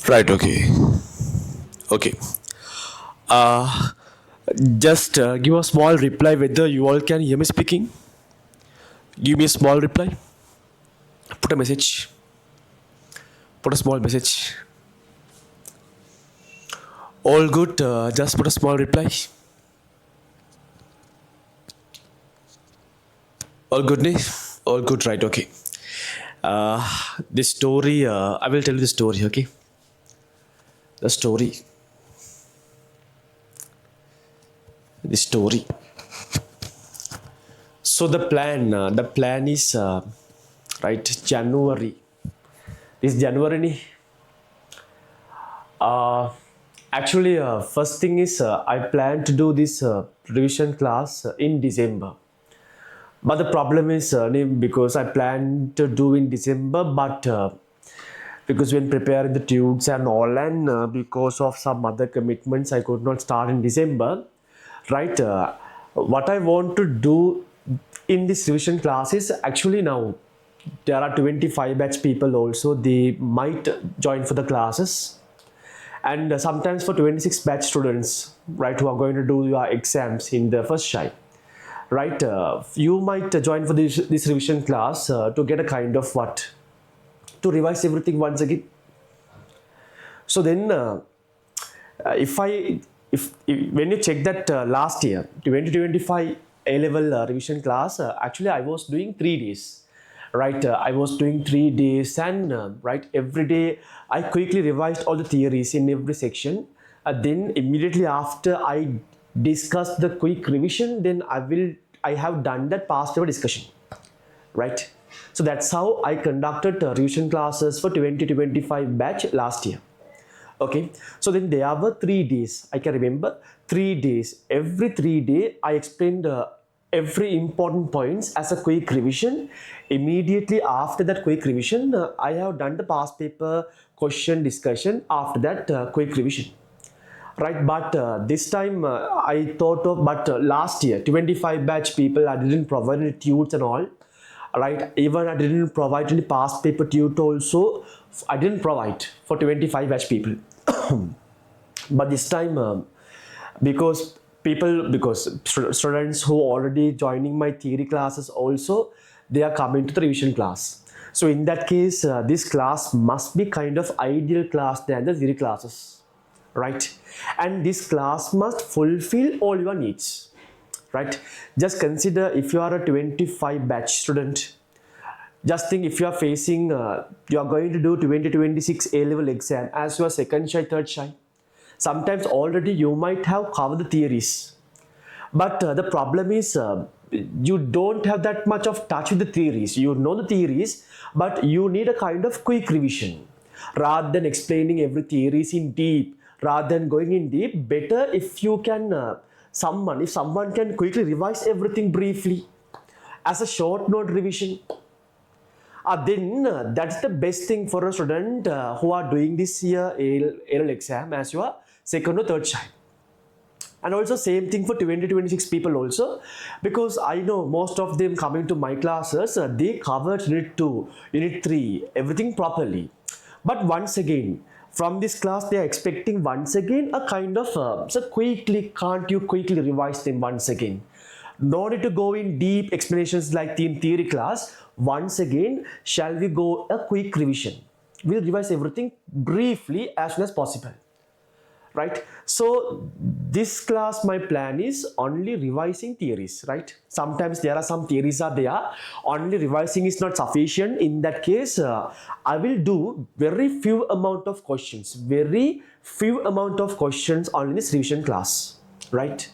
Right, okay. Okay. Uh, just give a small reply whether you all can hear me speaking. Give me a small reply. Put a message. Put a small message. All good. Just put a small reply. All good, ne? All good, right, okay. Uh, this story, I will tell you the story, okay? The story. The story. So the plan is, right, January. This January, ni, Uh, actually, first thing is I plan to do this revision class in December. But the problem is because I plan to do in December, but because when preparing the tubes and all, and because of some other commitments, I could not start in December. Right? What I want to do in this revision class is actually now there are 25 batch people also. They might join for the classes, and sometimes for 26 batch students, right, who are going to do your exams in the first shy, right, you might join for this revision class to get a kind of what, to revise everything once again. So then if I if when you check that last year 2025 A level revision class, actually I was doing 3 days, right, I was doing 3 days, and right, every day I quickly revised all the theories in every section. Then immediately after I discussed the quick revision, then I have done that past paper discussion, right. So that's how I conducted revision classes for 2025 batch last year. Okay, so then there were 3 days. I can remember 3 days. Every 3 day, I explained every important points as a quick revision. Immediately after that quick revision, I have done the past paper question discussion. After that, quick revision. Right, but this time I thought of, but last year 25 batch people, I didn't provide any tudes and all, right, even I didn't provide any past paper tute also. I didn't provide for 25 batch people. But this time because students who already joining my theory classes also, they are coming to the revision class. So in that case, this class must be kind of ideal class than the theory classes, right, and this class must fulfill all your needs, right. Just consider, if you are a 25 batch student, just think, if you are facing you are going to do 2026 A level exam as your second shy, third shy, sometimes already you might have covered the theories, but the problem is you don't have that much of touch with the theories. You know the theories, but you need a kind of quick revision. Rather than explaining every theories in deep, rather than going in deep, better if you can if someone can quickly revise everything briefly as a short note revision. Then that's the best thing for a student who are doing this year AL exam as your second or third child. And also same thing for 2026 people also, because I know most of them coming to my classes, they covered unit 2, unit 3, everything properly. But once again, from this class they are expecting once again a kind of so quickly, can't you quickly revise them once again? No need to go in deep explanations like in theory class. Once again, shall we go a quick revision? We'll revise everything briefly as soon as possible, right? So this class, my plan is only revising theories, right? Sometimes there are some theories are there, only revising is not sufficient. In that case, I will do very few amount of questions, on this revision class, right?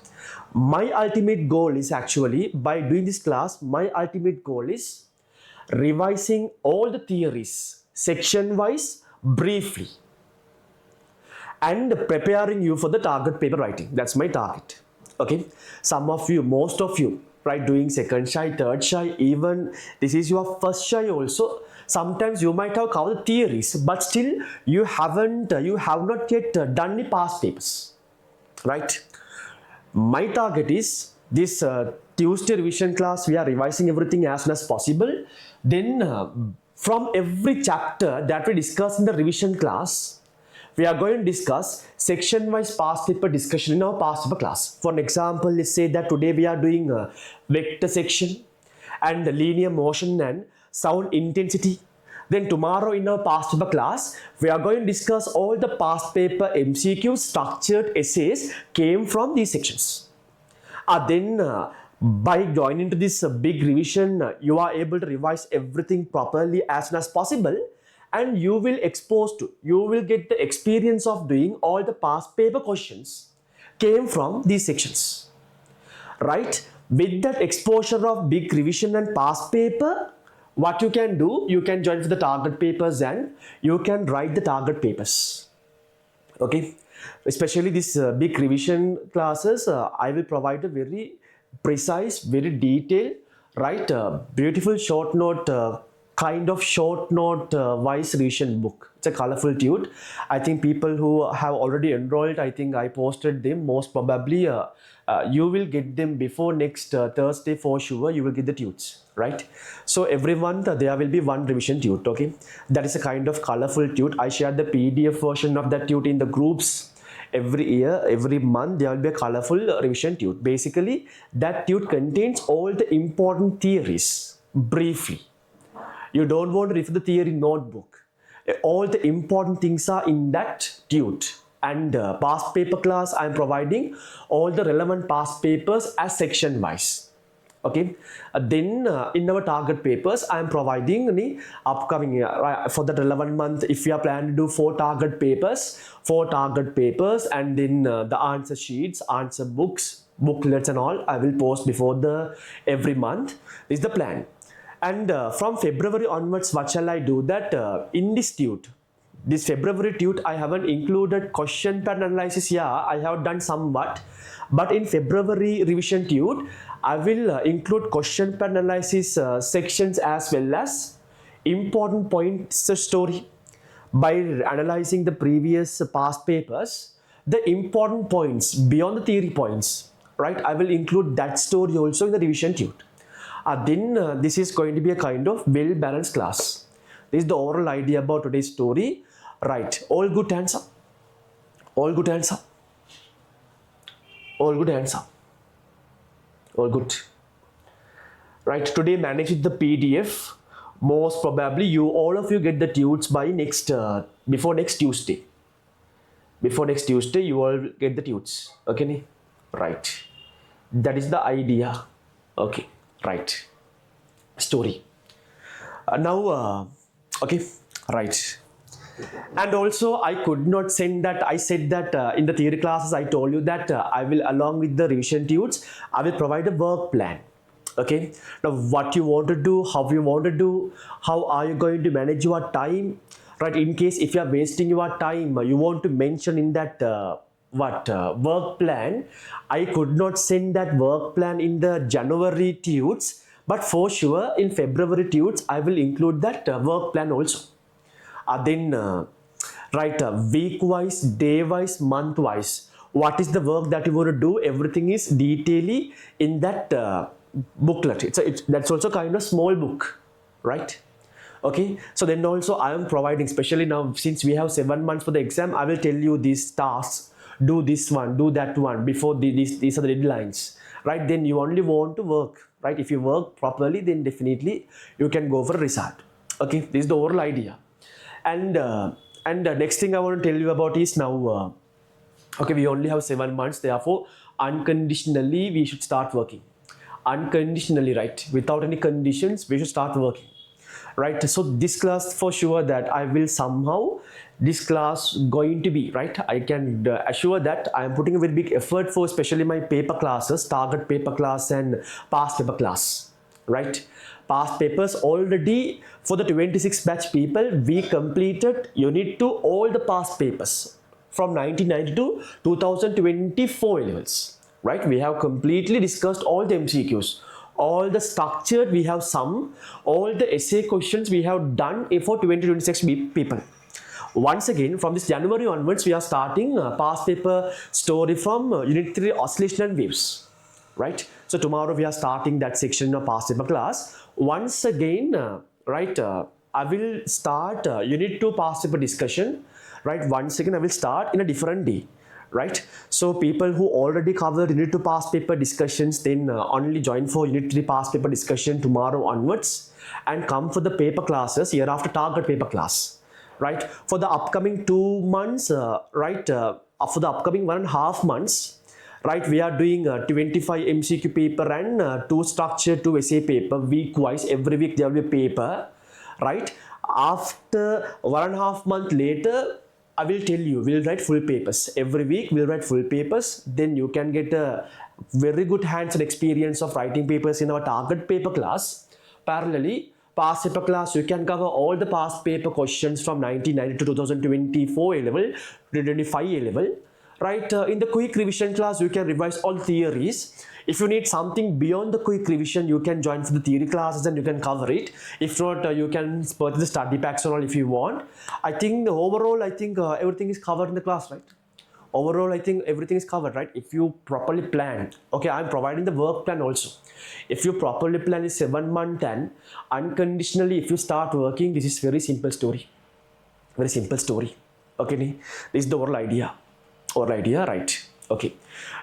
My ultimate goal is, actually, by doing this class, my ultimate goal is revising all the theories section wise briefly and preparing you for the target paper writing. That's my target. Okay, some of you, most of you, right, doing second shy, third shy, even this is your first shy also, sometimes you might have covered theories, but still you have not yet done the past papers, right? My target is this Tuesday revision class, we are revising everything as soon as possible. Then from every chapter that we discuss in the revision class, we are going to discuss section-wise past paper discussion in our past paper class. For an example, let's say that today we are doing a vector section and linear motion and sound intensity. Then tomorrow in our past paper class, we are going to discuss all the past paper MCQ structured essays came from these sections. Then by joining to this big revision, you are able to revise everything properly as soon as possible, and you will get the experience of doing all the past paper questions came from these sections, right? With that exposure of big revision and past paper, what you can do, you can join for the target papers and you can write the target papers. Okay, especially these big revision classes, I will provide a very precise, very detailed, right, beautiful short note, kind of short note wise revision book. It's a colorful tute. I think people who have already enrolled, I think I posted them, most probably you will get them before next Thursday for sure. You will get the tutes, right? So every month there will be one revision tute. Okay, that is a kind of colorful tute. I shared the PDF version of that tute in the groups. Every year, every month, there will be a colorful revision tute. Basically, that tute contains all the important theories briefly. You don't want to refer the theory notebook. All the important things are in that tute. And past paper class, I am providing all the relevant past papers as section wise. Okay, then in our target papers, I am providing the upcoming for the relevant month. If you are planning to do four target papers, and then the answer sheets, answer books, booklets and all, I will post before the every month. This is the plan. And from February onwards, what shall I do? That in this tute, this February tute, I haven't included question pattern analysis. Yeah, I have done somewhat, but in February revision tute, I will include question pattern analysis sections as well as important points story. By analyzing the previous past papers, the important points beyond the theory points, right? I will include that story also in the revision tute. Then this is going to be a kind of well-balanced class. This is the overall idea about today's story. Right, all good hands up. All good hands up. All good hands up. All good. Right, today manage the PDF. Most probably all of you get the tutes by before next Tuesday. Before next Tuesday, you all get the tutes. Okay, right. That is the idea. Okay, right. Story. Now, okay, right. And also I could not send that. I said that in the theory classes I told you that I will, along with the revision tutes, I will provide a work plan. Okay, now what you want to do, how you want to do, how are you going to manage your time, right? In case if you are wasting your time, you want to mention in that work plan. I could not send that work plan in the January tutes, but for sure in February tutes I will include that work plan also. Then week wise, day wise, month wise, what is the work that you want to do, everything is detailedly in that booklet. That's also kind of small book, right? Okay, so then also I am providing, especially now since we have 7 months for the exam, I will tell you these tasks, do this one, do that one before these are the deadlines, right? Then you only want to work, right? If you work properly, then definitely you can go for a result. Okay, this is the overall idea. And next thing I want to tell you about is now, okay, we only have 7 months, therefore unconditionally we should start working. Unconditionally, right? Without any conditions, we should start working, right? So this class for sure that I will somehow, this class going to be, right? I can assure that I am putting a very big effort for especially my paper classes, target paper class and past paper class, right? Past papers already for the 26 batch people, we completed unit 2 all the past papers from 1992 to 2024 levels, right? We have completely discussed all the MCQs, all the structured we have some, all the essay questions we have done for 2026 people. Once again, from this January onwards, we are starting past paper story from unit 3 oscillation and waves, right? So tomorrow we are starting that section of past paper class. Once again, I will start unit 2 past paper discussion. right? Once again, I will start in a different day, right? So people who already covered unit 2 past paper discussions, then only join for unit 3 past paper discussion tomorrow onwards, and come for the paper classes here after target paper class, right? For the upcoming 2 months, right? For the upcoming 1.5 months, right, we are doing 25 MCQ paper and 2 structured 2 essay paper week wise. Every week there will be a paper, right? After 1.5 month later, I will tell you, we'll write full papers. Every week we'll write full papers. Then you can get a very good hands-on experience of writing papers in our target paper class. Parallelly, past paper class, you can cover all the past paper questions from 1990 to 2024 A level, 2025 A level. Right, in the quick revision class, you can revise all theories. If you need something beyond the quick revision, you can join for the theory classes and you can cover it. If not, you can purchase the study packs or all if you want. I think overall, everything is covered in the class, right? Overall, I think everything is covered, right? If you properly plan, okay, I'm providing the work plan also. If you properly plan is 7-month and unconditionally, if you start working, this is very simple story. Very simple story. Okay, this is the overall idea. Right? Okay.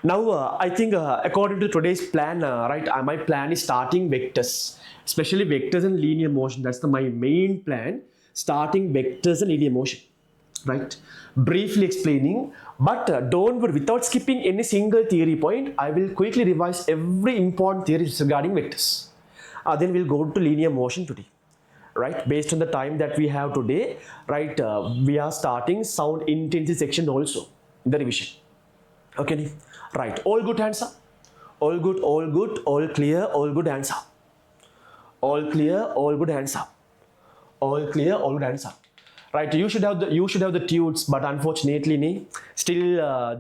Now, I think according to today's plan, right, my plan is starting vectors, especially vectors and linear motion. That's my main plan, starting vectors and linear motion, right? Briefly explaining, but don't worry, without skipping any single theory point, I will quickly revise every important theory regarding vectors. Then we'll go to linear motion today. Right, based on the time that we have today, right, we are starting sound intensity section also in the revision. Okay, right, all good, hands up. All good, all clear, all good, hands up. All clear, all good, hands up. All clear, all good, hands up. Right, you should have the tunes, but unfortunately, still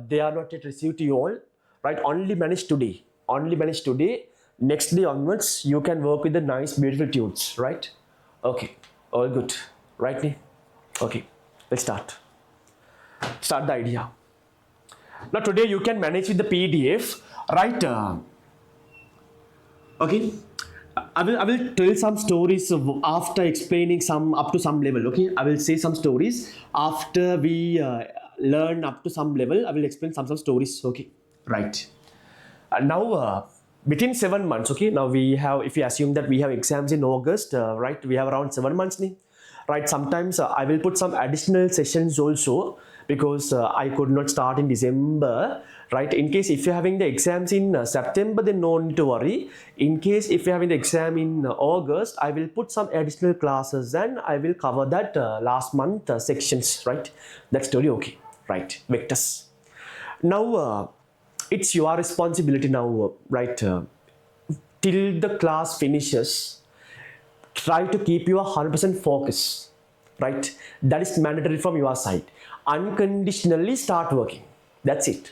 they are not yet received to you all. Right, only managed today. Next day onwards, you can work with the nice, beautiful tunes. Right. Okay, all good, right? Okay, let's start the idea. Now today you can manage with the PDF, right? Okay, I will tell some stories after explaining some up to some level. Okay, I will say some stories after we learn up to some level. I will explain some stories. Okay, right. Now within 7 months, okay, now we have, if you assume that we have exams in August, right, we have around 7 months, right? Sometimes I will put some additional sessions also, because I could not start in December, right? In case if you're having the exams in September, then no need to worry. In case if you're having the exam in August, I will put some additional classes and I will cover that last month sections, right? That story, okay, right? Vectors. Now, it's your responsibility now, right? Till the class finishes, try to keep your 100% focus, right? That is mandatory from your side. Unconditionally start working. That's it,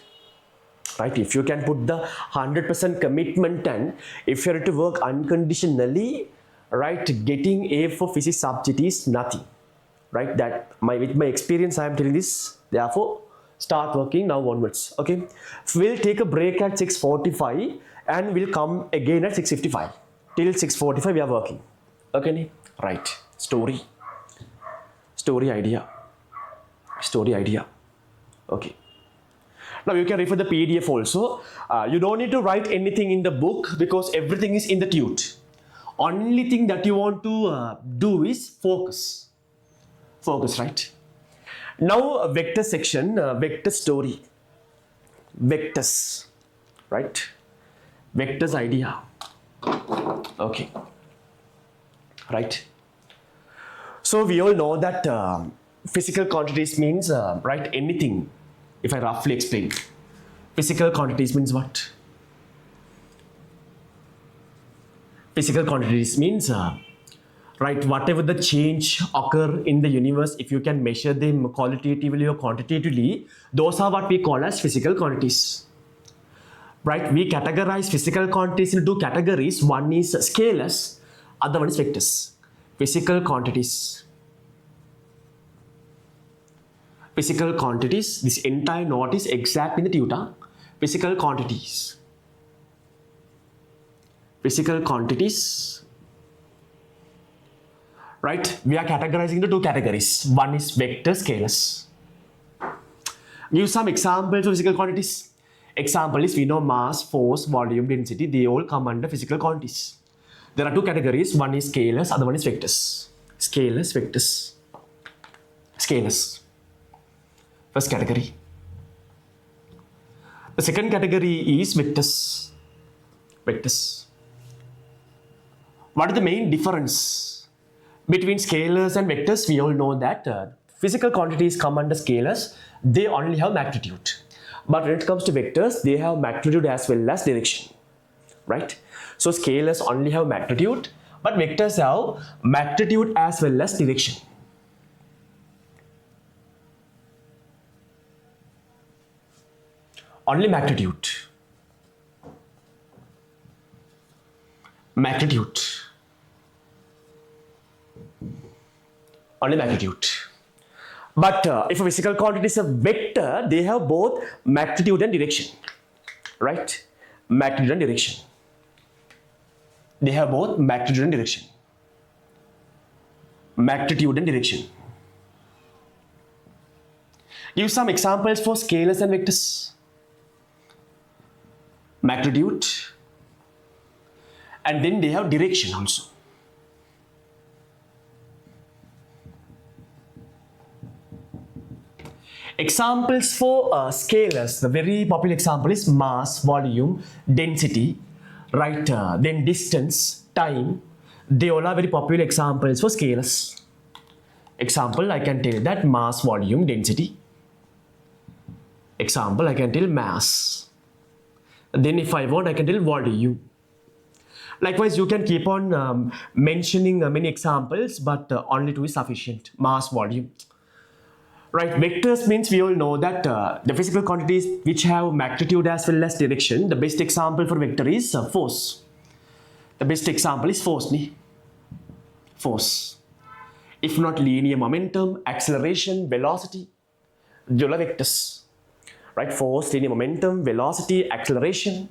right? If you can put the 100% commitment and if you're to work unconditionally, right, getting A for physics subject is nothing, right? That with my experience, I am telling this. Therefore, start working now onwards. Okay, we'll take a break at 6:45 and we'll come again at 6:55. Till 6:45 we are working. Okay, right? Story idea. Okay, now you can refer the PDF also. You don't need to write anything in the book because everything is in the tute. Only thing that you want to do is focus, right? Now vector section, vector story, vectors, right? Vectors idea. Okay, right? So we all know that physical quantities means, right, anything. If I roughly explain, physical quantities means what? Physical quantities means, right, whatever the change occur in the universe, if you can measure them qualitatively or quantitatively, those are what we call as physical quantities. Right, we categorize physical quantities into 2 categories. One is scalars, other one is vectors. Physical quantities, this entire note is exact in the tutor. Physical quantities, right, we are categorizing into 2 categories. One is vector, scalars. Give some examples of physical quantities. Example is we know mass, force, volume, density, they all come under physical quantities. There are two categories, one is scalars, other one is vectors. Scalars, vectors. Scalars. First category. The second category is vectors. Vectors. What is the main difference between scalars and vectors? We all know that physical quantities come under scalars, they only have magnitude. But when it comes to vectors, they have magnitude as well as direction. Right? So scalars only have magnitude, but vectors have magnitude as well as direction. Only magnitude. Magnitude. Only magnitude. But if a physical quantity is a vector, they have both magnitude and direction. Right? Magnitude and direction. They have both magnitude and direction. Magnitude and direction. Give some examples for scalars and vectors. Magnitude. And then they have direction also. Examples for scalars, the very popular example is mass, volume, density, right? Then distance, time. They all are very popular examples for scalars. Example, I can tell that mass, volume, density. Example, I can tell mass. Then if I want, I can tell volume. Likewise, you can keep on mentioning many examples, but only two is sufficient. Mass, volume. Right, vectors means we all know that the physical quantities which have magnitude as well as direction. The best example for vector is force. The best example is force. Force. If not linear momentum, acceleration, velocity, they all are vectors. Right, force, linear momentum, velocity, acceleration,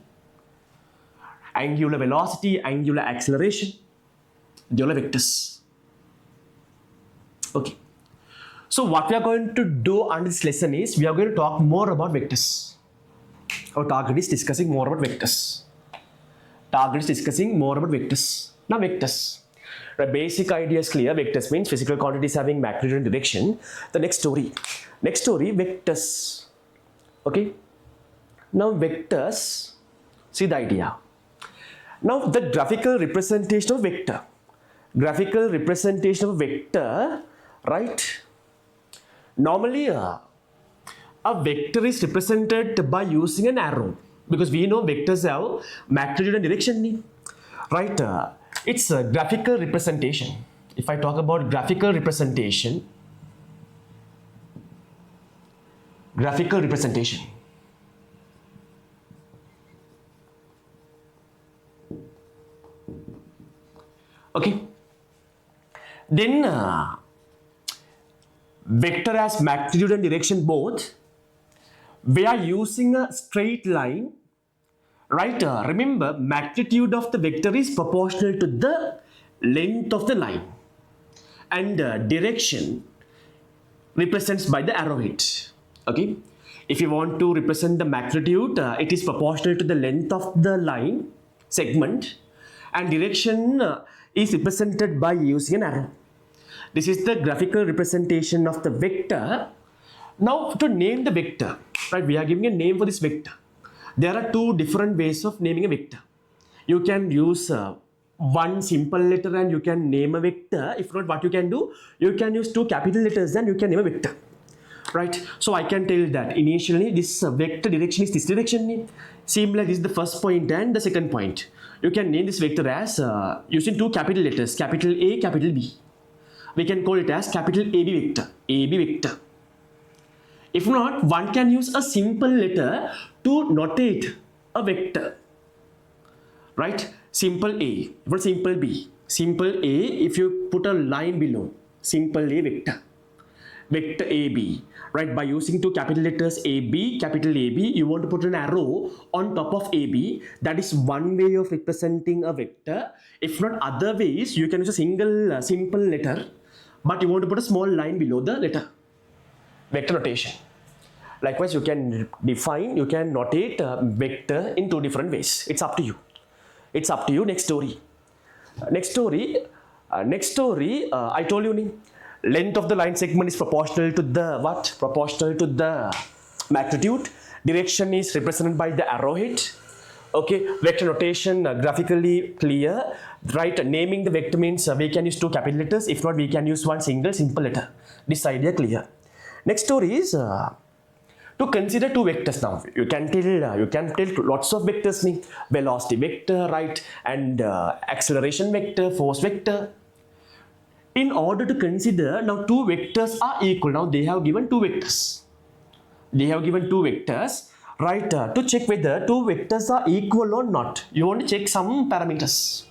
angular velocity, angular acceleration, they all are vectors. Okay. So what we are going to do under this lesson is we are going to talk more about vectors. Our target is discussing more about vectors. Target is discussing more about vectors. Now vectors. The basic idea is clear. Vectors means physical quantities having magnitude and direction. The next story. Next story, vectors. Okay. Now vectors. See the idea. Now the graphical representation of vector. Graphical representation of vector, right? Normally, a vector is represented by using an arrow because we know vectors have magnitude and direction, right? It's a graphical representation. If I talk about graphical representation, okay, then vector has magnitude and direction both. We are using a straight line, right? Remember, magnitude of the vector is proportional to the length of the line, and direction represents by the arrowhead. Okay, if you want to represent the magnitude, it is proportional to the length of the line segment, and direction is represented by using an arrow. This is the graphical representation of the vector. Now to name the vector, right, we are giving a name for this vector. There are two different ways of naming a vector. You can use one simple letter and you can name a vector. If not, what you can do, you can use two capital letters and you can name a vector. Right, so I can tell that initially this vector direction is this direction. Same like this is the first point and the second point. You can name this vector as using two capital letters, capital A, capital B. We can call it as capital AB vector, AB vector. If not, one can use a simple letter to notate a vector, right? Simple A, for simple B. Simple A, if you put a line below, simple A vector, vector AB, right? By using two capital letters AB, capital AB, you want to put an arrow on top of AB. That is one way of representing a vector. If not other ways, you can use a single simple letter, but you want to put a small line below the letter. Vector notation. Likewise, you can define, you can notate vector in two different ways. It's up to you. It's up to you. Next story. Next story. I told you, length of the line segment is proportional to the what? Proportional to the magnitude. Direction is represented by the arrowhead. Okay, vector notation graphically clear, right? Naming the vector means we can use two capital letters. If not, we can use one single simple letter. This idea clear. Next story is to consider two vectors now. You can tell lots of vectors, velocity vector, right, and acceleration vector, force vector. In order to consider now two vectors are equal. Now they have given two vectors. Right, to check whether two vectors are equal or not, you want to check some parameters.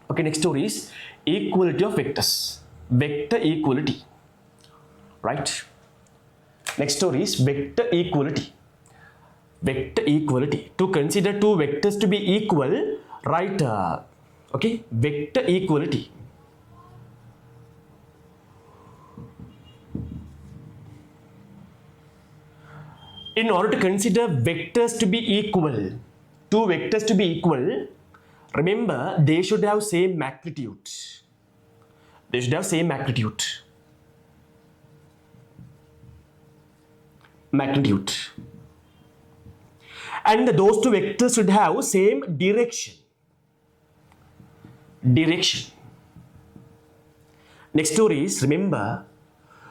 Okay, next story is equality of vectors. Vector equality. Right. Next story is vector equality. Vector equality. To consider two vectors to be equal, right? Okay, vector equality. In order to consider vectors to be equal, two vectors to be equal, remember they should have same magnitude. They should have same magnitude. And those two vectors should have same direction. Next story is, remember,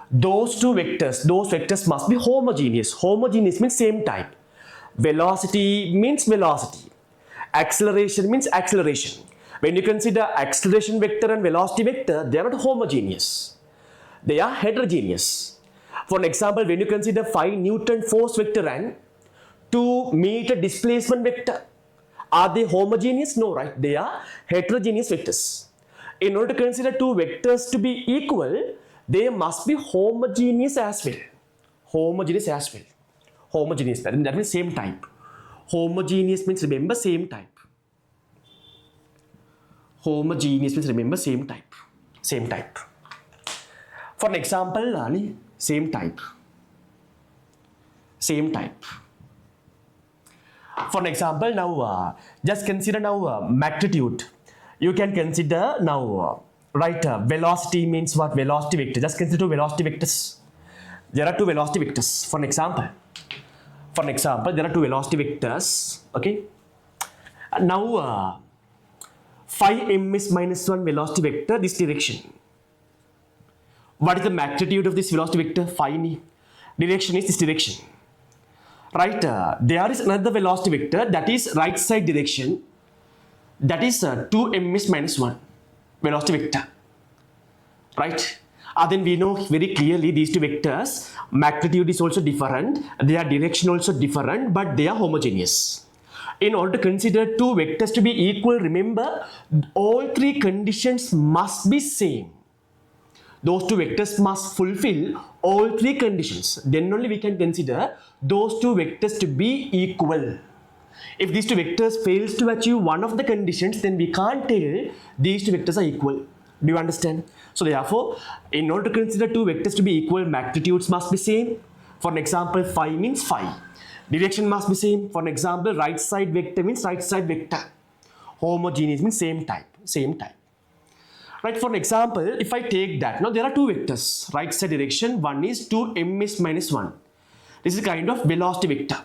those vectors must be homogeneous. Homogeneous means same type. Velocity means velocity. Acceleration means acceleration. When you consider acceleration vector and velocity vector, they are not homogeneous. They are heterogeneous. For example, when you consider 5 Newton force vector and 2 meter displacement vector, are they homogeneous? No, right? They are heterogeneous vectors. In order to consider two vectors to be equal, they must be homogeneous as well. Homogeneous, that means same type. Homogeneous means, remember, same type. Same type. For an example, same type. For an example, now just consider now magnitude. You can consider now right, velocity means what? Velocity vector. Just consider two velocity vectors. There are two velocity vectors. For an example, there are two velocity vectors. Okay. Now, phi m is minus 1 velocity vector, this direction. What is the magnitude of this velocity vector? Phi ni. Direction is this direction. Right. There is another velocity vector, that is right side direction. That is 2m is minus 1. Velocity vector, right? Then we know very clearly these two vectors, magnitude is also different, their direction also different, but they are homogeneous. In order to consider two vectors to be equal, remember all three conditions must be same. Those two vectors must fulfill all three conditions. Then only we can consider those two vectors to be equal. If these two vectors fails to achieve one of the conditions, then we can't tell these two vectors are equal. Do you understand? So therefore, in order to consider two vectors to be equal, magnitudes must be same. For an example, phi means phi. Direction must be same. For an example, right side vector means right side vector. Homogeneous means same type. Right, for an example, if I take that, now there are two vectors, right side direction, one is 2m is minus 1. This is a kind of velocity vector.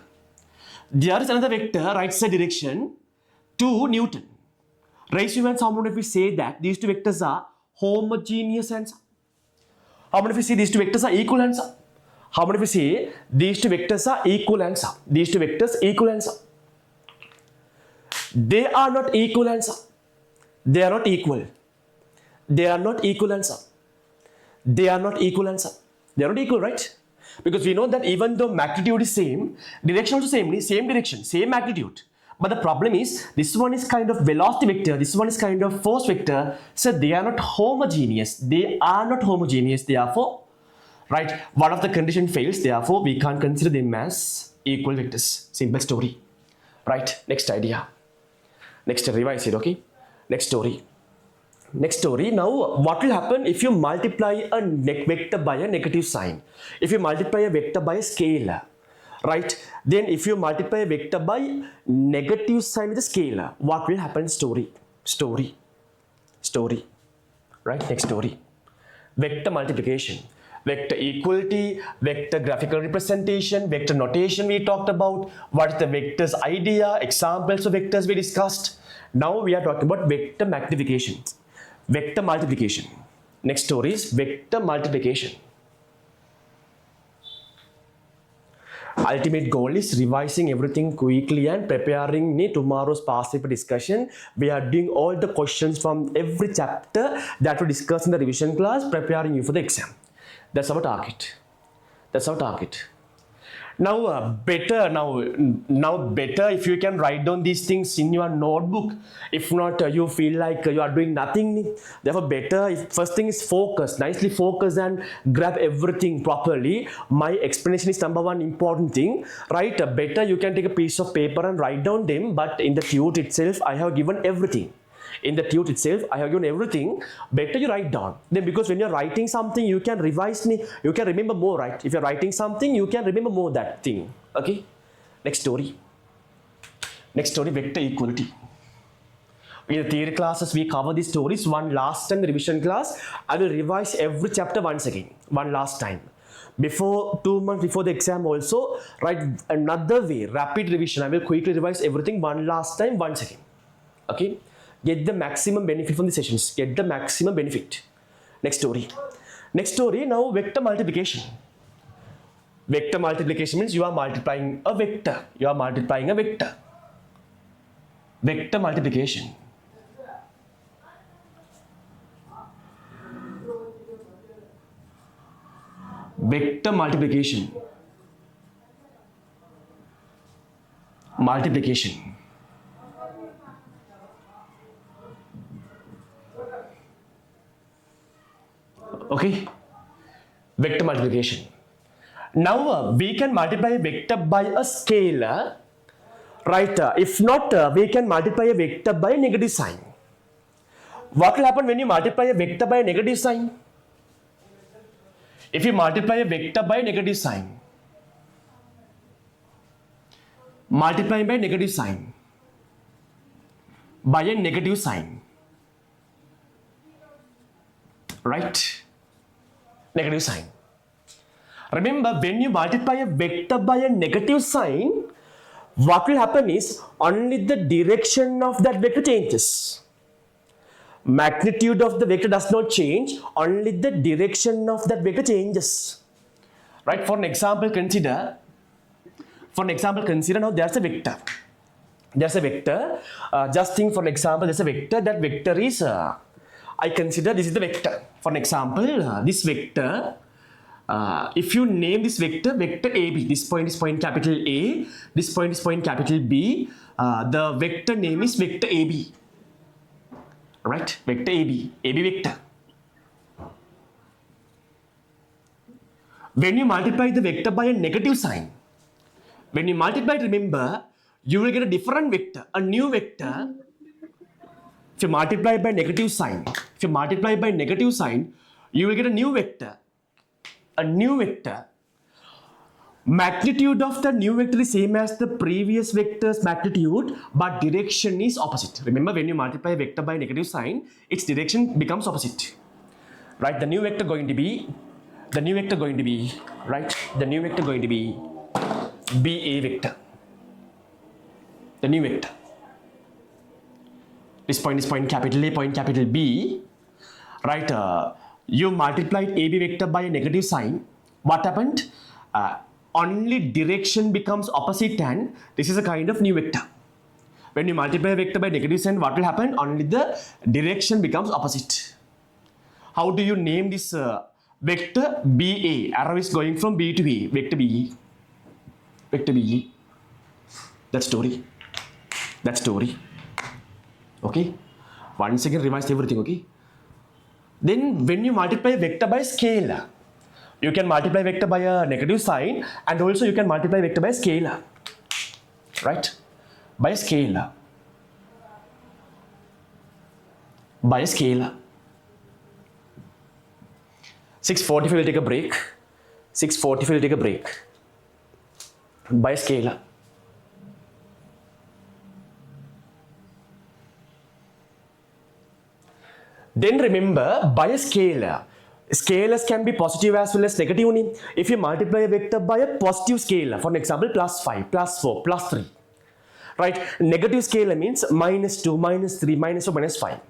There is another vector, right side direction, 2 Newton. Raise your hands, how many of you say that these two vectors are homogeneous answer? How many of you say these two vectors are equal answer? How many of you say these two vectors are equal answer? These two vectors equal answer. They are not equal answer. They are not equal. They are not equal answer. They are not equal answer. They are not equal, right? Because we know that even though magnitude is same, direction also same direction, same magnitude. But the problem is, this one is kind of velocity vector, this one is kind of force vector. So they are not homogeneous. Therefore, right, one of the condition fails. Therefore, we can't consider them as equal vectors. Simple story. Right, next idea. Next, revise it, okay? Next story. Now, what will happen if you multiply a vector by a negative sign? If you multiply a vector by a scalar, right? Then if you multiply a vector by negative sign with a scalar, what will happen? Story, right? Next story. Vector multiplication, vector equality, vector graphical representation, vector notation we talked about, what is the vectors idea, examples of vectors we discussed. Now we are talking about vector magnification, vector multiplication. Next story is vector multiplication. Ultimate goal is revising everything quickly and preparing tomorrow's past paper discussion. We are doing all the questions from every chapter that we discuss in the revision class, preparing you for the exam. That's our target. Now better if you can write down these things in your notebook. If not, you feel like you are doing nothing. Therefore, better first thing is focus, nicely focus and grab everything properly. My explanation is number one important thing, right? Better you can take a piece of paper and write down them, but in the tute itself I have given everything. Better you write down. Then because when you're writing something, you can revise, you can remember more, right? If you're writing something, you can remember more that thing. Okay? Next story, vector equality. In the theory classes, we cover these stories one last time in the revision class. I will revise every chapter once again, one last time. Before 2 months before the exam also, write another way, rapid revision. I will quickly revise everything one last time, once again. Okay? Get the maximum benefit from the sessions. Get the maximum benefit. Next story, now vector multiplication. Vector multiplication means you are multiplying a vector. Vector multiplication. Multiplication. Okay, vector multiplication. Now we can multiply a vector by a scalar, right? If not, we can multiply a vector by a negative sign. What will happen when you multiply a vector by a negative sign? If you multiply a vector by a negative sign, multiplying by a negative sign, right? Negative sign. Remember, when you multiply a vector by a negative sign, what will happen is only the direction of that vector changes. Magnitude of the vector does not change, only the direction of that vector changes. Right? For an example, consider now there's a vector. Just think, for an example, there's a vector. That vector is I consider this is the vector. For an example, this vector, if you name this vector AB, this point is point capital A, this point is point capital B, the vector name is vector AB. Right? Vector AB vector. When you multiply the vector by a negative sign, remember, you will get a different vector, a new vector. If you multiply by negative sign, you will get a new vector. Magnitude of the new vector is same as the previous vector's magnitude, but direction is opposite. Remember, when you multiply a vector by a negative sign, its direction becomes opposite. Right? The new vector going to be BA vector. The new vector. This point is point capital A, point capital B. Right? You multiplied AB vector by a negative sign. What happened? Only direction becomes opposite, and this is a kind of new vector. When you multiply a vector by negative sign, what will happen? Only the direction becomes opposite. How do you name this vector? BA. Arrow is going from B to A. Vector BE. That story. Okay. Once again, revise everything. Okay. Then when you multiply a vector by scalar, you can multiply vector by a negative sign, and also you can multiply vector by a scalar. Right? By a scalar. 6:45 we'll take a break. by a scalar. Then remember, by a scalar, scalars can be positive as well as negative. If you multiply a vector by a positive scalar, for example, plus 5, plus 4, plus 3, right? Negative scalar means minus 2, minus 3, minus 4, minus 5.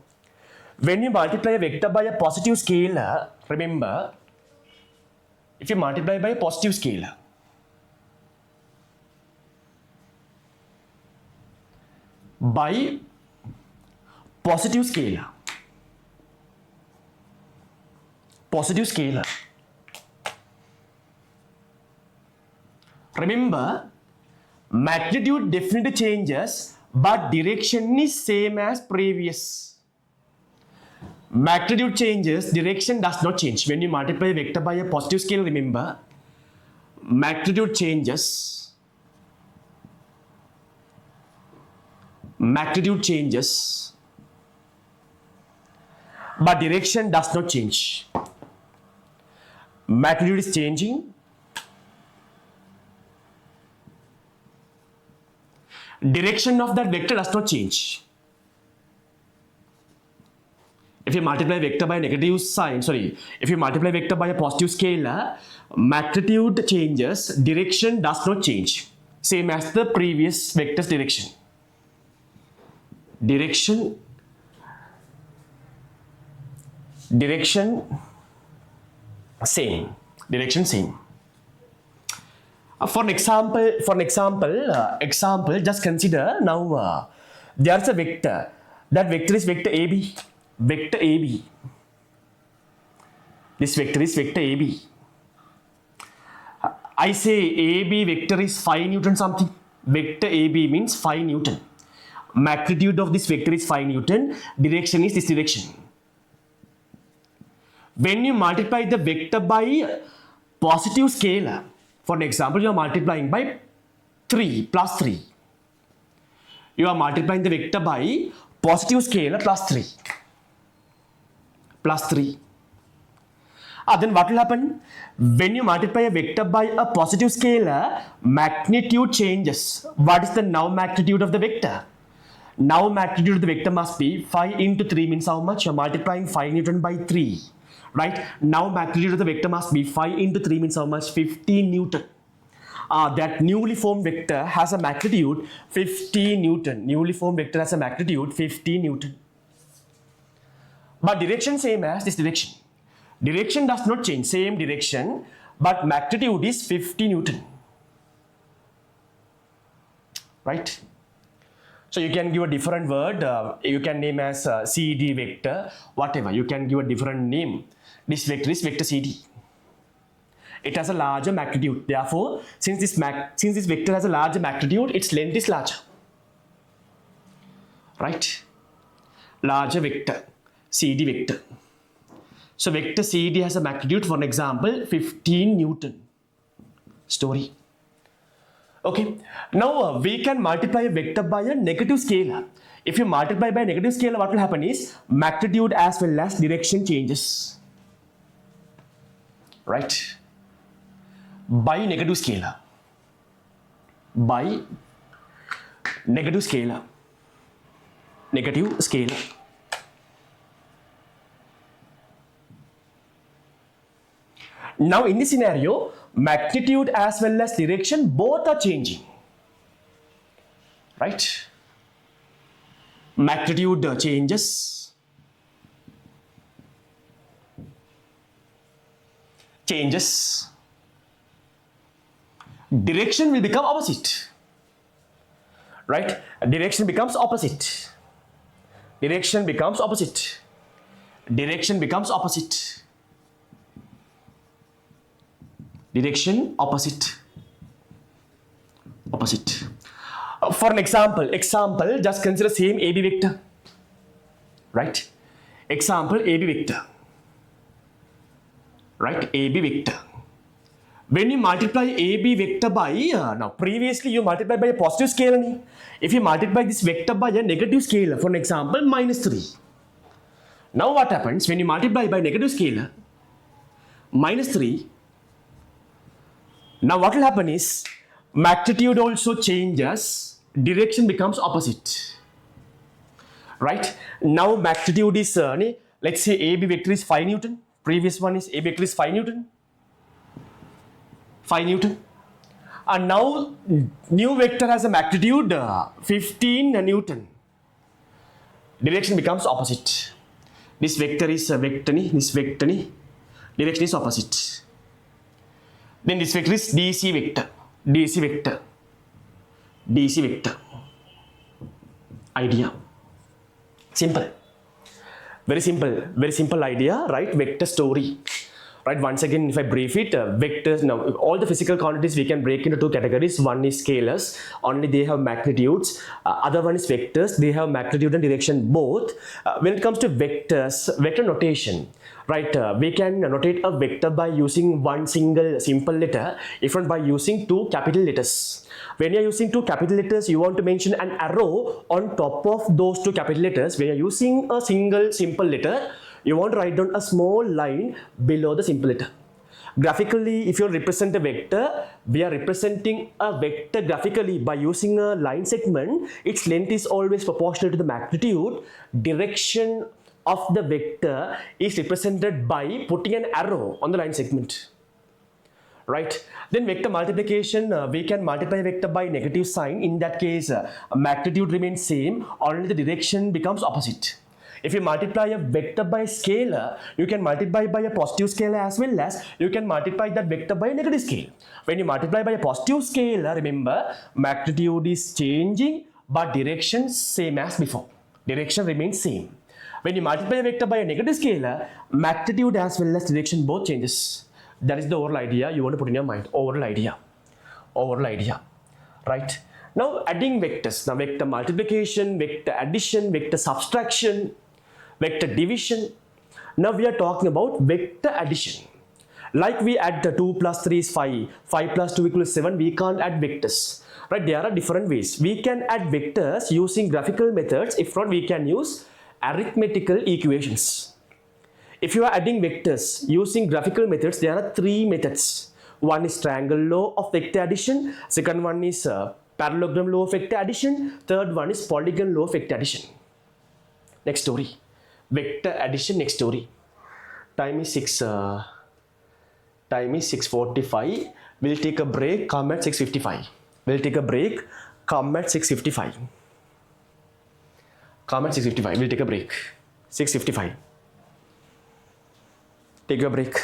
When you multiply a vector by a positive scalar, remember, if you multiply by a positive scalar, by positive scalar, remember, magnitude definitely changes, but direction is same as previous. Magnitude changes, direction does not change. When you multiply a vector by a positive scale, remember, magnitude changes, but direction does not change. Magnitude is changing, direction of that vector does not change. If you multiply vector by a negative sign, if you multiply vector by a positive scalar, magnitude changes, direction does not change. Same as the previous vector's direction. Direction same. For an example, just consider now there's a vector. That vector is vector AB. This vector is vector AB. I say AB vector is 5 Newton something. Vector AB means 5 Newton. Magnitude of this vector is 5 Newton. Direction is this direction. When you multiply the vector by positive scalar, for an example, you are multiplying by 3 plus 3. You are multiplying the vector by positive scalar plus 3. Then what will happen? When you multiply a vector by a positive scalar, magnitude changes. What is the now magnitude of the vector? Now magnitude of the vector must be 5 into 3 means how much? You are multiplying 5 Newton by 3. Right? Now magnitude of the vector must be 5 into 3 means how much? 15 Newton. That newly formed vector has a magnitude 15 Newton. Newly formed vector has a magnitude 15 Newton. But direction same as this direction. Direction does not change, same direction, but magnitude is 50 Newton. Right? So you can give a different word, you can name as CD vector, whatever, you can give a different name. This vector is vector CD. It has a larger magnitude. Therefore, since this vector has a larger magnitude, its length is larger. Right? Larger vector, CD vector. So vector CD has a magnitude, for example, 15 Newton. Story. Okay. Now we can multiply a vector by a negative scalar. If you multiply by a negative scalar, what will happen is magnitude as well as direction changes. Right? By negative scalar. Now in this scenario, magnitude as well as direction both are changing. Right? Magnitude changes. Direction will become opposite. Right? Direction becomes opposite. For an example, just consider same AB vector. Right? Example AB vector. Right? AB vector. When you multiply AB vector by, now previously you multiplied by a positive scalar. If you multiply this vector by a negative scalar, for an example, minus 3. Now what happens when you multiply by negative scalar, minus 3, now what will happen is magnitude also changes, direction becomes opposite. Right? Now magnitude is, let's say AB vector is 5 Newton. Previous one is AB vector is 5 Newton. 5 Newton. And now new vector has a magnitude 15 Newton. Direction becomes opposite. This vector is a vector, this vector, direction is opposite. Then this vector is DC vector, DC vector, DC vector. Idea. Simple. Very simple idea, right? Vector story. Right, once again, if I brief it, vectors, now all the physical quantities we can break into two categories. One is scalars, only they have magnitudes. Other one is vectors, they have magnitude and direction both. When it comes to vectors, vector notation, right, we can notate a vector by using one single simple letter, if not by using two capital letters. When you're using two capital letters, you want to mention an arrow on top of those two capital letters. When you're using a single simple letter, you want to write down a small line below the simple letter. Graphically, if you represent a vector, we are representing a vector graphically by using a line segment. Its length is always proportional to the magnitude. Direction of the vector is represented by putting an arrow on the line segment. Right? Then vector multiplication, we can multiply a vector by negative sign. In that case, magnitude remains same, only the direction becomes opposite. If you multiply a vector by scalar, you can multiply by a positive scalar as well as you can multiply that vector by a negative scale. When you multiply by a positive scalar, remember, magnitude is changing but direction same as before. Direction remains same. When you multiply a vector by a negative scalar, magnitude as well as direction both changes. That is the overall idea you want to put in your mind. Overall idea. Right? Now adding vectors. Now vector multiplication, vector addition, vector subtraction, vector division. Now we are talking about vector addition. Like we add 2 plus 3 is 5, 5 plus 2 equals 7, we can't add vectors. Right? There are different ways. We can add vectors using graphical methods. If not, we can use arithmetical equations. If you are adding vectors using graphical methods, there are three methods. One is triangle law of vector addition. Second one is parallelogram law of vector addition. Third one is polygon law of vector addition. Next story. Vector addition, next story. Time is 6:45. We'll take a break, come at 6:55. We'll take a break, come at 6:55. Come at 6:55. We'll take a break. 6:55. Take a break.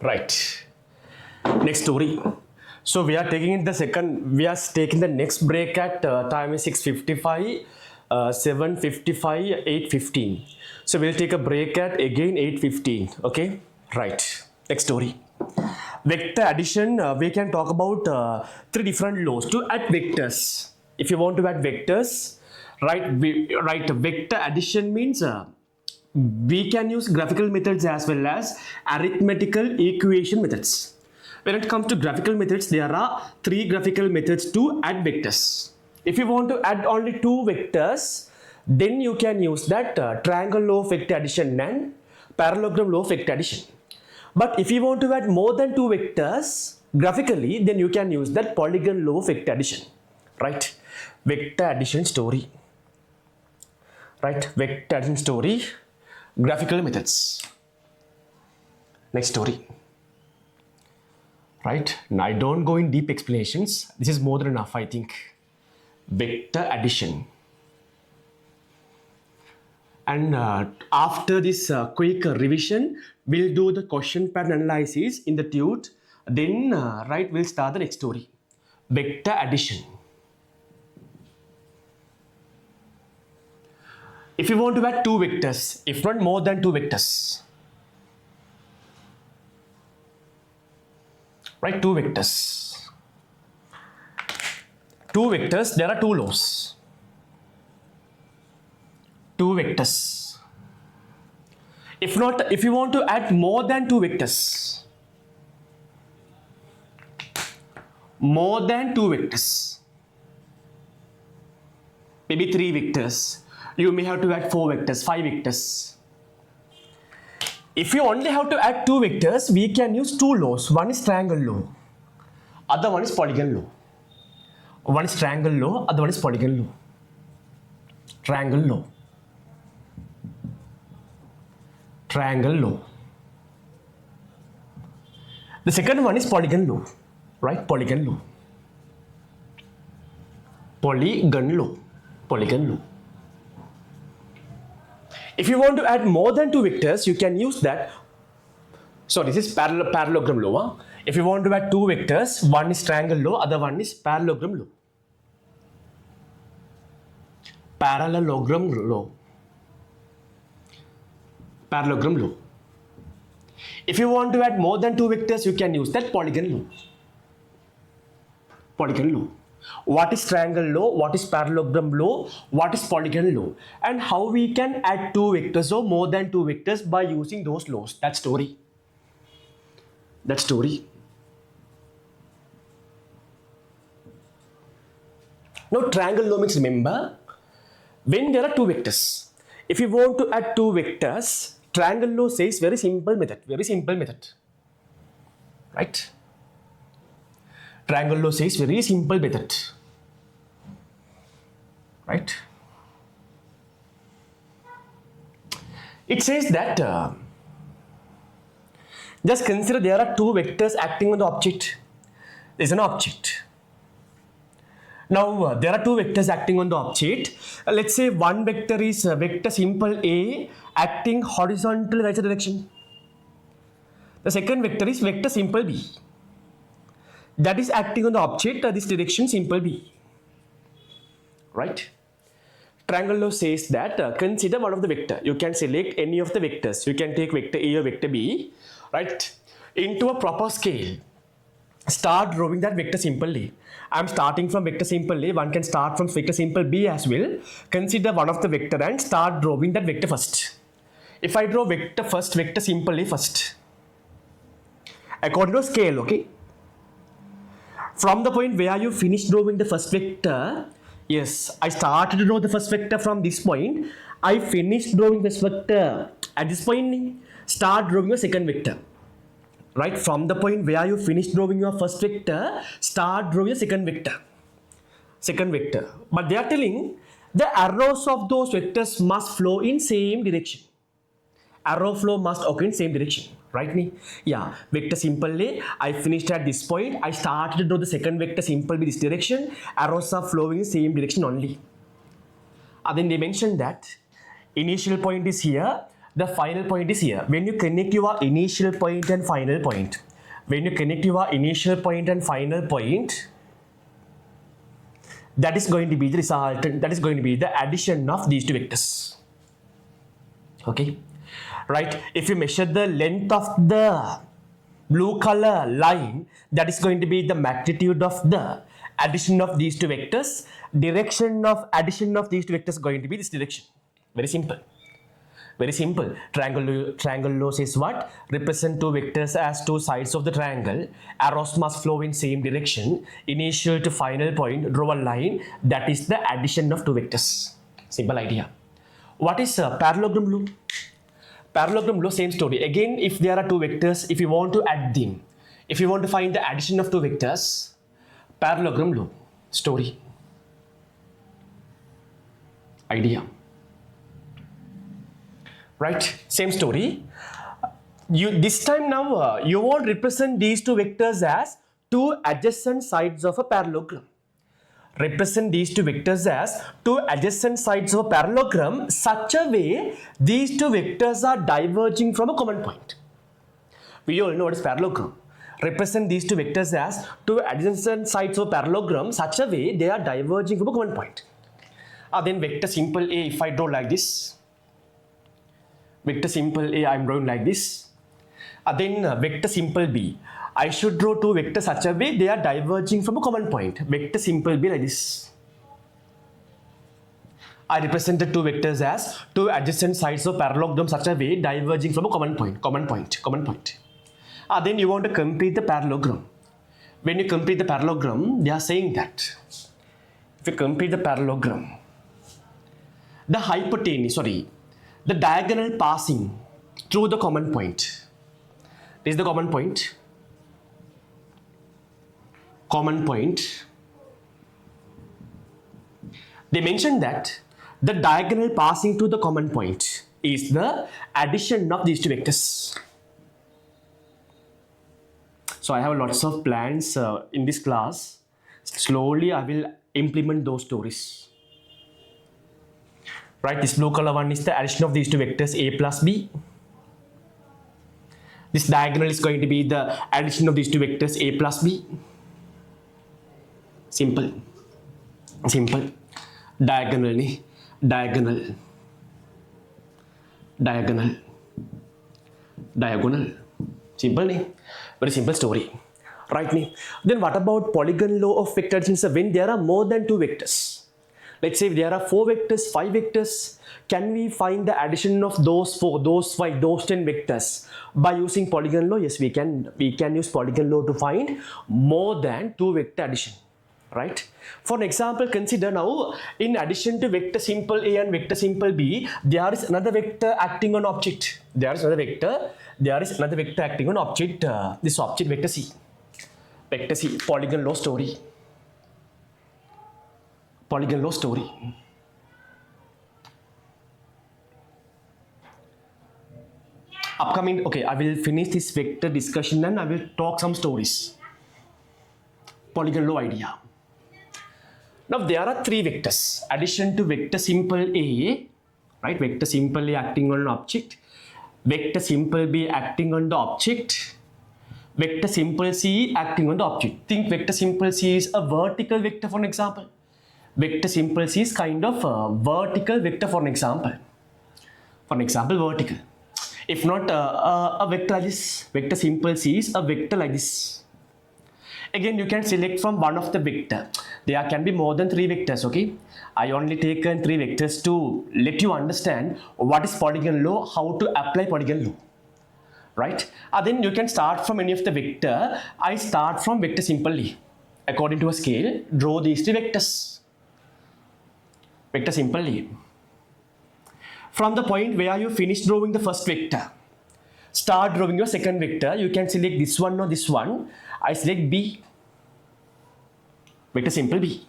Right. Next story. So we are taking the next break at time is 6:55, 7:55, 8:15. So we'll take a break at again 8:15. Okay. Right. Next story. Vector addition. We can talk about three different laws to add vectors. If you want to add vectors, right? Vector addition means we can use graphical methods as well as arithmetical equation methods. When it comes to graphical methods, there are three graphical methods to add vectors. If you want to add only two vectors, then you can use that triangle law of vector addition and parallelogram law of vector addition. But if you want to add more than two vectors graphically, then you can use that polygon law of vector addition. Right? Vector addition story. Right? Vector addition story. Graphical methods. Next story. Right? Now I don't go in deep explanations. This is more than enough, I think. Vector addition. And after this quick revision, we'll do the question pattern analysis in the tute. Then, right, we'll start the next story. Vector addition. If you want to add two vectors, if not more than two vectors, right, two vectors. Two vectors, there are two laws. Two vectors. If you want to add more than two vectors, maybe three vectors, you may have to add four vectors, five vectors. If you only have to add two vectors, we can use two laws. One is triangle law, other one is polygon law. One is triangle law, other one is polygon law. Triangle law. Triangle law. The second one is polygon law, right? Polygon law. Polygon law. Polygon law. If you want to add more than two vectors, you can use that. So this is parallelogram law. Huh? If you want to add two vectors, one is triangle law, other one is parallelogram law. Parallelogram law. Parallelogram law. If you want to add more than two vectors, you can use that polygon law. Polygon law. What is triangle law? What is parallelogram law? What is polygon law? And how we can add two vectors or more than two vectors by using those laws. That story. That story. Now triangle law means, remember, when there are two vectors, if you want to add two vectors, triangle law says very simple method. Right? Triangle law says very simple method. Right? It says that just consider there are two vectors acting on the object. There is an object. Now there are two vectors acting on the object. Let's say one vector is vector simple A acting horizontally in the right direction. The second vector is vector simple B. That is acting on the object this direction simple B. Right? Triangle law says that consider one of the vector. You can select any of the vectors. You can take vector A or vector B, right, into a proper scale. Start drawing that vector simple A. I am starting from vector simple A. One can start from vector simple B as well. Consider one of the vector and start drawing that vector first. If I draw vector simple A first, according to scale, okay. From the point where you finish drawing the first vector, yes, I started to draw the first vector from this point. I finished drawing this vector. At this point, start drawing your second vector. Right? From the point where you finish drawing your first vector, start drawing your second vector. Second vector. But they are telling the arrows of those vectors must flow in same direction. Arrow flow must occur in same direction. Right? Yeah, vector simple A, I finished at this point. I started to draw the second vector simple B this direction. Arrows are flowing in same direction only. Then they mentioned that initial point is here. The final point is here. When you connect your initial point and final point, when you connect your initial point and final point, that is going to be the resultant, that is going to be the addition of these two vectors. Okay, right? If you measure the length of the blue color line, that is going to be the magnitude of the addition of these two vectors. Direction of addition of these two vectors is going to be this direction. Very simple. Very simple. Triangle law says what? Represent two vectors as two sides of the triangle. Arrows must flow in same direction. Initial to final point, draw a line. That is the addition of two vectors. Simple idea. What is parallelogram law? Parallelogram law, same story. Again, if there are two vectors, if you want to add them, if you want to find the addition of two vectors, parallelogram law, story, idea. Right, same story. You this time now you won't represent these two vectors as two adjacent sides of a parallelogram. Represent these two vectors as two adjacent sides of a parallelogram such a way these two vectors are diverging from a common point. We all know what is parallelogram. Represent these two vectors as two adjacent sides of a parallelogram such a way they are diverging from a common point. Then vector simple A, if I draw like this, vector simple A, I am drawing like this. Then vector simple B, I should draw two vectors such a way they are diverging from a common point. Vector simple B like this. I represented two vectors as two adjacent sides of parallelogram such a way diverging from a common point. Then you want to complete the parallelogram. When you complete the parallelogram, they are saying that if you complete the parallelogram, the hypotenuse, the diagonal passing through the common point. This is the common point. Common point. They mentioned that the diagonal passing to the common point is the addition of these two vectors. So I have lots of plans in this class. Slowly I will implement those stories. Right, this blue color one is the addition of these two vectors A plus B. This diagonal is going to be the addition of these two vectors A plus B. Simple. Simple. Diagonal. Simple. Very simple story. Right. Then what about polygon law of vector addition? So when there are more than two vectors, let's say if there are 4 vectors, 5 vectors, can we find the addition of those 4, those 5, those 10 vectors by using polygon law? Yes, we can use polygon law to find more than 2 vector addition, right? For an example, consider now in addition to vector simple A and vector simple B, there is another vector acting on object. There is another vector acting on object, this object vector C. Vector C, polygon law story. Polygon law story. Upcoming, okay, I will finish this vector discussion and I will talk some stories. Polygon law idea. Now there are 3 vectors. Addition to vector simple A, right? Vector simple A acting on an object. Vector simple B acting on the object. Vector simple C acting on the object. Think vector simple C is a vertical vector for an example. Vector simple C is kind of a vertical vector for an example. For an example, vertical. If not a vector like this, vector simple C is a vector like this. Again, you can select from one of the vector. There can be more than 3 vectors, okay? I only taken 3 vectors to let you understand what is polygon law, how to apply polygon law. Right? Then you can start from any of the vector. I start from vector simple A. According to a scale, draw these 3 vectors. Vector simple A. From the point where you finish drawing the first vector, start drawing your second vector. You can select this one or this one. I select B. Vector simple B.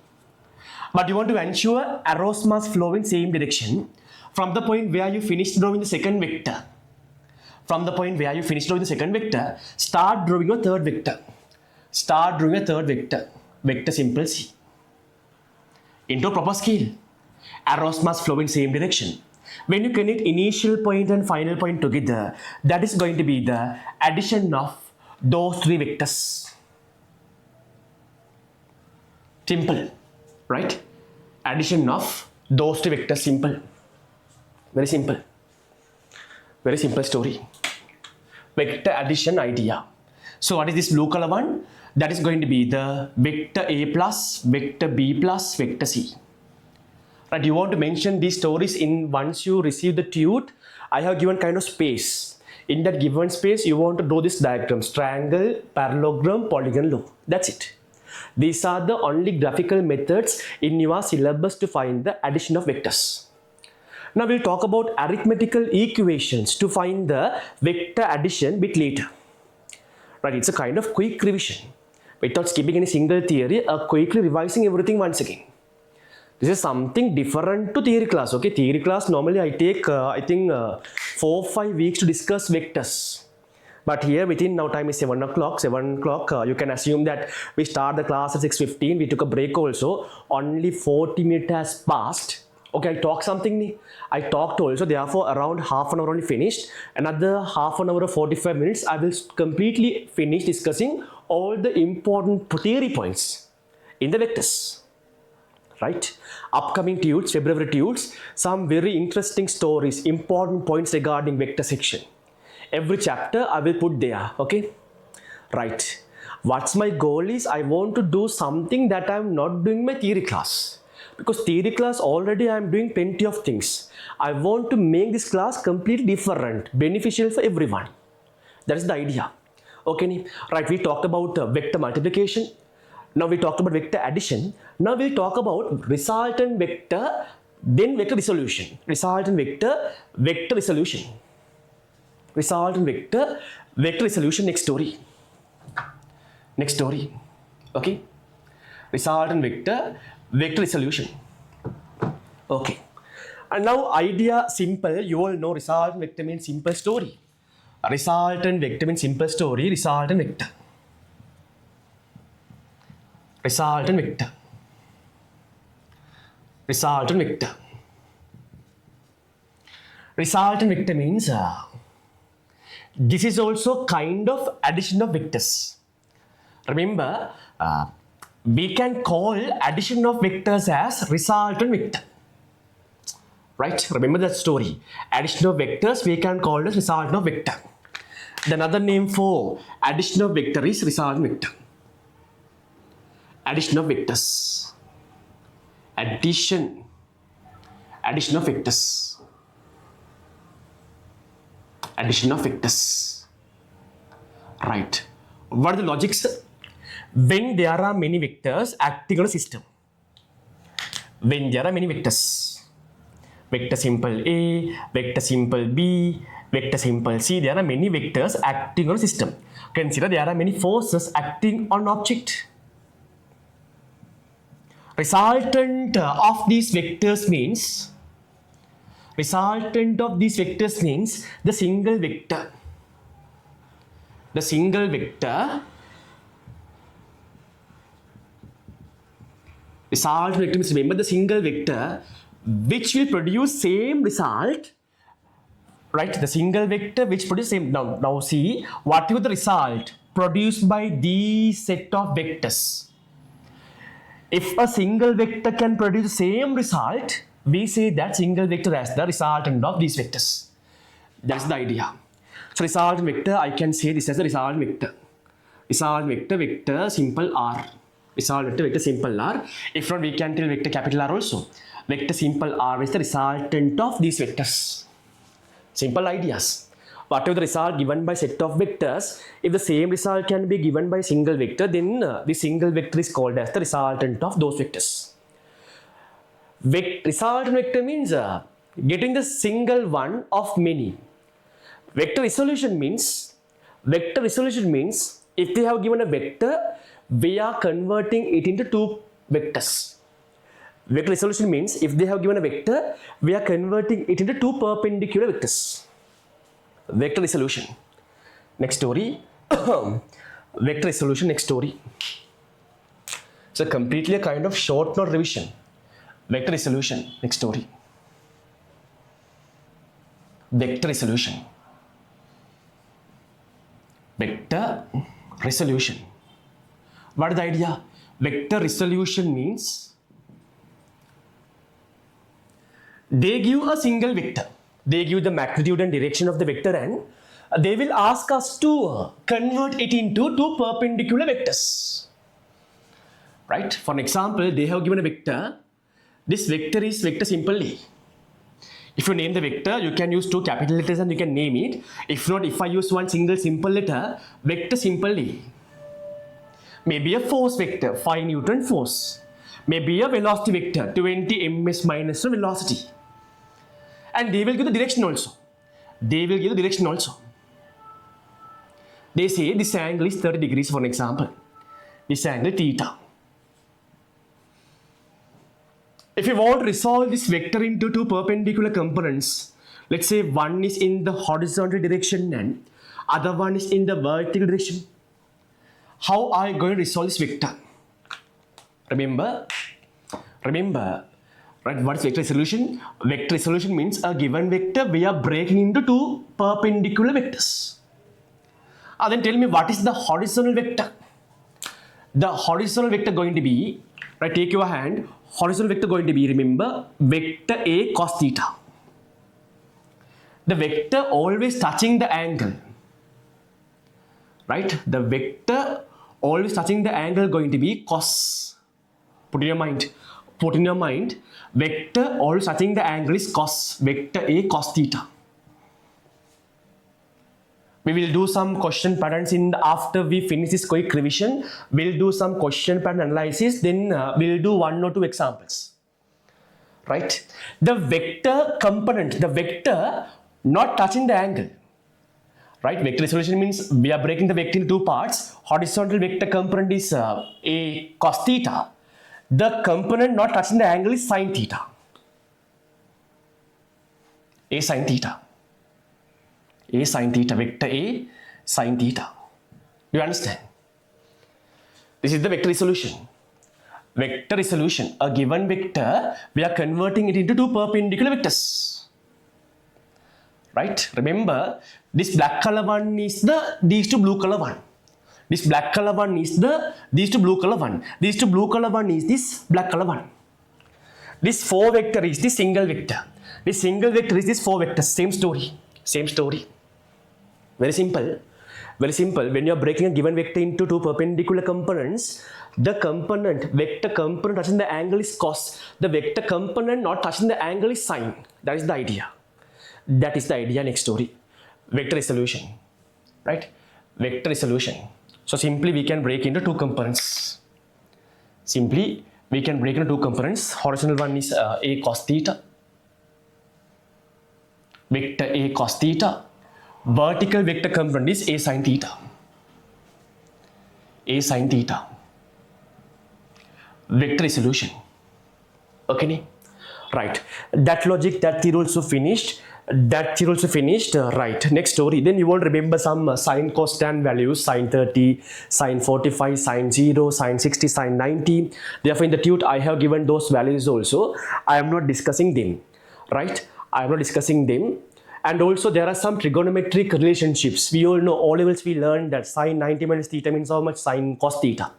But you want to ensure arrows must flow in same direction. From the point where you finish drawing the second vector, start drawing your third vector. Vector simple C. Into a proper scale. Arrows must flow in same direction. When you connect initial point and final point together, that is going to be the addition of those three vectors. Simple, right? Addition of those three vectors, simple. Very simple. Very simple story. Vector addition idea. So what is this blue color one? That is going to be the vector A plus, vector B plus, vector C. Right, you want to mention these stories in once you receive the tute. I have given kind of space. In that given space, you want to draw this diagrams: triangle, parallelogram, polygon law. That's it. These are the only graphical methods in your syllabus to find the addition of vectors. Now we'll talk about arithmetical equations to find the vector addition bit later. Right, it's a kind of quick revision. Without skipping any single theory, quickly revising everything once again. This is something different to theory class. Okay, theory class normally I take I think 4-5 weeks to discuss vectors. But here within now time is 7 o'clock. 7 o'clock you can assume that we start the class at 6:15. We took a break also. Only 40 minutes has passed. Okay, I talked something. I talked also, therefore around half an hour only finished. Another half an hour or 45 minutes, I will completely finish discussing all the important theory points in the vectors. Right? Upcoming tutes, February tutes, some very interesting stories, important points regarding vector section. Every chapter I will put there. Okay? Right. What's my goal is I want to do something that I am not doing my theory class. Because theory class already I am doing plenty of things. I want to make this class completely different, beneficial for everyone. That is the idea. Okay, right, we talked about vector multiplication. Now we talked about vector addition. Now we'll talk about resultant vector, then vector resolution. Resultant vector, vector resolution. Resultant vector, vector resolution, next story. Next story. Okay. Resultant vector, vector resolution. Okay. And now idea simple, you all know resultant vector means simple story. Resultant vector means simple story, resultant vector. Resultant vector. Resultant vector. Resultant vector means this is also kind of addition of vectors. Remember, we can call addition of vectors as resultant vector. Right? Remember that story. Addition of vectors we can call as resultant of vector. The another name for addition of vector is resultant vector. Addition of vectors. Addition of vectors. Addition of vectors. Right. What are the logics? When there are many vectors acting on a system. When there are many vectors. Vector simple A, vector simple B, vector simple C. There are many vectors acting on a system. Consider there are many forces acting on object. Resultant of these vectors means the single vector. The single vector. Resultant vector means, remember, the single vector which will produce same result. Right? The single vector which produces same. Now see what is the result produced by these set of vectors. If a single vector can produce the same result, we say that single vector as the resultant of these vectors. That's the idea. So resultant vector, I can say this as the resultant vector. Resultant vector, vector simple R. Resultant vector, vector simple R. If not, we can tell vector capital R also. Vector simple R is the resultant of these vectors. Simple ideas. Whatever the result given by set of vectors, if the same result can be given by single vector, then the single vector is called as the resultant of those vectors. Resultant vector means getting the single one of many. Vector resolution means if they have given a vector, we are converting it into two vectors. Vector resolution means if they have given a vector, we are converting it into two perpendicular vectors. Vector resolution. Next story. Vector resolution, next story. So completely a kind of short note revision. Vector resolution, next story. vector resolution. Vector resolution. What is the idea? Vector resolution means they give a single vector. They give the magnitude and direction of the vector, and they will ask us to convert it into two perpendicular vectors. Right? For an example, they have given a vector. This vector is vector simple A. If you name the vector, you can use two capital letters and you can name it. If not, if I use one single simple letter, vector simple A. Maybe a force vector, 5 Newton force. Maybe a velocity vector, 20 ms minus velocity. And they will give the direction also. They will give the direction also. They say this angle is 30 degrees, for an example. This angle theta. If you want to resolve this vector into two perpendicular components, let's say one is in the horizontal direction and other one is in the vertical direction, how are you going to resolve this vector? Remember, right? What is vector resolution? Vector resolution means a given vector we are breaking into two perpendicular vectors. Then tell me, what is the horizontal vector? The horizontal vector going to be, right? Take your hand. Horizontal vector going to be, remember, vector A cos theta. The vector always touching the angle. Right? The vector always touching the angle going to be cos. Put in your mind. Vector always touching the angle is cos. Vector A cos theta. We will do some question patterns after we finish this quick revision. We'll do some question pattern analysis. Then we'll do 1 or 2 examples. Right? The vector component, the vector not touching the angle. Right? Vector resolution means we are breaking the vector into two parts. Horizontal vector component is A cos theta. The component not touching the angle is sin theta. A sin theta. A sin theta, vector A sin theta. Do you understand? This is the vector resolution. Vector resolution, a given vector, we are converting it into two perpendicular vectors. Right? Remember, this black color one is these two blue color one. This black color one is these two blue color one. These two blue color one is this black color one. This 4 vector is this single vector. This single vector is this 4 vectors. Same story. Same story. Very simple. Very simple. When you are breaking a given vector into two perpendicular components, the component, vector component touching the angle is cos. The vector component not touching the angle is sin. That is the idea. That is the idea. Next story. Vector resolution. Right? Vector resolution. So simply we can break into two components. Simply we can break into two components. Horizontal one is A cos theta. Vector A cos theta. Vertical vector component is A sin theta. A sin theta. Vector resolution. Okay? Right. That logic, that theory also finished. Right. Next story. Then you want to remember some sine, cos, tan values. Sine 30, sine 45, sine 0, sine 60, sine 90. Therefore, in the tute, I have given those values also. I am not discussing them. Right. I am not discussing them. And also there are some trigonometric relationships. We all know, all levels we learned that sine 90 minus theta means how much? Sine cos theta.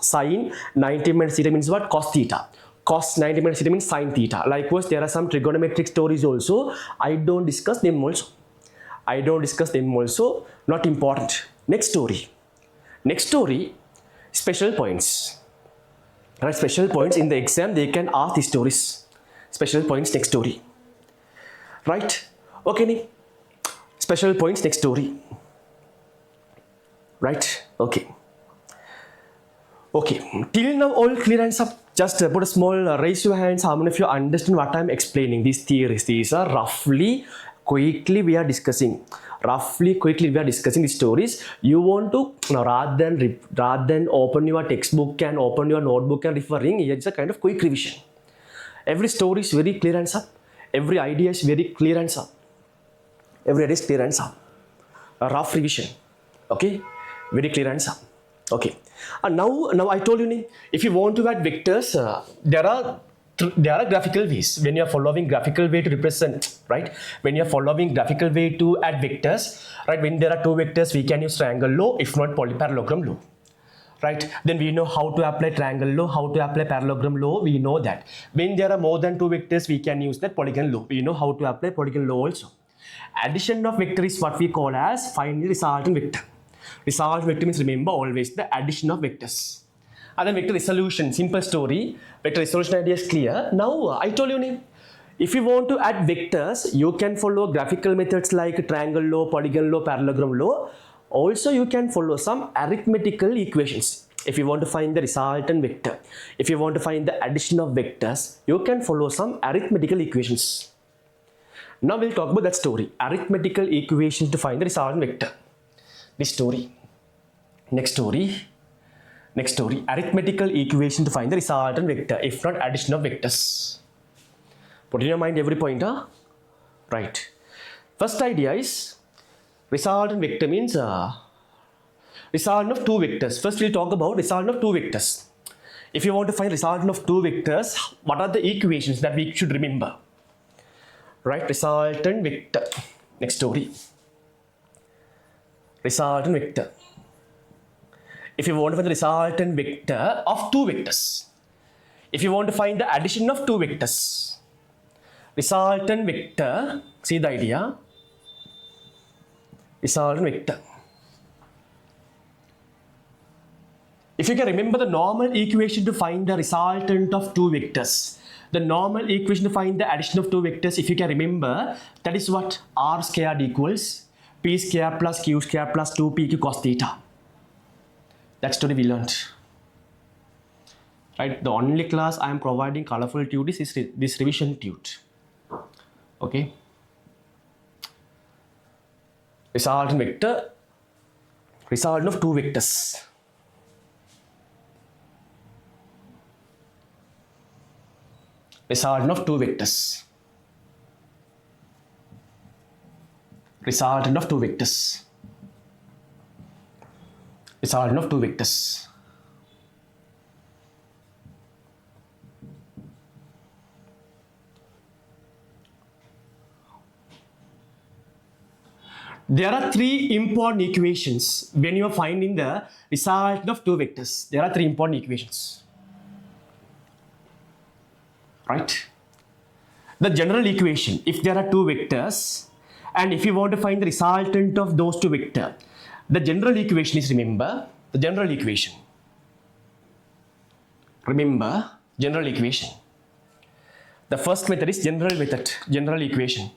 Sine 90 minus theta means what? Cos theta. Cos 90 minus theta means sine theta. Likewise, there are some trigonometric stories also. I don't discuss them also. Not important. Next story. Special points. Right, special points in the exam, they can ask these stories. Special points, next story. Right? Okay. Special points, next story. Right? Okay. Till now, all clear hands up. Just put a small raise your hands. How many of you understand what I am explaining? These theories, these are quickly we are discussing these stories. You want to, rather than open your textbook and open your notebook and referring, it's a kind of quick revision. Every story is very clear and up. Every idea is very clear and up. A rough revision. Okay? Very clear and up. Okay. Now I told you, if you want to add vectors, there are there are graphical ways when you are following graphical way to represent, right? When you are following graphical way to add vectors, right? When there are two vectors, we can use triangle law, if not polyparallelogram law, right? Then we know how to apply triangle law, how to apply parallelogram law. We know that when there are more than two vectors, we can use that polygon law. We know how to apply polygon law also. Addition of vector is what we call as find the resultant vector. Resultant vector means, remember, always the addition of vectors. And then vector resolution, simple story. Vector resolution idea is clear. Now I told you, if you want to add vectors, you can follow graphical methods like triangle law, polygon law, parallelogram law. Also, you can follow some arithmetical equations. If you want to find the resultant vector, if you want to find the addition of vectors, you can follow some arithmetical equations. Now we'll talk about that story. Arithmetical equations to find the resultant vector. This story. Next story. Next story. Arithmetical equation to find the resultant vector, if not addition of vectors. Put in your mind every pointer. Right. First idea is resultant vector means resultant of two vectors. First we'll talk about resultant of two vectors. If you want to find resultant of two vectors, what are the equations that we should remember? Right, resultant vector. Next story. Resultant vector. If you want to find the resultant vector of two vectors, if you want to find the addition of two vectors, resultant vector, see the idea, resultant vector. If you can remember the normal equation to find the resultant of two vectors, the normal equation to find the addition of two vectors, if you can remember, that is what? R squared equals P squared plus Q squared plus 2PQ cos theta. That's today we learned. Right? The only class I am providing colorful tude is this revision tude. Okay? Resultant vector, resultant of two vectors. Resultant of two vectors. Resultant of two vectors. Resultant of two vectors. There are three important equations when you are finding the resultant of two vectors. There are three important equations. Right? The general equation, if there are two vectors and if you want to find the resultant of those two vectors, the general equation is, remember, the general equation. Remember, general equation. The first method is general method, general equation.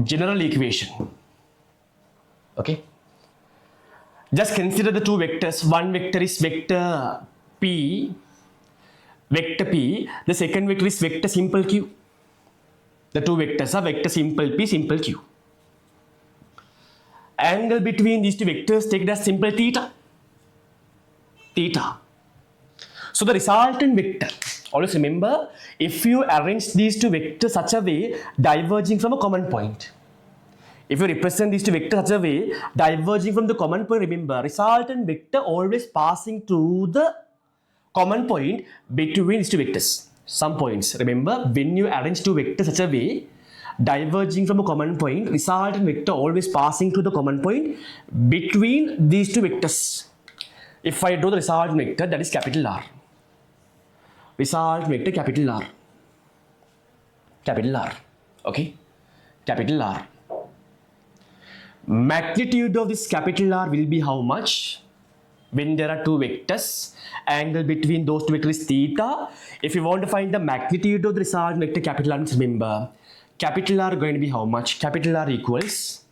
General equation. Okay. Just consider the two vectors. One vector is vector P. Vector P. The second vector is vector simple Q. The two vectors are vector simple P, simple Q. Angle between these two vectors, take it as simple theta. Theta. So the resultant vector, always remember, if you arrange these two vectors such a way, diverging from a common point. If you represent these two vectors such a way, diverging from the common point, remember, resultant vector always passing through the common point between these two vectors. Some points, remember, when you arrange two vectors such a way, diverging from a common point, resultant vector always passing through the common point between these two vectors. If I draw the resultant vector, that is capital R. Resultant vector, capital R. Capital R. Okay? Capital R. Magnitude of this capital R will be how much? When there are two vectors, angle between those two vectors is theta. If you want to find the magnitude of the resultant vector capital R, remember, capital R going to be how much? Capital R equals,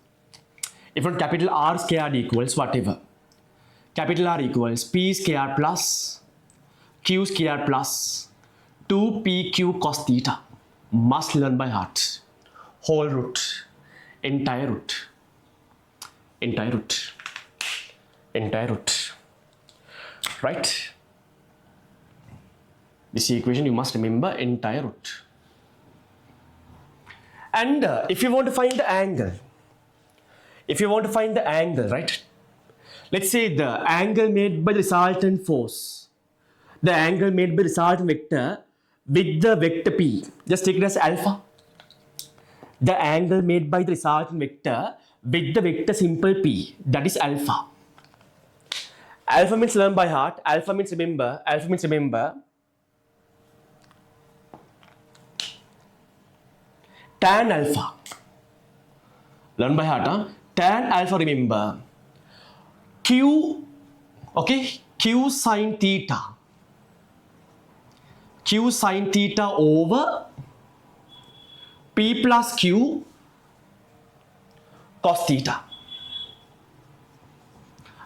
if not capital R squared equals whatever. Capital R equals P squared plus Q squared plus 2PQ cos theta. Must learn by heart. Whole root, entire root. Entire root, entire root, right? This equation you must remember, entire root. And if you want to find the angle, If you want to find the angle, right? Let's say the angle made by the resultant force, the angle made by the resultant vector with the vector P, just take it as alpha. The angle made by the resultant vector with the vector simple P, that is alpha. Alpha means learn by heart, alpha means remember, tan alpha. Learn by heart, huh? Tan alpha, remember. Q, okay, Q sine theta. Q sine theta over P plus Q cos theta.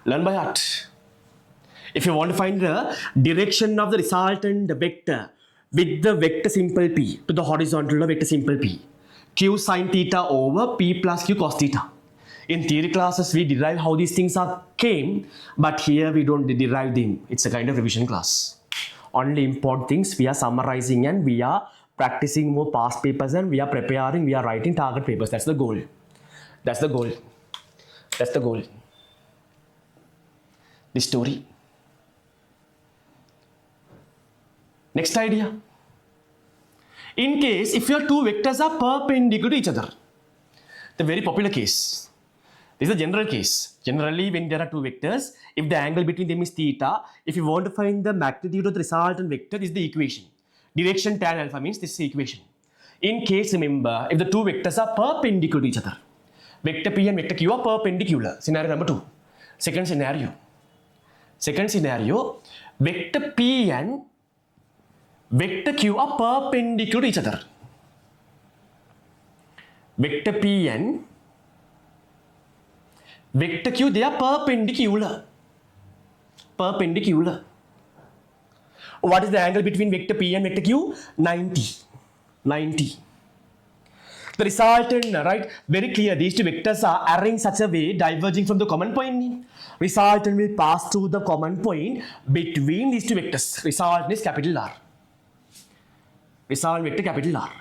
Learn by heart. If you want to find the direction of the resultant vector with the vector simple P to the horizontal vector simple P, Q sine theta over P plus Q cos theta. In theory classes, we derive how these things came, but here we don't derive them. It's a kind of revision class. Only important things we are summarizing and we are practicing more past papers and we are preparing, we are writing target papers. That's the goal. That's the goal. That's the goal. This story. Next idea. In case if your two vectors are perpendicular to each other, the very popular case. This is a general case. Generally, when there are two vectors, if the angle between them is theta, if you want to find the magnitude of the resultant vector, this is the equation. Direction tan alpha means this is the equation. In case, remember, if the two vectors are perpendicular to each other, vector P and vector Q are perpendicular. Scenario number 2. Second scenario, vector P and vector Q are perpendicular to each other. Vector P and vector Q, they are perpendicular. Perpendicular. What is the angle between vector P and vector Q? 90. 90. The resultant, right? Very clear. These two vectors are arranged such a way, diverging from the common point. Resultant will pass through the common point between these two vectors. Resultant is capital R. Resultant vector capital R.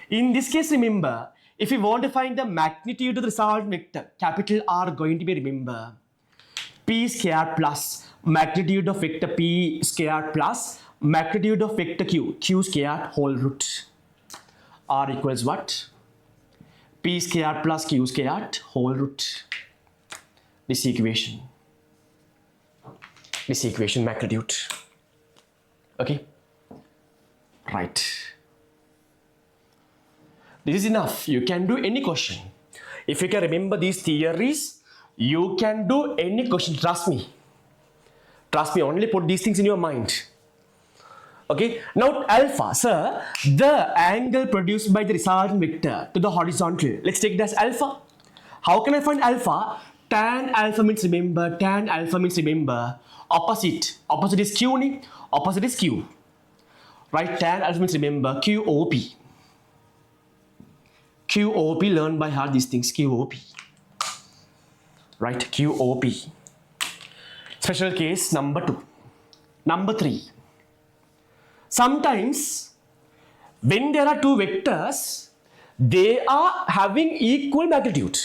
In this case, remember, if you want to find the magnitude of the resultant vector, capital R going to be, remember, P squared plus magnitude of vector P squared plus magnitude of vector Q, Q squared whole root. R equals what? P squared plus Q squared whole root. This equation magnitude. Okay? Right. This is enough. You can do any question. If you can remember these theories, you can do any question. Trust me. Trust me, only put these things in your mind. Okay. Now alpha, sir, the angle produced by the resultant vector to the horizontal. Let's take it as alpha. How can I find alpha? Tan alpha means remember, opposite. Opposite is Q, opposite is Q. Right? Tan alpha means remember, QOP. QOP, learn by heart these things, QOP. Right, QOP. Special case number 2. Number 3. Sometimes, when there are two vectors, they are having equal magnitude.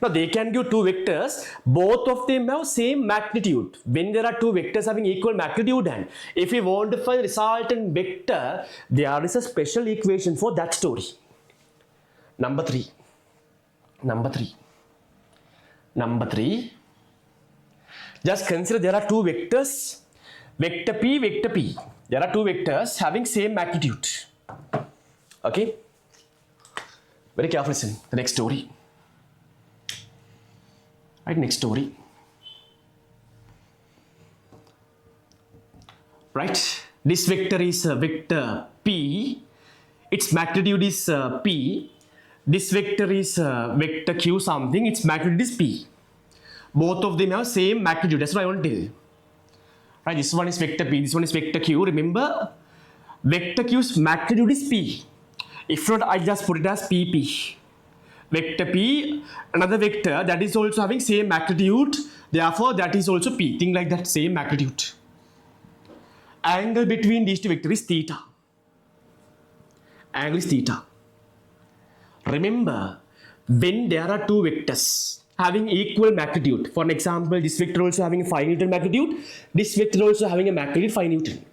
Now, they can give two vectors, both of them have same magnitude. When there are two vectors having equal magnitude, and if we want to find resultant vector, there is a special equation for that story. Number 3. Just consider there are two vectors, vector P. There are two vectors having same magnitude. Okay? Very careful, listen. The next story. Right, next story. Right? This vector is vector P. Its magnitude is P. This vector is vector Q something, its magnitude is P. Both of them have same magnitude, that's what I want to tell you. Right, this one is vector P, this one is vector Q. Remember, vector Q's magnitude is P. If not, I just put it as PP. Vector P, another vector that is also having same magnitude, therefore that is also P. Think like that, same magnitude. Angle between these two vectors is theta. Angle is theta. Remember, when there are two vectors having equal magnitude. For an example, this vector also having a 5 Newton magnitude, this vector also having a magnitude 5 Newton.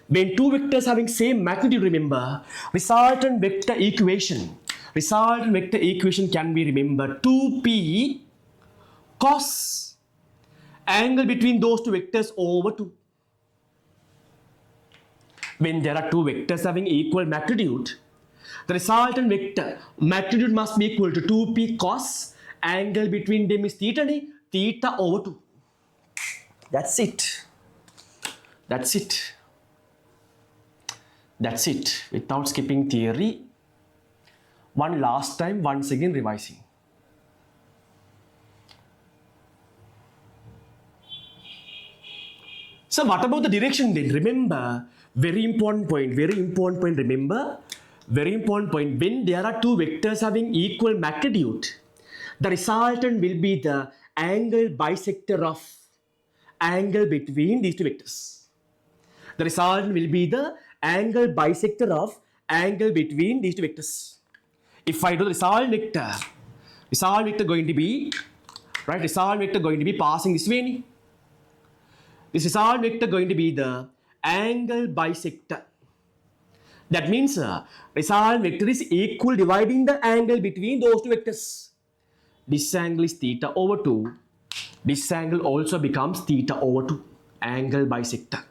When two vectors having same magnitude, remember, resultant vector equation can be remembered 2p cos angle between those two vectors over 2. When there are two vectors having equal magnitude, the resultant vector magnitude must be equal to 2p cos angle between them is theta over 2. That's it. That's it. That's it. Without skipping theory. One last time, once again revising. So what about the direction then? Remember, very important point, remember, very important point, when there are two vectors having equal magnitude, the resultant will be the angle bisector of angle between these two vectors. The resultant will be the angle bisector of angle between these two vectors. If I do the result vector going to be, right, result vector going to be passing this way. This result vector going to be the angle bisector. That means result vector is equal dividing the angle between those two vectors. This angle is theta over 2. This angle also becomes theta over 2. Angle bisector.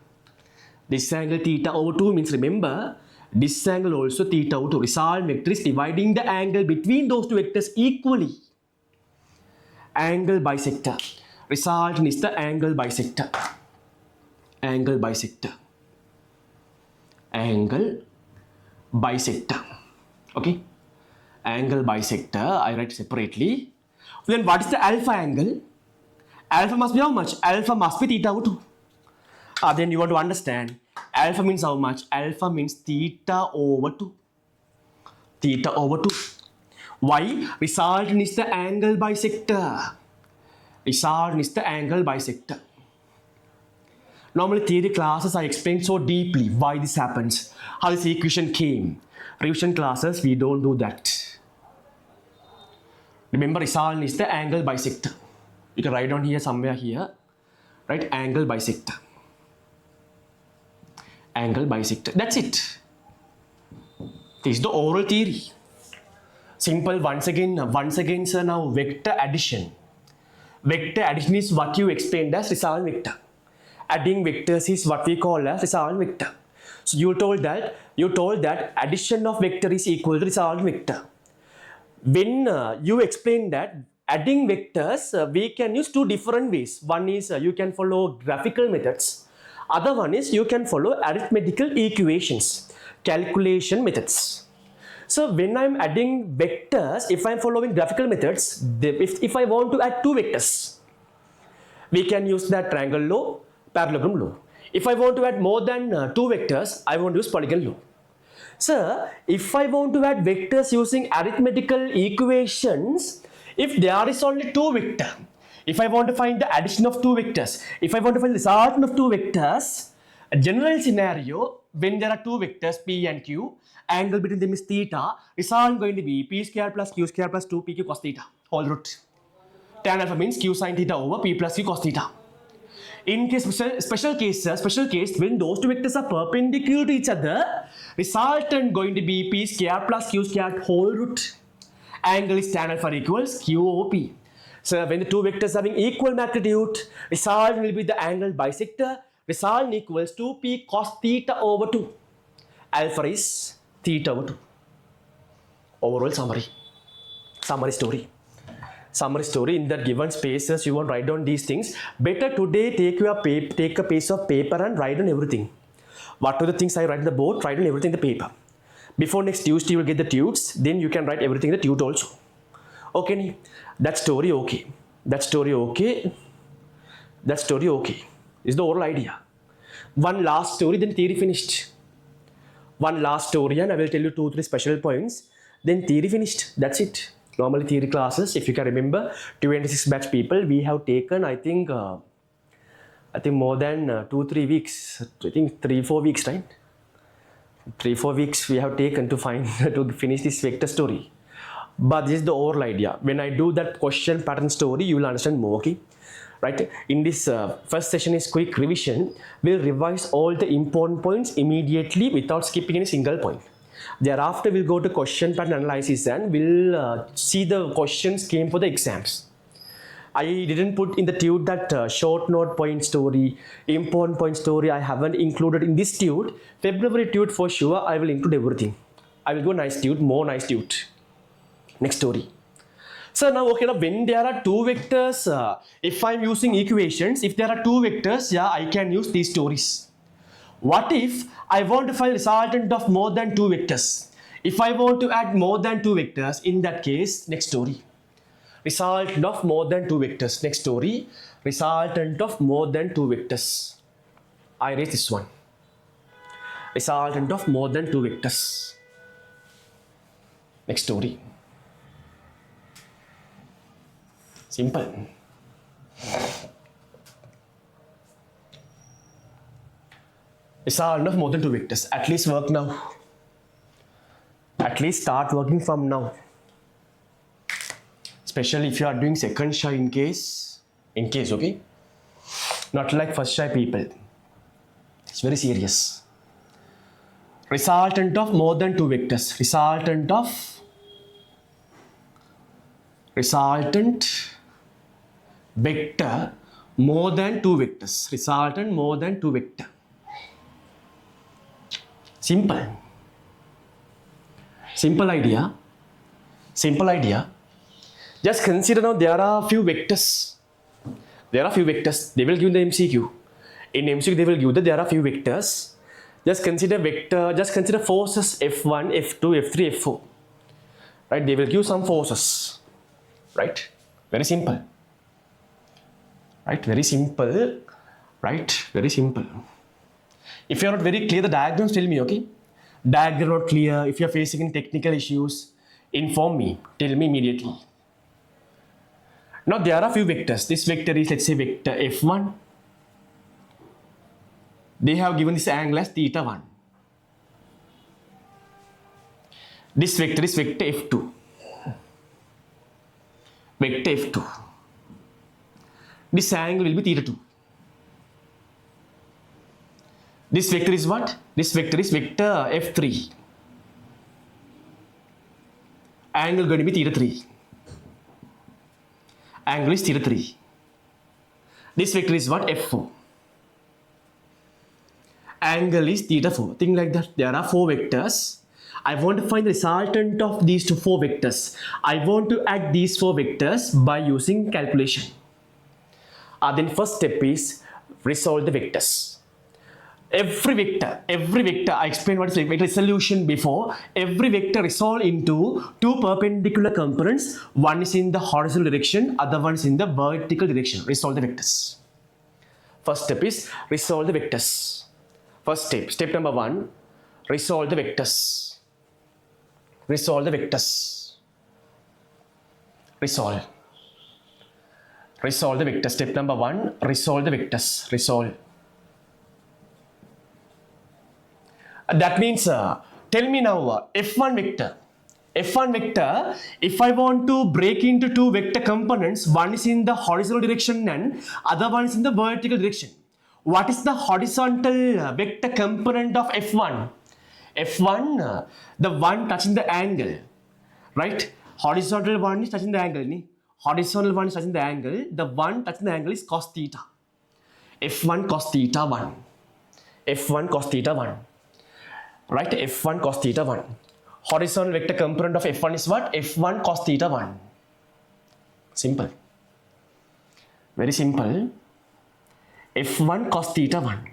This angle theta over 2 means, remember, this angle also theta over 2. Result vector is dividing the angle between those two vectors equally. Angle bisector. Result is the angle bisector. Angle bisector. Angle bisector. Okay. Angle bisector, I write separately. Then what is the alpha angle? Alpha must be how much? Alpha must be theta over 2. Then you want to understand. Alpha means how much? Alpha means theta over 2. Theta over 2. Why? Resultant is the angle bisector. Resultant is the angle bisector. Normally theory classes I explain so deeply why this happens, how this equation came. Revision classes we don't do that. Remember, resultant is the angle bisector. You can write down here somewhere here. Right? Angle bisector. Angle bisector. That's it. This is the oral theory. Simple. Once again, sir, now vector addition. Vector addition is what you explained as resultant vector. Adding vectors is what we call as resultant vector. So you told that addition of vector is equal to resultant vector. When you explain that adding vectors, we can use two different ways. One is you can follow graphical methods. Other one is you can follow arithmetical equations, calculation methods. So when I'm adding vectors, if I'm following graphical methods, if I want to add two vectors, we can use that triangle law, parallelogram law. If I want to add more than two vectors, I want to use polygon law. Sir, if I want to add vectors using arithmetical equations, if there is only two vectors, if I want to find the addition of two vectors, if I want to find the resultant of two vectors, a general scenario, when there are two vectors P and Q, angle between them is theta, result going to be P square plus Q square plus 2PQ cos theta, whole root. Tan alpha means Q sin theta over P plus Q cos theta. In case special case, when those two vectors are perpendicular to each other, resultant going to be P square plus Q square whole root. Angle is tan alpha equals Q over P. So when the two vectors having equal magnitude, result will be the angle bisector. Result equals 2p cos theta over 2. Alpha is theta over 2. Overall summary. Summary story in that given spaces you want to write down these things. Better today take a piece of paper and write down everything. What are the things I write on the board? Write down everything in the paper. Before next Tuesday you will get the tutes. Then you can write everything in the tute also. Okay, that story okay. That story okay. This is the oral idea. One last story, then theory finished. One last story and I will tell you 2-3 special points. Then theory finished. That's it. Normally theory classes, if you can remember, 26 batch people, we have taken I think more than 2-3 weeks. I think 3-4 weeks, right? 3-4 weeks we have taken to finish this vector story. but this is the overall idea. When I do that question pattern story, you will understand more, okay? Right? In this first session is quick revision. We'll revise all the important points immediately without skipping any single point. Thereafter, we'll go to question pattern analysis and we'll see the questions came for the exams. I didn't put in the tute that short note point story, important point story. I haven't included in this tute. February tute for sure, I will include everything. I will go nice tute, more nice tute. Next story. So now, okay, now when there are two vectors, if I'm using equations, if there are two vectors, yeah, I can use these stories. What if I want to find resultant of more than two vectors? If I want to add more than two vectors, in that case, next story. Resultant of more than two vectors. Next story. Resultant of more than two vectors. I raise this one. Resultant of more than two vectors. Next story. Simple. Resultant of more than two vectors. At least work now. At least start working from now. Especially if you are doing second shy in case, okay? Not like first shy people. It's very serious. Resultant of more than two vectors. Resultant vector more than two vectors. Resultant more than two vector. Simple. Simple idea. Simple idea. Just consider now there are few vectors. There are few vectors. They will give the MCQ. In MCQ they will give that there are few vectors. Just consider vector. Just consider forces F1, F2, F3, F4. Right? They will give some forces. Right? Very simple. Right? Very simple. Right? Very simple. If you are not very clear the diagrams, tell me, okay? Diagram not clear. If you are facing any technical issues, inform me. Tell me immediately. Now there are few vectors. This vector is, let's say, vector F1. They have given this angle as theta 1. This vector is vector F2. Vector F2. This angle will be theta 2. This vector is what? This vector is vector F3. Angle going to be theta 3. Angle is theta 3. This vector is what? F4. Angle is theta 4. Think like that. There are four vectors. I want to find the resultant of these four vectors. I want to add these four vectors by using calculation. Then first step is resolve the vectors. Every vector, I explained what is vector solution before. Every vector resolve into two perpendicular components. One is in the horizontal direction, other one is in the vertical direction. Resolve the vectors. First step is resolve the vectors. First step number 1, resolve the vectors. Resolve the vectors. Resolve the vectors. Step number 1, resolve the vectors. Resolve. That means, tell me now, F1 vector. F1 vector, if I want to break into two vector components, one is in the horizontal direction and other one is in the vertical direction. What is the horizontal vector component of F1? F1, the one touching the angle, right? Horizontal one is touching the angle. Horizontal one is touching the angle. The one touching the angle is cos theta. F1 cos theta 1. F1 cos theta 1. Right? F1 cos theta 1. Horizontal vector component of F1 is what? F1 cos theta 1. Simple. Very simple. F1 cos theta 1.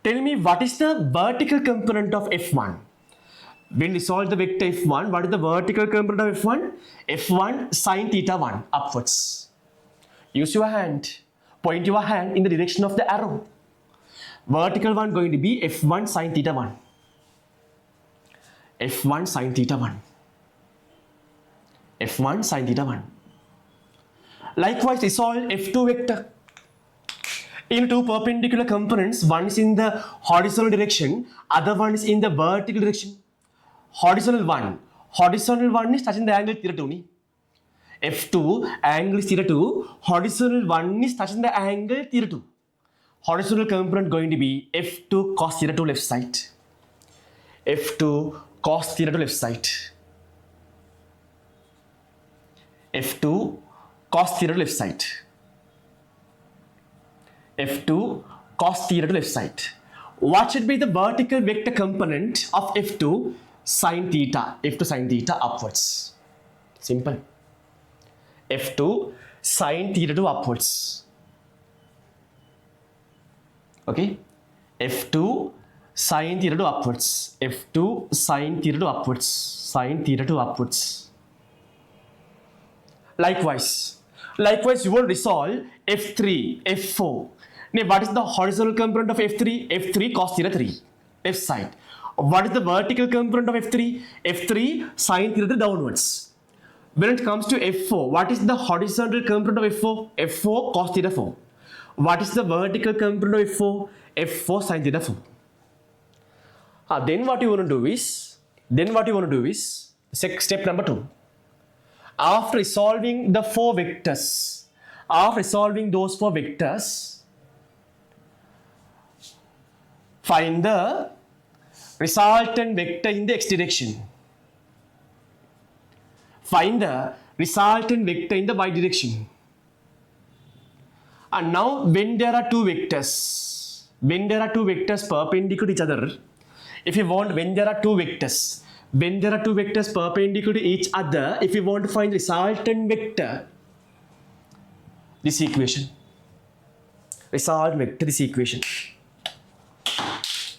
Tell me what is the vertical component of F1? When we solve the vector F1, what is the vertical component of F1? F1 sin theta 1 upwards. Use your hand. Point your hand in the direction of the arrow. Vertical one going to be F1 sin theta 1. F1 sin theta 1. F1 sin theta 1. Likewise, resolve F2 vector. In two perpendicular components, one is in the horizontal direction, other one is in the vertical direction. Horizontal one. horizontal one is touching the angle theta 2 ni. F2 angle is theta 2, horizontal one is touching the angle theta 2. Horizontal component going to be F2 cos theta 2 left side. F2 cos theta 2 left side. F2 cos theta 2 left side. F2 cos theta 2 left side. What should be the vertical vector component of F2 sin theta? F2 sin theta upwards. Simple. F2 sin theta 2 upwards. Okay. F2 sin theta 2 upwards. F2 sin theta 2 upwards. Sin theta 2 upwards. Likewise, you will resolve F3, F4. Now, what is the horizontal component of F3? F3 cos theta 3, left side. What is the vertical component of F3? F3 sin theta 3 downwards. When it comes to F4, what is the horizontal component of F4? F4 cos theta 4. What is the vertical component of F4? F4 sin theta 4. Then what you want to do is, step number 2. After resolving the 4 vectors, find the resultant vector in the x direction. Find the resultant vector in the y direction. And now when there are two vectors perpendicular to each other, if you want, when there are two vectors perpendicular to each other, if you want to find the resultant vector, this equation.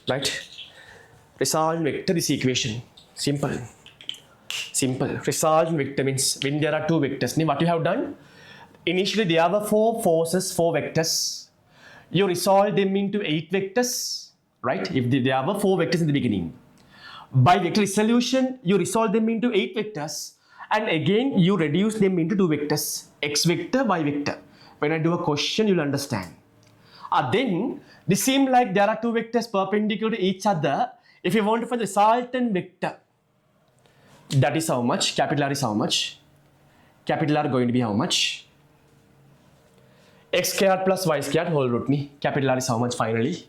Right? Resultant vector, this equation. Simple. Resultant vector means when there are two vectors. Now what you have done? Initially there were 4 forces, 4 vectors. You resolve them into 8 vectors. Right? If there were 4 vectors in the beginning. By vector resolution, you resolve them into 8 vectors. And again, you reduce them into 2 vectors. X vector, Y vector. When I do a question, you'll understand. Then, this seems like there are 2 vectors perpendicular to each other. If you want to find the resultant vector, that is how much? Capital R is how much? Capital R going to be how much? X squared plus Y squared whole root ni. Capital R is how much finally?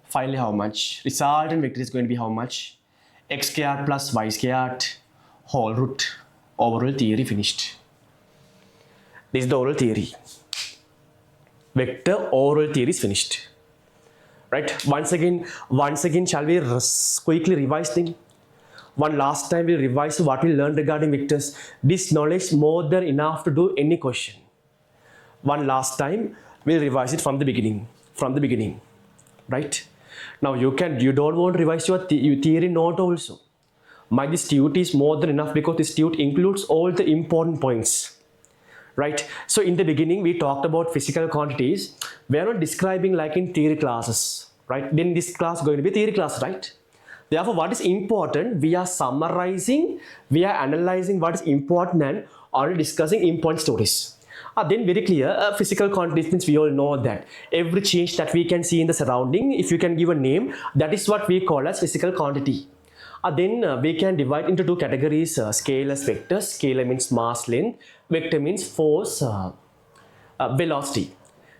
Finally how much? Resultant vector is going to be how much? X squared plus Y squared whole root. Overall theory finished. This is the oral theory. Vector oral theory is finished. Right? Once again, shall we quickly revise things? One last time we'll revise what we learned regarding vectors. This knowledge more than enough to do any question. One last time we'll revise it from the beginning. Right? Now you don't want to revise your theory note also. This tute is more than enough because this tute includes all the important points. Right? So in the beginning we talked about physical quantities. We are not describing like in theory classes. Right? Then this class is going to be theory class, right? Therefore, what is important, we are summarizing, we are analyzing what is important and already discussing important stories. Then very clear, physical quantities means we all know that every change that we can see in the surrounding, if you can give a name, that is what we call as physical quantity. Then we can divide into 2 categories, scalars, vectors. Scalar means mass, length. Vector means force, velocity.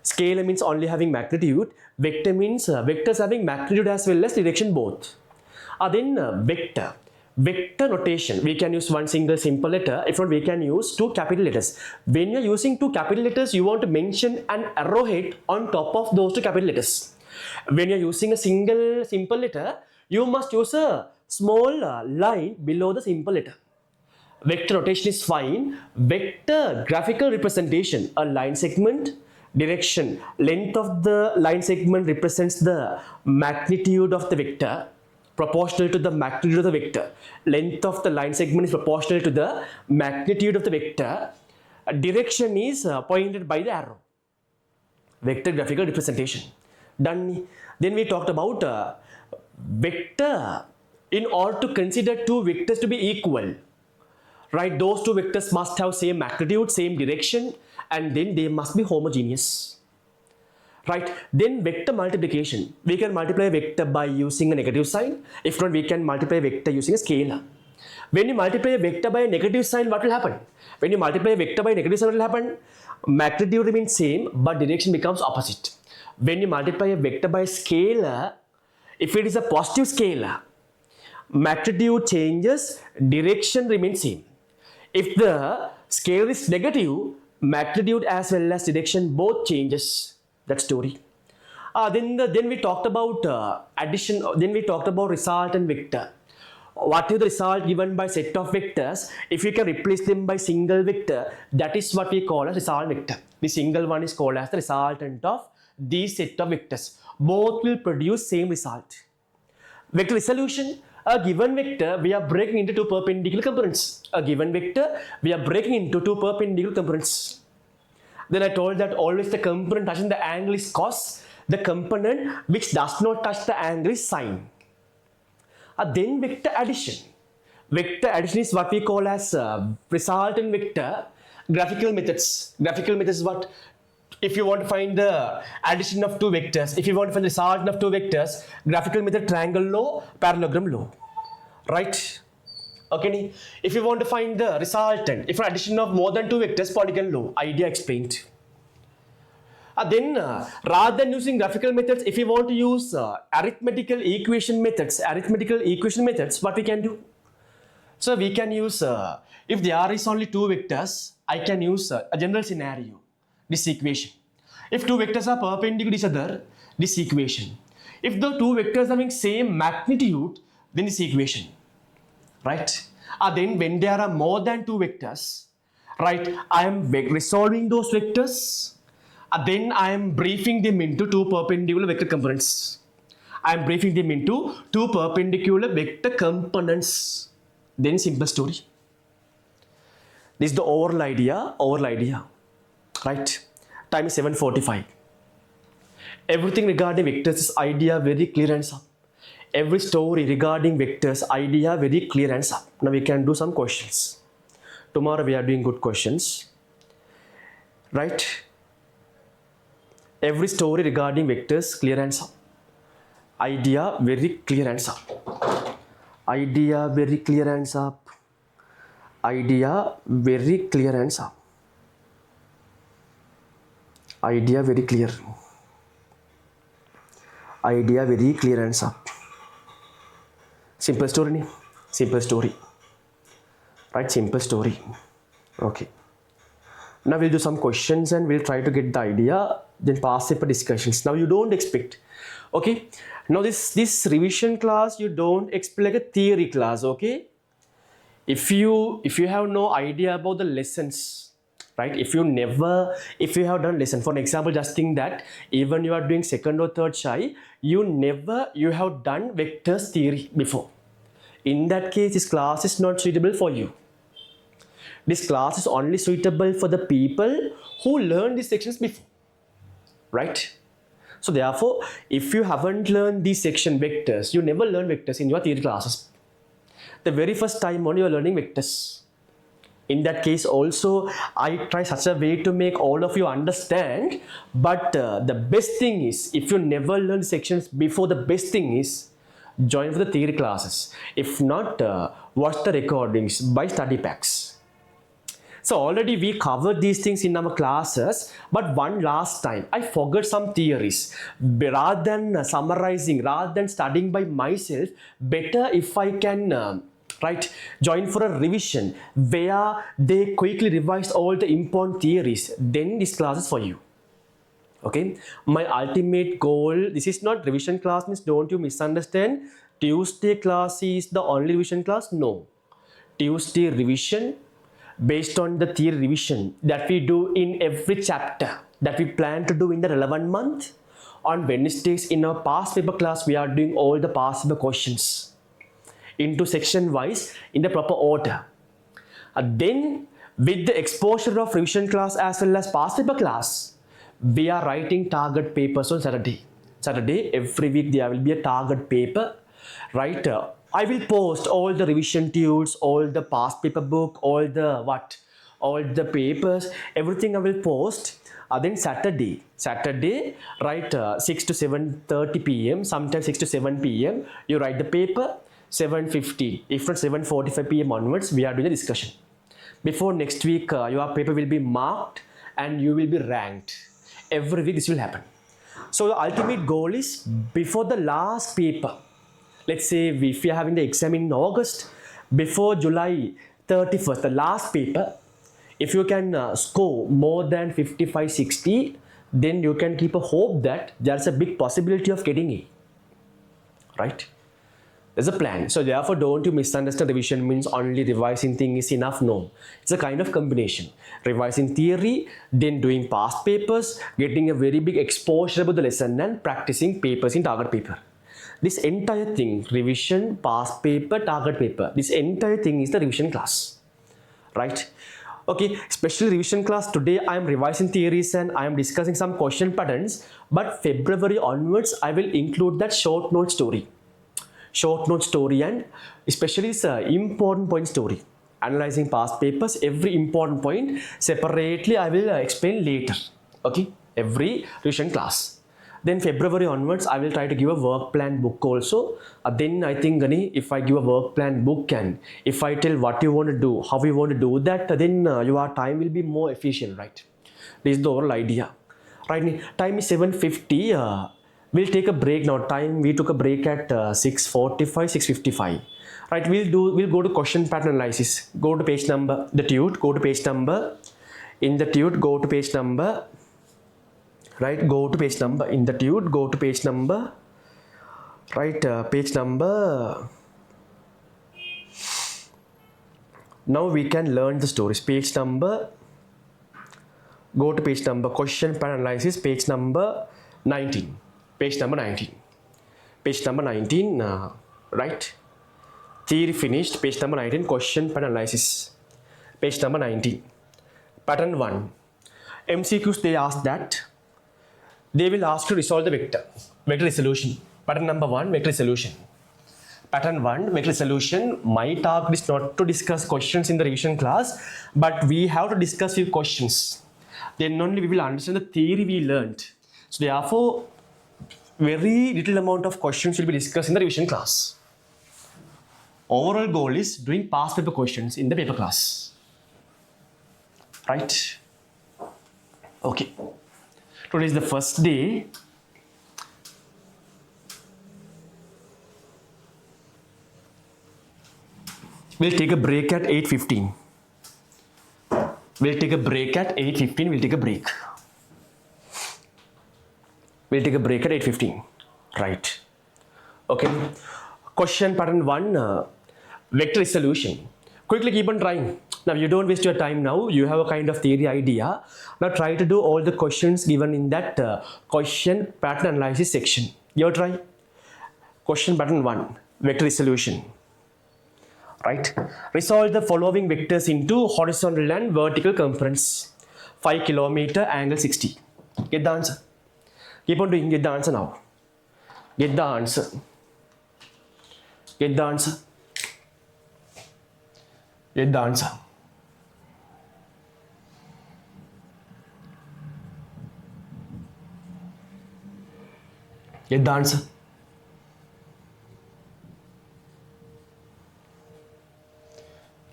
Scalar means only having magnitude. Vector means vectors having magnitude as well as direction both. Then vector notation, we can use one single simple letter. If not, we can use 2 capital letters. When you are using 2 capital letters, you want to mention an arrowhead on top of those 2 capital letters. When you are using a single simple letter, you must use a small line below the simple letter. Vector notation is fine. Vector graphical representation, a line segment, direction, length of the line segment represents the magnitude of the vector, proportional to the magnitude of the vector. Length of the line segment is proportional to the magnitude of the vector. Direction is pointed by the arrow. Vector graphical representation. Done. Then we talked about vector. In order to consider 2 vectors to be equal, right? Those 2 vectors must have same magnitude, same direction, and then they must be homogeneous. Right? Then vector multiplication. We can multiply a vector by using a negative sign. If not, we can multiply a vector using a scalar. When you multiply a vector by a negative sign, what will happen? When you multiply a vector by a negative sign, what will happen? Magnitude remains same, but direction becomes opposite. When you multiply a vector by a scalar, if it is a positive scalar, magnitude changes, direction remains same. If the scalar is negative, magnitude as well as direction both changes. That story. Then we talked about addition. Then we talked about resultant vector. What is the result given by set of vectors? If you can replace them by single vector, that is what we call a result vector. The single one is called as the resultant of these set of vectors. Both will produce same result. Vector resolution. A given vector, we are breaking into two perpendicular components. A given vector, we are breaking into two perpendicular components. Then I told that always the component touching the angle is cos. The component which does not touch the angle is sine. Then vector addition. Vector addition is what we call as resultant vector. Graphical methods. Graphical methods is what? If you want to find the addition of two vectors, if you want to find the resultant of two vectors, graphical method, triangle law, parallelogram law. Right? Okay. If you want to find the resultant, if an addition of more than two vectors, polygon law. Idea explained. Then rather than using graphical methods, if you want to use arithmetical equation methods, what we can do? So we can use, if there is only two vectors, I can use a general scenario, this equation. If two vectors are perpendicular to each other, this equation. If the two vectors are having same magnitude, then this equation, right? Then when there are more than two vectors, right, I am resolving those vectors. Then I am briefing them into two perpendicular vector components. I am briefing them into two perpendicular vector components. Then simple story. This is the overall idea. Right? Time is 7:45. Everything regarding vectors is idea very clear and sharp. Every story regarding vectors, idea very clear and sharp. Now we can do some questions. Tomorrow we are doing good questions. Right? Every story regarding vectors clear and sharp. Idea very clear and sharp. Idea very clear and sharp. Idea very clear and sharp. Idea very clear. Idea very clear and sharp. Simple story. Simple story. Right? Simple story. Okay. Now we'll do some questions and we'll try to get the idea, then pass paper discussions. Now you don't expect, okay? Now this revision class, you don't expect like a theory class, okay? If you have no idea about the lessons, right? If you have done lesson, for example, just think that even you are doing second or third Chai, you have done vectors theory before. In that case, this class is not suitable for you. This class is only suitable for the people who learned these sections before, right? So therefore, if you haven't learned these section vectors, you never learn vectors in your theory classes. The very first time only you are learning vectors. In that case also, I try such a way to make all of you understand, but the best thing is, if you never learn sections before, the best thing is join for the theory classes. If not, watch the recordings by study packs. So already we covered these things in our classes, but one last time, I forgot some theories. Rather than summarizing, rather than studying by myself, better if I can join for a revision where they quickly revise all the important theories. Then this class is for you. Okay, my ultimate goal, this is not revision class, means don't you misunderstand. Tuesday class is the only revision class. No, Tuesday revision based on the theory revision that we do in every chapter that we plan to do in the relevant month. On Wednesdays in our past paper class, we are doing all the past paper questions into section wise in the proper order. Then with the exposure of revision class as well as past paper class, we are writing target papers on Saturday. Every week there will be a target paper, right? I will post all the revision tools, all the past paper book, all the papers, everything I will post. Then Saturday, right, 6 to 7:30 p.m., sometimes 6 to 7 p.m., you write the paper. 7:50. If not 7:45 p.m. onwards, we are doing the discussion. Before next week, your paper will be marked and you will be ranked. Every week this will happen. So the ultimate goal is before the last paper. Let's say if you are having the exam in August, before July 31st, the last paper, if you can score more than 55-60, then you can keep a hope that there's a big possibility of getting A. Right? There's a plan. So therefore, don't you misunderstand revision means only revising thing is enough. No. It's a kind of combination. Revising theory, then doing past papers, getting a very big exposure about the lesson and practicing papers in target paper. This entire thing, revision, past paper, target paper, this entire thing is the revision class. Right? Okay, special revision class. Today I am revising theories and I am discussing some question patterns. But February onwards, I will include that short note story. Short note story and especially important point story. Analyzing past papers, every important point separately I will explain later. Okay, every revision class. Then February onwards, I will try to give a work plan book also. Then I think if I give a work plan book and if I tell what you want to do, how you want to do that, then your time will be more efficient, right? This is the overall idea. Right? Time is 7:50. We'll take a break now. We took a break at 6:45, 6:55. Right? We'll go to question pattern analysis. Go to page number, the tude, go to page number. In the tude, go to page number. Right, go to page number. In the tude, go to page number. Right, page number. Now we can learn the stories. Page number. Go to page number. Question pattern analysis. Page number 19. Page number 19. Page number 19. Right. Theory finished. Page number 19. Question pattern analysis. Page number 19. Pattern 1. MCQs, they ask that. They will ask to resolve the vector resolution. Pattern number 1, vector resolution. Pattern 1, vector resolution. My target is not to discuss questions in the revision class, but we have to discuss few questions. Then only we will understand the theory we learned. So therefore, very little amount of questions will be discussed in the revision class. Overall goal is doing past paper questions in the paper class. Right? Okay. Today is the first day. We'll take a break at 8:15. We'll take a break at 8:15. We'll take a break. We'll take a break at 8:15. Right. Okay. Question pattern 1, vector resolution. Quickly keep on trying. Now you don't waste your time now. You have a kind of theory idea. Now try to do all the questions given in that question pattern analysis section. You try. Question pattern 1, vector resolution. Right. Resolve the following vectors into horizontal and vertical components. 5 kilometer, angle 60. Get the answer. Keep on doing. Get the answer now. Get the answer. Get the answer. Get the answer. Get the answer.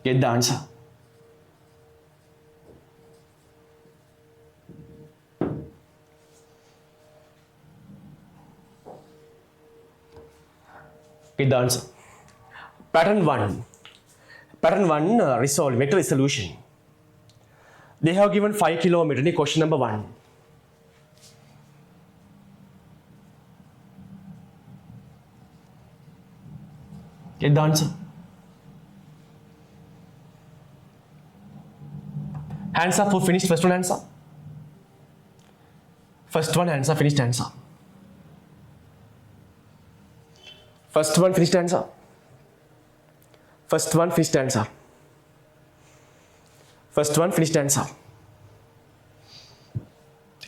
Get the answer. Get the answer. Pattern 1. Pattern 1, resolve, vector resolution. They have given 5 kilometer in question number 1. Get the answer. Hands up who finished first one answer. First one answer, finished answer. First one finished answer. First one finished answer. First one finished answer.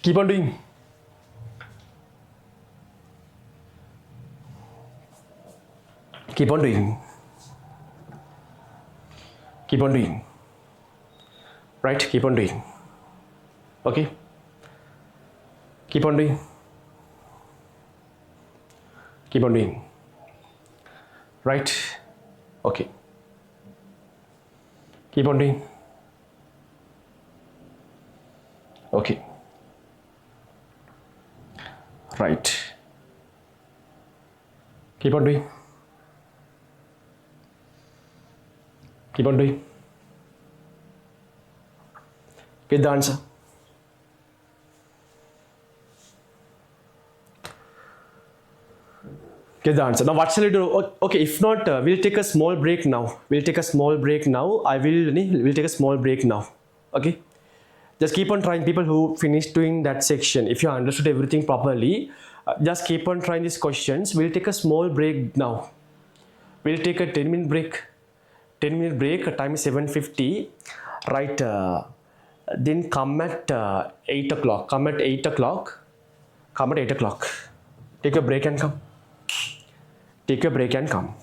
Keep on doing. Keep on doing. Keep on doing. Right? Keep on doing. Okay? Keep on doing. Keep on doing. Right? Okay. Keep on doing. Okay. Right. Keep on doing. Keep on doing. Get the answer. Get the answer. Now, what shall we do? Okay, if not, we'll take a small break now. We'll take a small break now. We'll take a small break now. Okay. Just keep on trying. People who finished doing that section, if you understood everything properly, just keep on trying these questions. We'll take a small break now. We'll take a 10-minute break. 10-minute break. Time is 7:50. Right. Then come at 8 o'clock. Come at 8 o'clock. Come at 8 o'clock. Take a break and come. Take a break and come.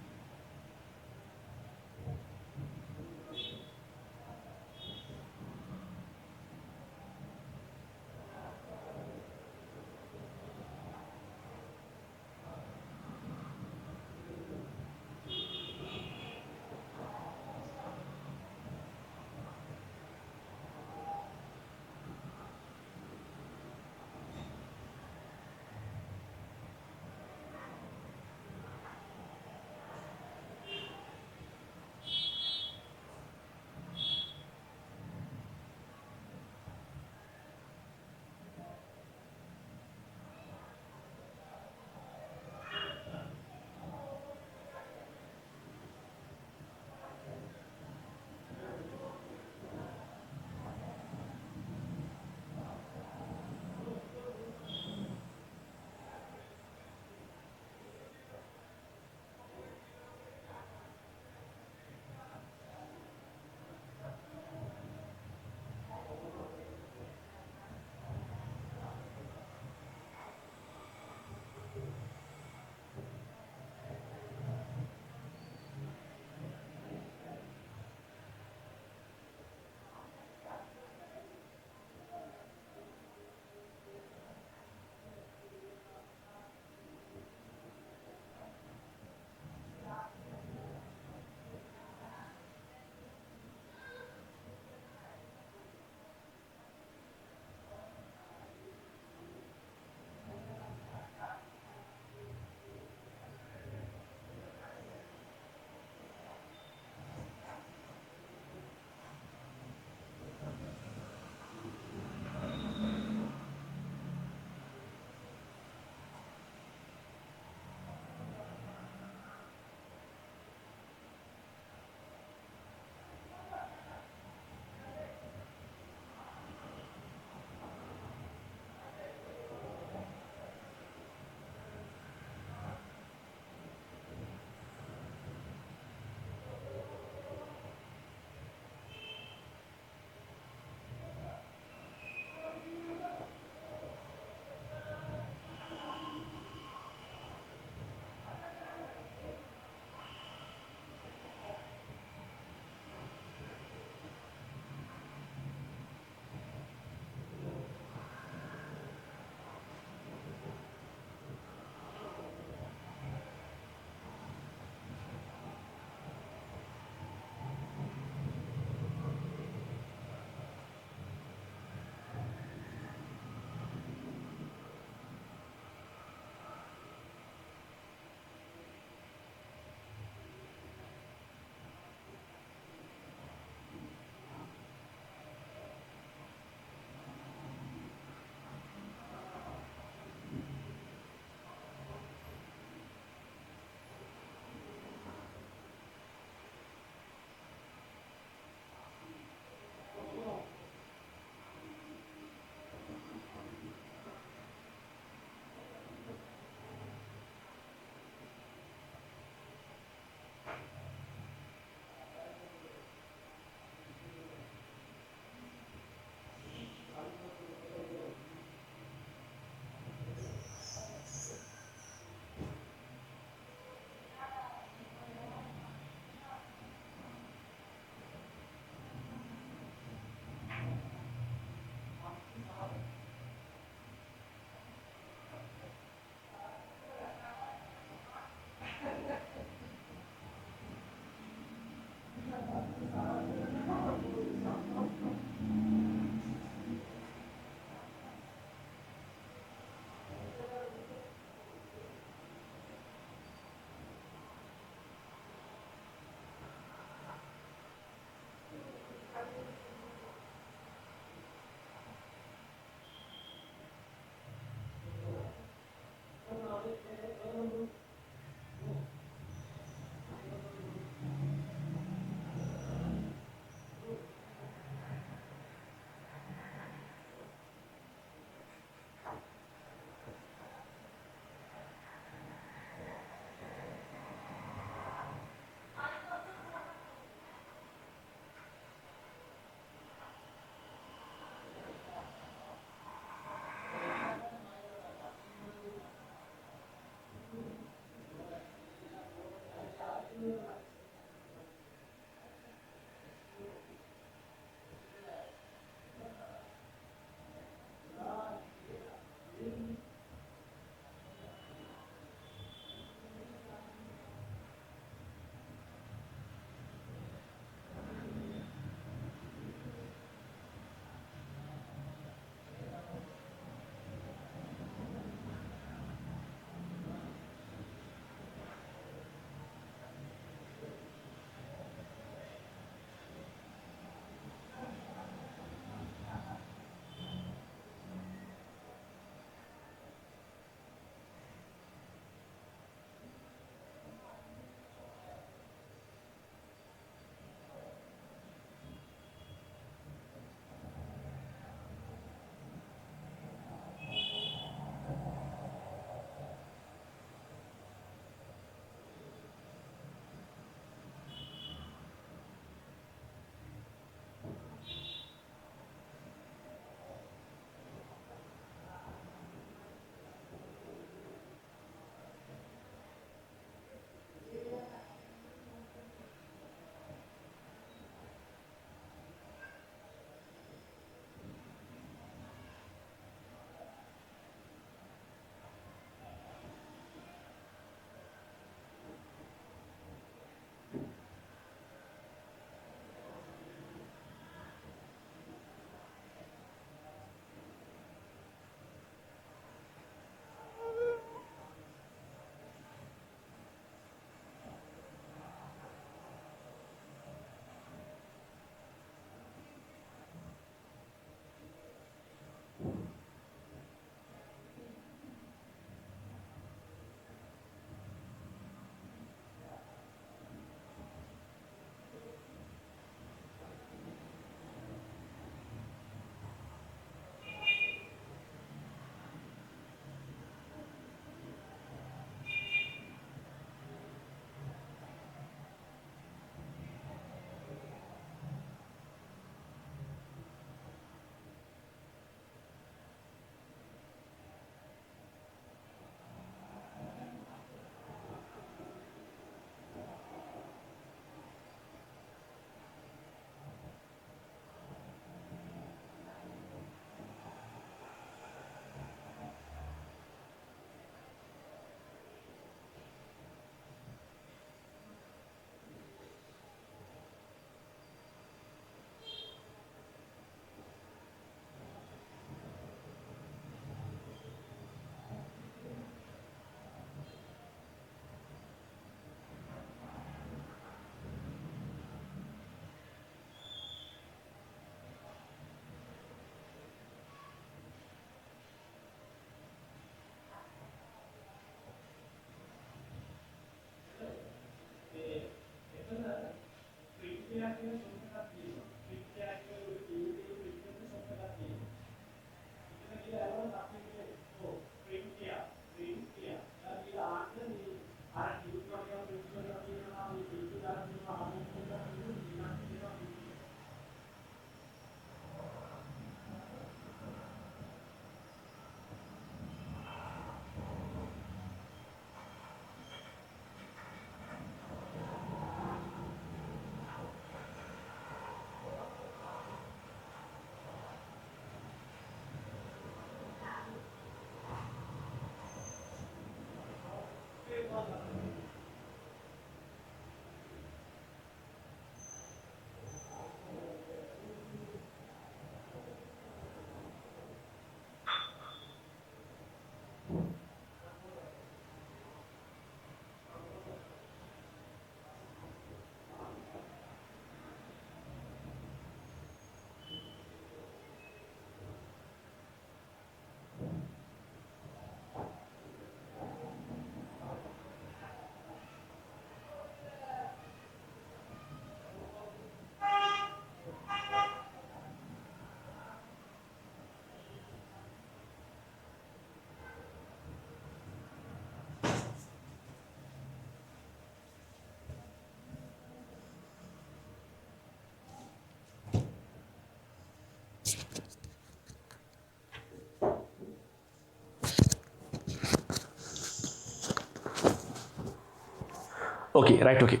Okay, right, okay.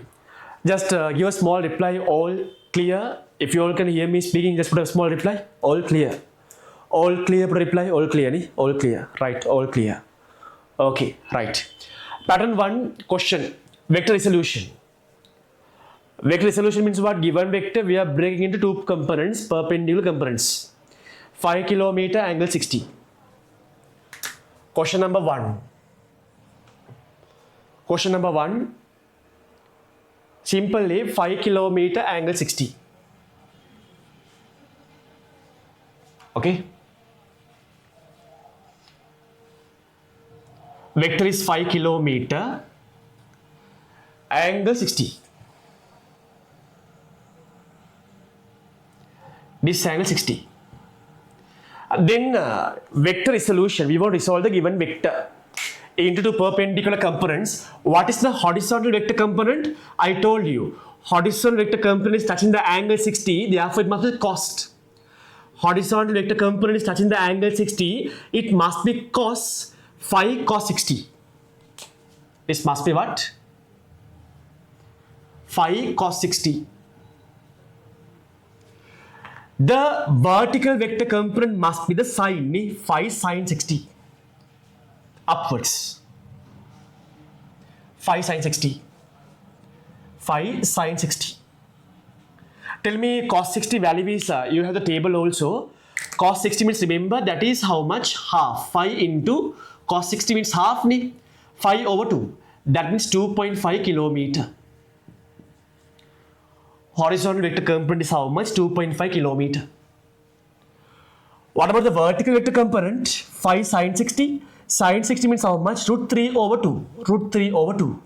Just give a small reply, all clear. If you all can hear me speaking, just put a small reply, all clear. All clear, put a reply, all clear, ni? All clear, right, all clear. Okay, right. Pattern 1, question, vector resolution. Vector resolution means what? Given vector, we are breaking into two components, perpendicular components. 5 kilometer, angle 60. Question number 1. Question number 1. Simply 5 kilometer, angle 60. Okay. Vector is 5 kilometer, angle 60. This angle 60. Then vector resolution, we want to resolve the given vector into two perpendicular components. What is the horizontal vector component? I told you, horizontal vector component is touching the angle 60, therefore it must be cos. Horizontal vector component is touching the angle 60, it must be cos 5 cos 60. This must be what? 5 cos 60. The vertical vector component must be the sine, 5 sine 60. Upwards. 5 sine 60. 5 sine 60. Tell me cos 60 value is, you have the table also. Cos 60 means, remember, that is how much? Half. 5 into cos 60 means half, 5 over 2. That means 2.5 kilometer. Horizontal vector component is how much? 2.5 kilometer. What about the vertical vector component? 5 sine 60. Sine 60 means how much? Root 3 over 2. Root 3 over 2.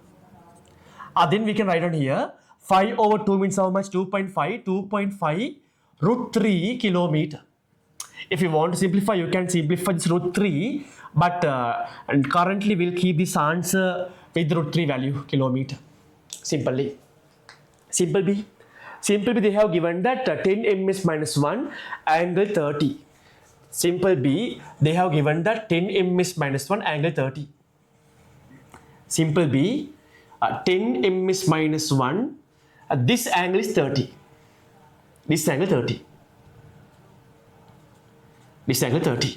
Then we can write on here. 5 over 2 means how much? 2.5. 2.5 root 3 kilometer. If you want to simplify, you can simplify this root 3. But and currently we'll keep this answer with root 3 value, kilometer. Simply. Simple B. Simple B, they have given that 10 ms minus 1 angle 30. Simple B, they have given that 10 ms minus 1 angle 30. Simple B, 10 ms minus 1, this angle is 30. This angle 30. This angle 30.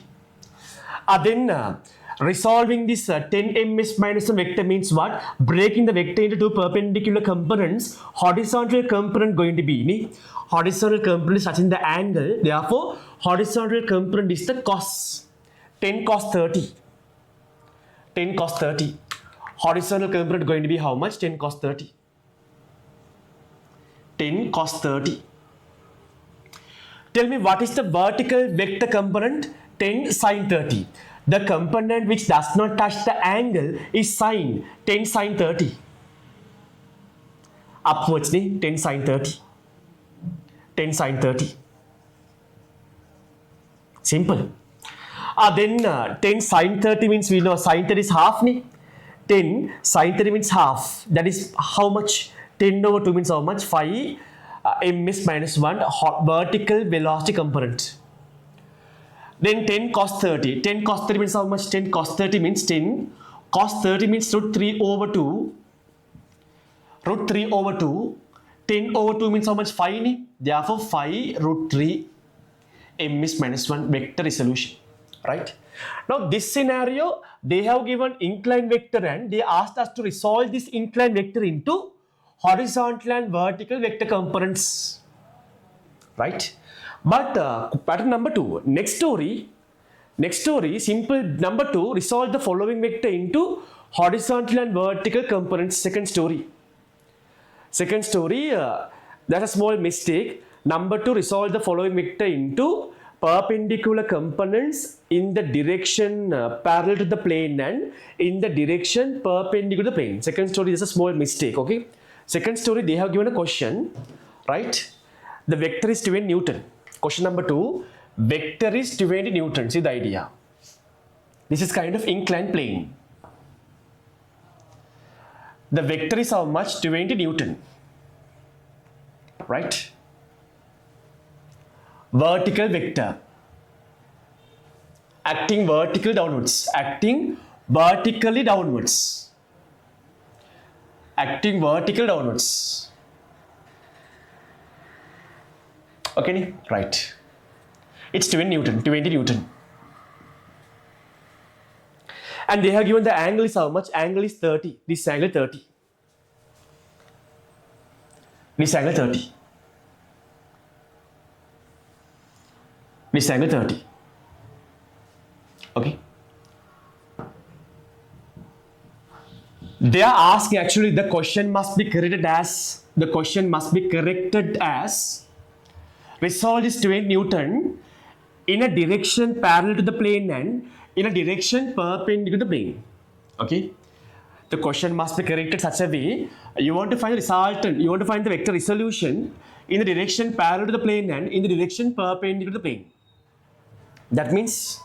Then resolving this 10 ms minus 1 vector means what? Breaking the vector into two perpendicular components. Horizontal component going to be, horizontal component is touching the angle. Therefore, horizontal component is the cos. 10 cos 30. 10 cos 30. Horizontal component going to be how much? 10 cos 30. 10 cos 30. Tell me what is the vertical vector component? 10 sin 30. The component which does not touch the angle is sine. 10 sin 30. Upwards, 10 sin 30. 10 sin 30. Simple. Then 10 sin 30 means, we know sin 30 is half. 10 sin 30 means half. That is how much? 10 over 2 means how much? 5 ms minus 1 vertical velocity component. Then 10 cos 30. 10 cos 30 means how much? 10 cos 30 means 10. Cos 30 means root 3 over 2. Root 3 over 2. 10 over 2 means how much? 5. Therefore, 5 root 3 ms minus 1 vector resolution. Right? Now, this scenario, they have given inclined vector and they asked us to resolve this inclined vector into horizontal and vertical vector components. Right? But pattern number 2, next story, simple number 2, resolve the following vector into horizontal and vertical components. Second story, that's a small mistake. Number 2, resolve the following vector into perpendicular components in the direction parallel to the plane and in the direction perpendicular to the plane. Second story is a small mistake, okay? Second story, they have given a question, right? The vector is 20 Newton. Question number 2, vector is 20 Newton. See the idea. This is kind of inclined plane. The vector is how much? 20 Newton. Right? vertical vector acting vertical downwards, acting vertically downwards, acting vertical downwards. Okay, right. It's 20 Newton, 20 Newton. And they have given the angle is how much? Angle is 30. This angle 30. This angle 30. This angle 30. Okay. They are asking, actually the question must be corrected as result is 20 Newton in a direction parallel to the plane and in a direction perpendicular to the plane. Okay. The question must be corrected such a way, you want to find the resultant, you want to find the vector resolution in the direction parallel to the plane and in the direction perpendicular to the plane. That means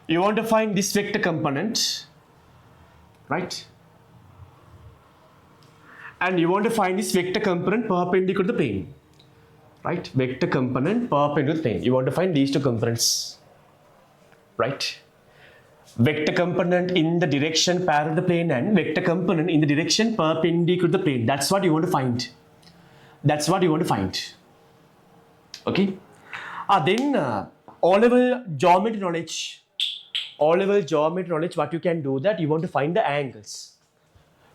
you want to find this vector component, right? And you want to find this vector component perpendicular to the plane, right? Vector component perpendicular to the plane. You want to find these two components, right? Vector component in the direction parallel to the plane and vector component in the direction perpendicular to the plane. That's what you want to find. That's what you want to find. Okay. Then O-level geometry knowledge. O-level geometry knowledge, what you can do that you want to find the angles.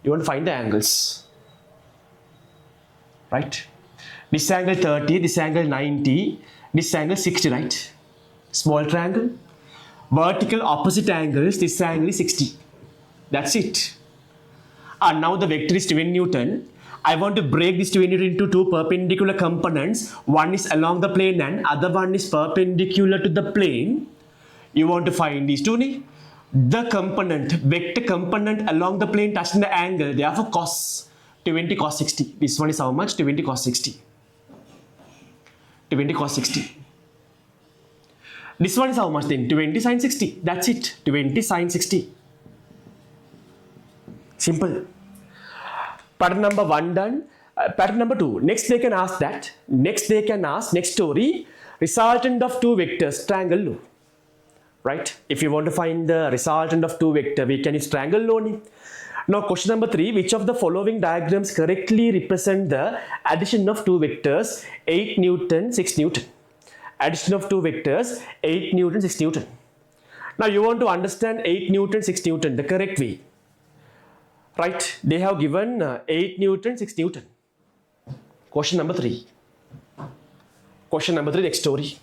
You want to find the angles. Right? This angle 30, this angle 90, this angle 60, right? Small triangle. Vertical opposite angles, this angle is 60. That's it. And now the vector is 20 Newton. I want to break this 20 Newton into two perpendicular components. One is along the plane and other one is perpendicular to the plane. You want to find these two. The component, vector component along the plane touching the angle, therefore cos 20 cos 60. This one is how much? 20 cos 60. 20 cos 60. This one is how much then? 20 sin 60. That's it. 20 sin 60. Simple. Pattern number 1 done. Pattern number 2. Next they can ask that. Next story. Resultant of two vectors, triangle law. Right? If you want to find the resultant of two vectors, we can use triangle law. Now question number 3. Which of the following diagrams correctly represent the addition of two vectors 8 Newton, 6 Newton? Addition of two vectors 8 Newton, 6 Newton. Now you want to understand 8 Newton, 6 Newton the correct way. Right? They have given 8 Newton, 6 Newton. Question number 3. Question number 3, next story.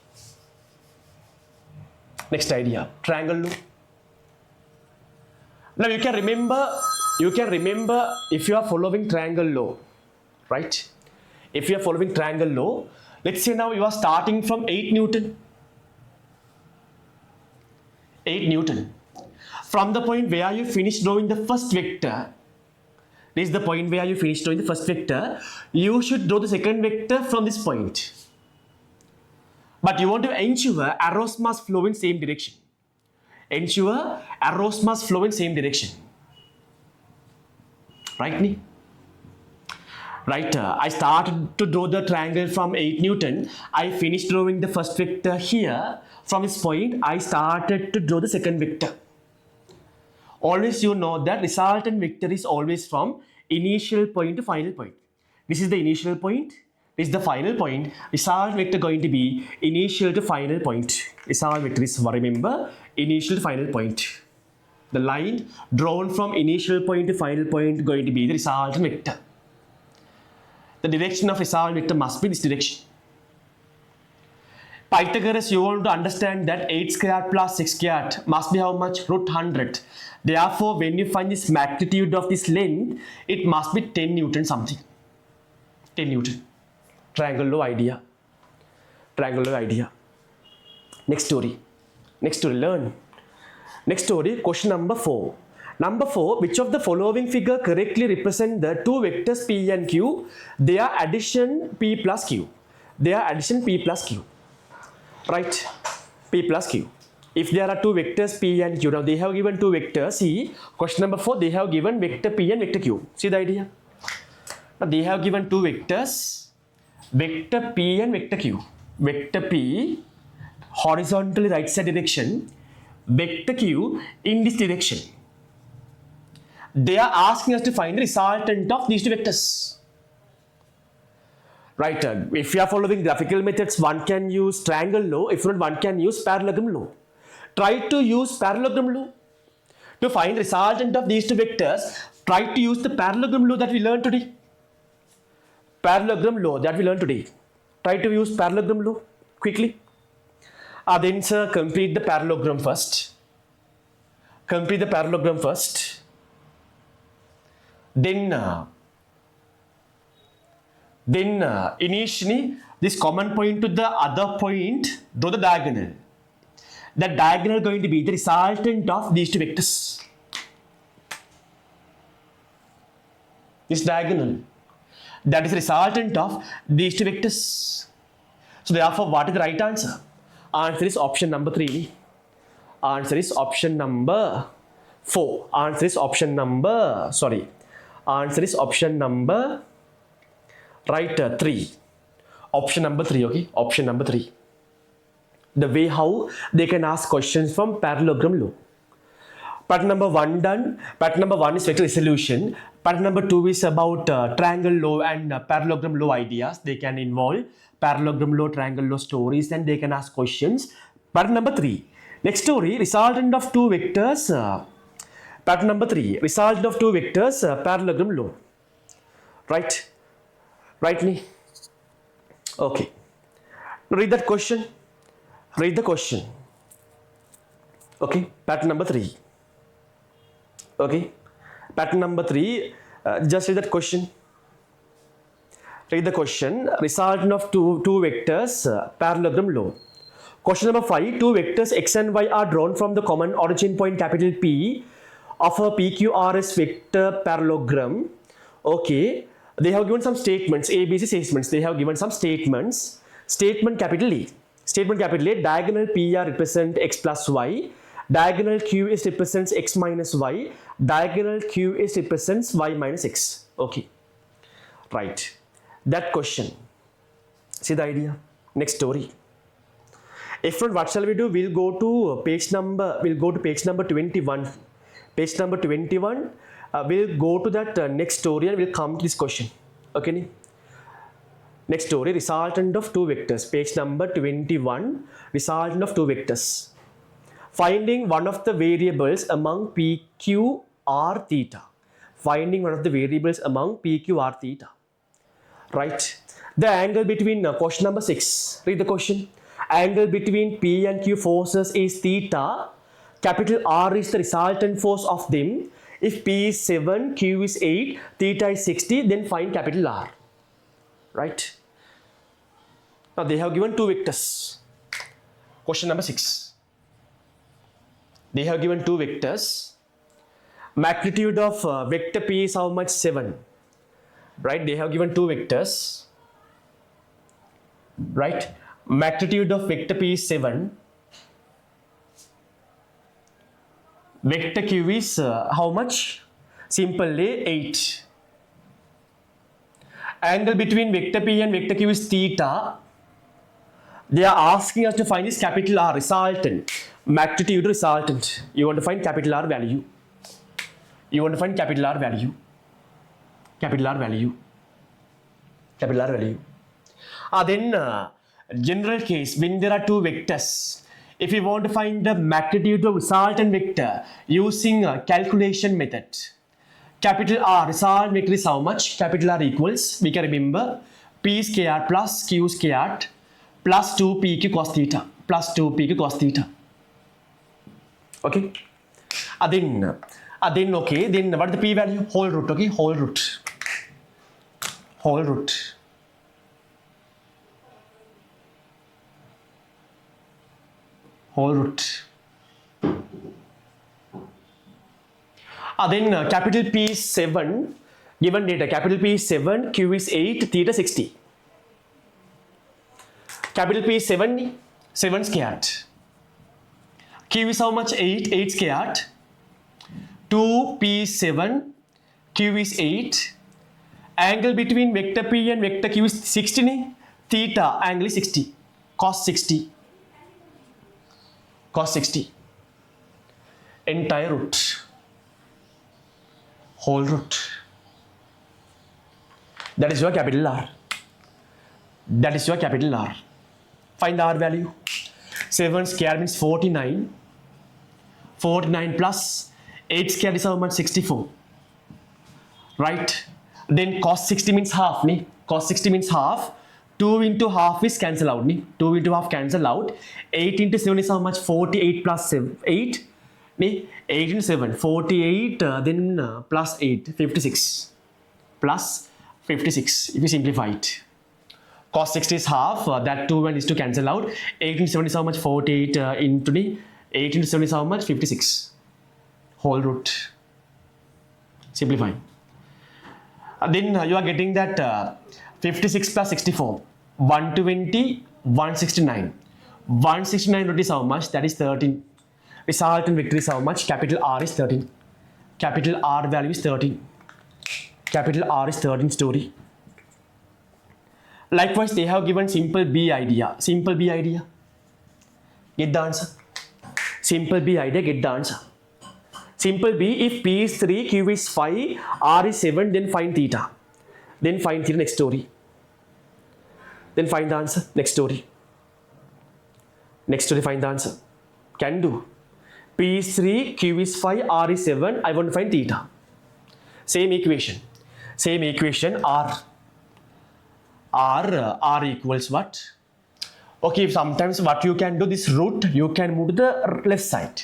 Next idea, triangle law. Now you can remember if you are following triangle law, right? If you are following triangle law, let's say now you are starting from 8 Newton. 8 Newton. From the point where you finish drawing the first vector, this is the point where you finish drawing the first vector, you should draw the second vector from this point. But you want to ensure arrows must flow in same direction. Ensure arrows must flow in same direction. Right? Right, I started to draw the triangle from 8 Newton. I finished drawing the first vector here. From this point, I started to draw the second vector. Always you know that resultant vector is always from initial point to final point. This is the initial point. This is the final point. Result vector going to be initial to final point. Result vector is, remember, initial to final point. The line drawn from initial point to final point going to be the resultant vector. The direction of result vector must be this direction. Pythagoras, you want to understand that 8 squared plus 6 squared must be how much? Root 100. Therefore, when you find this magnitude of this length, it must be 10 Newton something. 10 Newton. Triangle law idea. Triangle law idea. Next story. Next story, learn. Next story, question number 4. Number 4, which of the following figure correctly represent the two vectors P and Q? Their addition P plus Q. Their addition P plus Q. Right? P plus Q. If there are two vectors P and Q, now they have given two vectors. See, question number 4, they have given vector P and vector Q. See the idea? Now they have given two vectors, vector P and vector Q. vector P horizontally right side direction, vector Q in this direction. They are asking us to find the resultant of these two vectors. Right, if you are following graphical methods, one can use triangle law. If not, one can use parallelogram law. Try to use parallelogram law. To find resultant of these two vectors, try to use the parallelogram law that we learned today. Parallelogram law that we learned today. Try to use parallelogram law quickly. Then sir, complete the parallelogram first. Complete the parallelogram first. Then initially this common point to the other point, draw the diagonal. The diagonal going to be the resultant of these two vectors. This diagonal, that is the resultant of these two vectors. So therefore, what is the right answer? Answer is option number 3. Answer is option number 4. Answer is option number, answer is option number, right, 3. Option number 3, okay? Option number 3. The way how they can ask questions from parallelogram law. Pattern number 1 done. Pattern number 1 is vector resolution. Pattern number 2 is about triangle law and parallelogram law ideas. They can involve parallelogram law, triangle law stories, and they can ask questions. Pattern number 3. Next story, resultant of two vectors. Pattern number 3, resultant of two vectors, parallelogram law. Right? Right, me? Okay. Read that question. Read the question. Okay, pattern number 3. Okay, pattern number 3. Just read that question. Read the question. Resultant of two vectors, parallelogram law. Question number 5. Two vectors x and y are drawn from the common origin point capital P of a PQRS vector parallelogram. Okay, they have given some statements, ABC statements. They have given some statements. Statement capital A. Statement capital A, diagonal PR represent x plus y, diagonal QS represents x minus y, diagonal QS represents y minus x. Okay, right. That question. See the idea? Next story. If not, what shall we do? We'll go to page number 21. Page number 21. We'll go to that next story and we'll come to this question. Okay. Next story, resultant of two vectors. Page number 21. Resultant of two vectors. Finding one of the variables among P, Q, R, theta. Finding one of the variables among P, Q, R, theta. Right. The angle between question number 6. Read the question. Angle between P and Q forces is theta. Capital R is the resultant force of them. If P is 7, Q is 8, theta is 60, then find capital R. Right? Now they have given two vectors. Question number 6. They have given two vectors. Magnitude of vector P is how much? 7. Right? They have given two vectors. Right? Magnitude of vector P is 7. Vector Q is how much? Simply 8. Angle between vector P and vector Q is theta. They are asking us to find this capital R resultant. Magnitude resultant. You want to find capital R value. You want to find capital R value. Capital R value. Capital R value. Then general case, when there are two vectors, if you want to find the magnitude of resultant vector using a calculation method, capital R resultant vector is how much? Capital R equals, we can remember, P squared plus Q squared plus 2PQ cos theta plus 2PQ cos theta. Okay. Then okay, then what is the P value? Whole root, okay, whole root. Whole root. Whole root. Then capital P is 7. Given data, capital P is 7, Q is 8, theta 60. Capital P is 7 squared. Q is how much? 8 squared. 2P is 7, Q is 8. Angle between vector P and vector Q is 60. Theta angle is 60. cos 60. Cos 60. Entire root. Whole root. That is your capital R. That is your capital R. Find the R value. 7 square means 49. 49 plus 8 square is how much? 64. Right? Then cos 60 means half. Ne? Cos 60 means half. 2 into half is cancel out. Ne? 2 into half cancel out. 8 into 7 is how much? 48 plus 7. 8. Ne? 8 into 7. 48 then plus 8. 56. Plus 56. If you simplify it. Cos 60 is half. That 2 is to cancel out. 8 into 7 is how much? 48 into the 8 into 7 is how much? 56. Whole root. Simplifying. Then you are getting that 56 plus 64. 120, 169. 169 root is how much? That is 13. Resultant vector is how much? Capital R is 13. Capital R value is 13. Capital R is 13 story. Likewise, they have given simple B idea. Simple B idea. Get the answer. Simple B idea, get the answer. Simple B, if P is 3, Q is 5, R is 7, then find theta. Then find theta, next story. Then find the answer, next story. Next story, find the answer. Can do. P is 3, Q is 5, R is 7, I want to find theta. Same equation. Same equation, R equals what? Okay, sometimes what you can do, this root, you can move to the left side.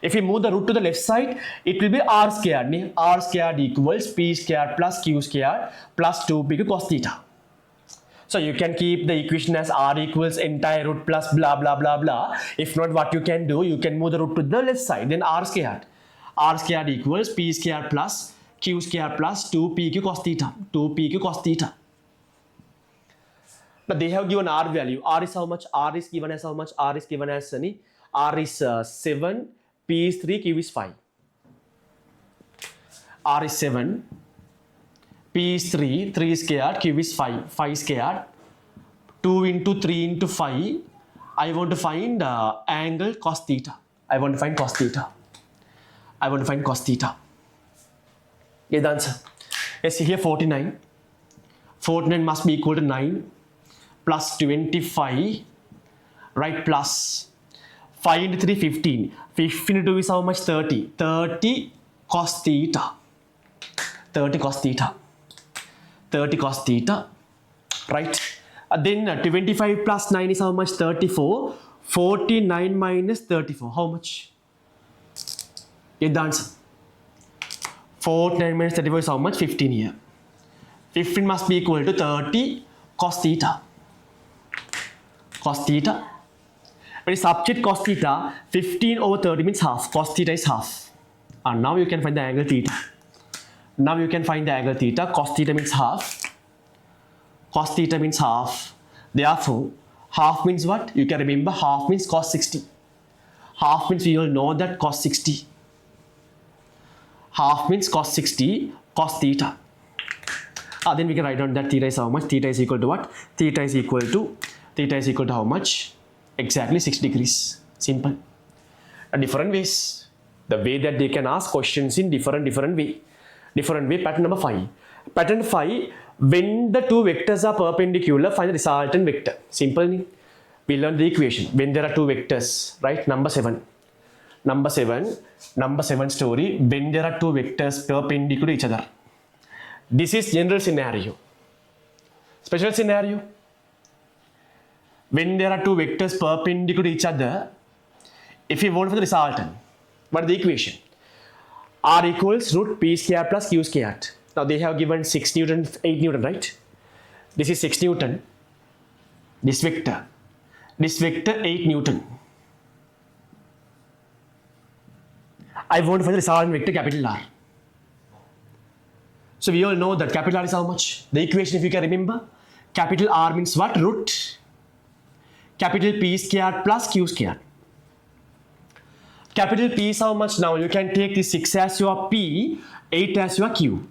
If you move the root to the left side, it will be R squared. R squared equals P squared plus Q squared plus 2P cos theta. So you can keep the equation as R equals entire root plus blah blah blah blah. If not, what you can do, you can move the root to the left side, then R squared. R squared equals P squared plus Q squared plus 2PQ cos theta. 2PQ cos theta. Now they have given R value. R is how much? R is given as how much? R is given as R is 7, P is 3, Q is 5. R is 7, P is 3, 3 squared, Q is 5, 5 squared. 2 into 3 into 5. I want to find angle cos theta. I want to find cos theta. I want to find cos theta. Get the answer. Let's see here 49. 49 must be equal to 9 plus 25, right, plus 5 into 3, 15. 15 into 2 is how much? 30. 30 cos theta. 30 cos theta. 30 cos theta, right? Then 25 plus 9 is how much? 34. 49 minus 34, how much? Get the answer. 49 minus 34 is how much? 15 here. 15 must be equal to 30 cos theta. Cos theta. When you substitute cos theta, 15 over 30 means half. Cos theta is half. And now you can find the angle theta. Now you can find the angle theta. Cos theta means half. Cos theta means half. Therefore, half means what? You can remember half means cos 60. Half means we all know that cos 60. Half means cos 60 cos theta. Then we can write down that theta is how much? Theta is equal to what? Theta is equal to how much? Exactly 6 degrees. Simple. Different ways. The way that they can ask questions in different way. Different way. Pattern number 5. Pattern 5. When the two vectors are perpendicular, find the resultant vector. Simple. We learn the equation. When there are two vectors, right? Number 7. Number 7 story. When there are two vectors perpendicular to each other. This is general scenario. Special scenario. When there are two vectors perpendicular to each other, if you want for the resultant, what is the equation? R equals root P squared plus Q squared. Now they have given 6 Newton, 8 Newton, right? This is 6 Newton. This vector 8 Newton. I want to find the resultant vector capital R. So we all know that capital R is how much? The equation, if you can remember, capital R means what? Root capital P squared plus Q squared. Capital P is how much now? You can take this 6 as your P, 8 as your Q.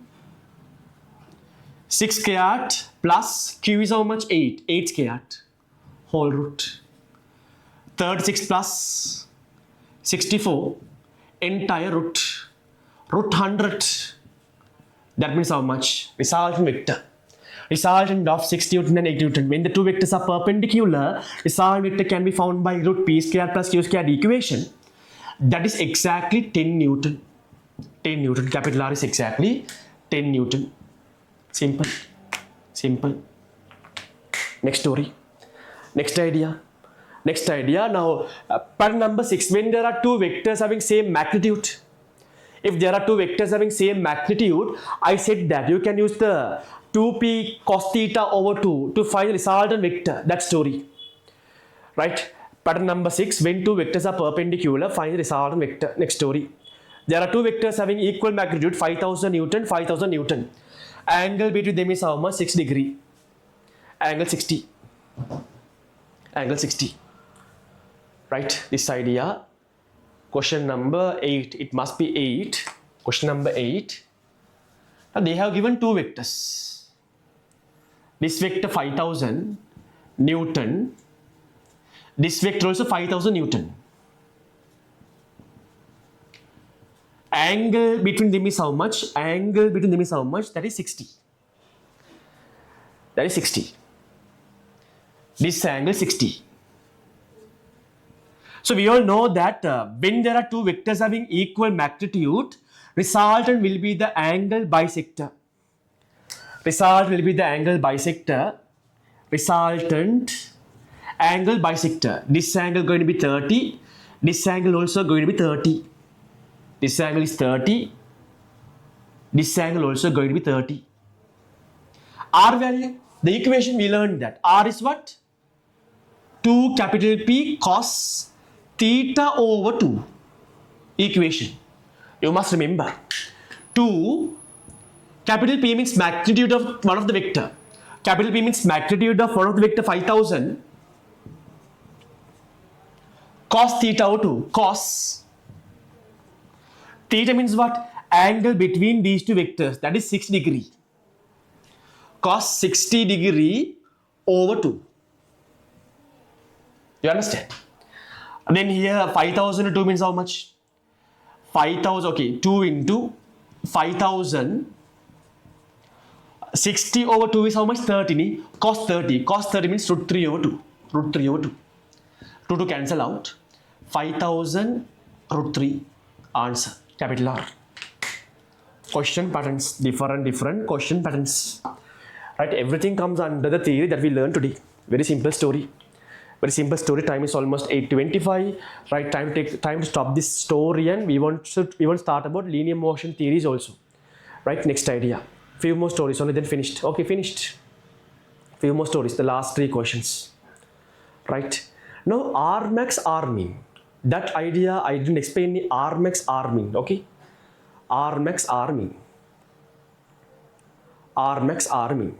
6 squared plus Q is how much? 8. 8 squared. whole root. 36 plus 64 entire root. Root 100. That means how much? Resultant vector. Resultant of 6 Newton and 8 Newton. When the two vectors are perpendicular, resultant vector can be found by root p square plus q square equation. That is exactly 10 Newton. 10 Newton. Capital R is exactly 10 Newton. Simple. Simple. Next story. Next idea. Next idea. Now, pattern number 6. When there are two vectors having same magnitude, if there are two vectors having same magnitude, I said that you can use the 2p cos theta over 2 to find the resultant vector. That story. Right? Pattern number 6. When two vectors are perpendicular, find the resultant vector. Next story. There are two vectors having equal magnitude, 5000 Newton, 5000 Newton. Angle between them is how much? 6 degree. Angle 60. Angle 60. Right? This idea. Question number 8. It must be 8. Question number 8. Now they have given two vectors. This vector 5000 Newton. This vector also 5000 Newton. Angle between them is how much? Angle between them is how much? That is 60. That is 60. This angle 60. So we all know that when there are two vectors having equal magnitude, resultant will be the angle bisector. Resultant will be the angle bisector. Resultant angle bisector. This angle going to be 30. This angle also going to be 30. This angle is 30. This angle also going to be 30. R value. The equation we learned that. R is what? 2 capital P cos theta over 2. Equation. You must remember. 2 capital P means magnitude of one of the vector. Capital P means magnitude of one of the vector 5000. Cos theta over 2. Cos. Theta means what? Angle between these two vectors. That is 6 degree. Cos 60 degree over 2. You understand? And then here 5000 2 means how much? 5000, okay, 2 into 5000. 60 over 2 is how much? 30. Cos 30. Cos 30 means root 3 over 2. Root 3 over 2. 2 to cancel out. 5000 root 3. Answer. Capital R. Question patterns. Different question patterns. Right? Everything comes under the theory that we learned today. Very simple story. Very simple story. Time is almost 8:25. Right? Time to stop this story, and we want to start about linear motion theories also. Right? Next idea. Few more stories only, then finished. Okay, finished. Few more stories. The last 3 questions. Right? Now R max R min. That idea I didn't explain the R max R min. Okay? R max R min. R max R min.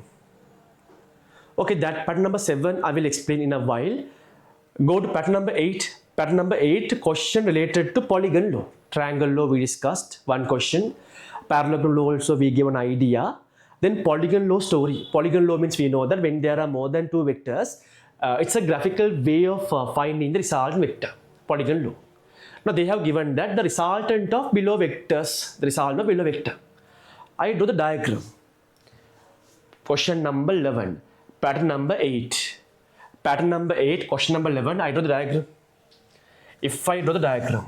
Okay, that pattern number 7 I will explain in a while. Go to pattern number 8. Pattern number 8, question related to polygon law. Triangle law we discussed. One question. Parallelogram law also we give an idea. Then polygon law story. Polygon law means we know that when there are more than 2 vectors, it's a graphical way of finding the resultant vector. Polygon law. Now they have given that the resultant of below vectors. The resultant of below vector. I do the diagram. Question number 11. Pattern number 8. Pattern number 8, question number 11, I draw the diagram. If I draw the diagram,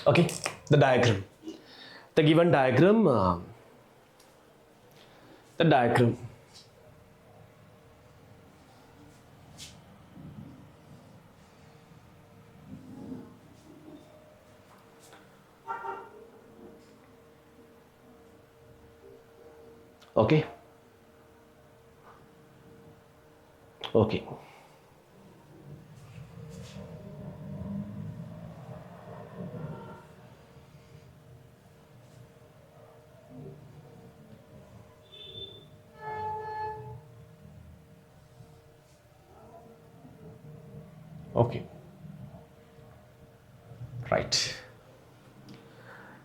okay, the diagram. The given diagram, the diagram. Okay. Okay. Okay. Right.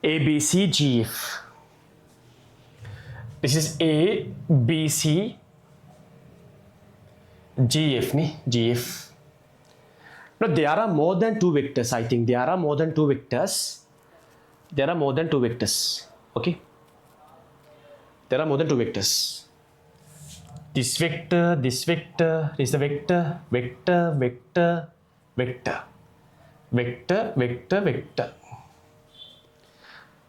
A, B, C, G, F. This is A, B, C, G, F, G, F. Now there are more than two vectors. I think there are more than two vectors. There are more than two vectors. Okay. There are more than two vectors. This vector, this vector is the vector, vector, vector, vector, vector, vector, vector.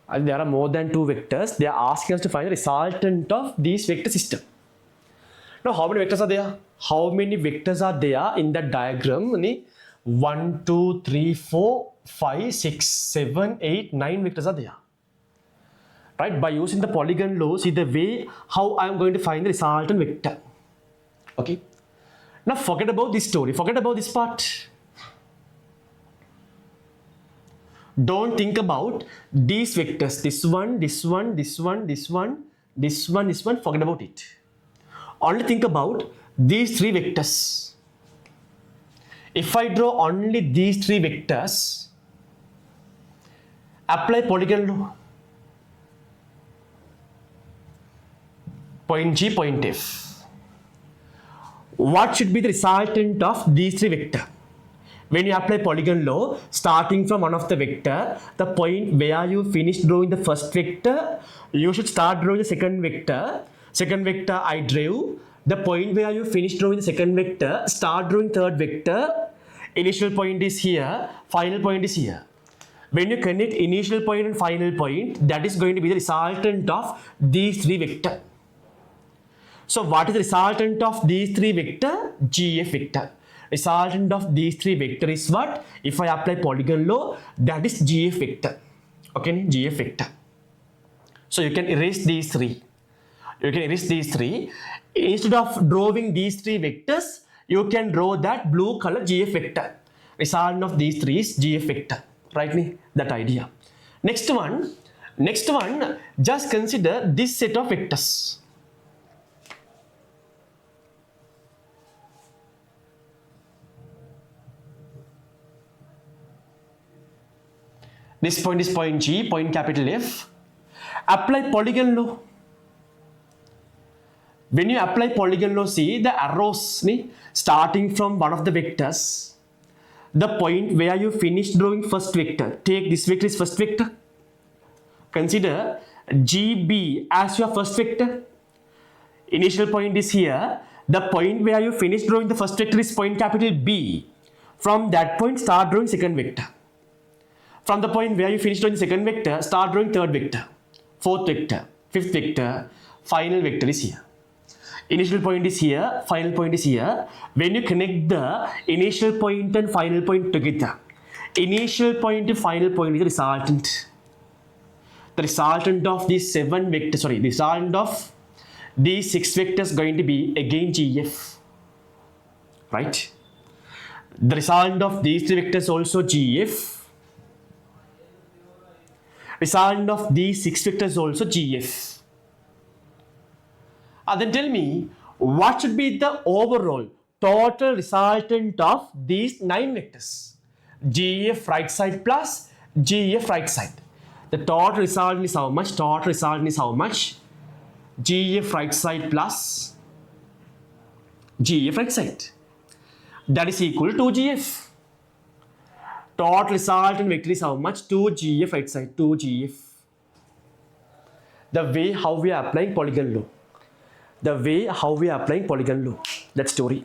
And there are more than two vectors. They are asking us to find the resultant of this vector system. Now, how many vectors are there? How many vectors are there in that diagram? 1, 2, 3, 4, 5, 6, 7, 8, 9 vectors are there. Right? By using the polygon law, see the way how I am going to find the resultant vector. Okay. Now forget about this story. Forget about this part. Don't think about these vectors. This one, this one, this one, this one, this one, this one. Forget about it. Only think about these three vectors. If I draw only these three vectors, apply polygon law. Point G, point F. What should be the resultant of these three vectors? When you apply polygon law, starting from one of the vector, the point where you finish drawing the first vector, you should start drawing the second vector. Second vector I drew. The point where you finish drawing the second vector, start drawing third vector. Initial point is here, final point is here. When you connect initial point and final point, that is going to be the resultant of these three vectors. So what is the resultant of these three vector? GF vector. Resultant of these three vector is what? If I apply polygon law, that is GF vector. Okay, GF vector. So you can erase these three. You can erase these three. Instead of drawing these three vectors, you can draw that blue color GF vector. Resultant of these three is GF vector. Right? That idea. Next one, just consider this set of vectors. This point is point G, point capital F. Apply polygon law. When you apply polygon law, see the arrows starting from one of the vectors. The point where you finish drawing first vector. Take this vector is first vector. Consider GB as your first vector. Initial point is here. The point where you finish drawing the first vector is point capital B. From that point, start drawing second vector. From the point where you finish drawing the second vector, start drawing third vector, fourth vector, fifth vector, final vector is here. Initial point is here, final point is here. When you connect the initial point and final point together, initial point and final point is the resultant. The resultant of these the resultant of these six vectors going to be again GF. Right? The resultant of these three vectors also GF. Resultant of these six vectors also GF. Then tell me, what should be the overall total resultant of these 9 vectors? GF right side plus GF right side. The total resultant is how much? Total resultant is how much? GF right side plus GF right side. That is equal to GF. Total resultant vector is how much? 2GF right side. 2GF. The way how we are applying polygon law. The way how we are applying polygon law. That story.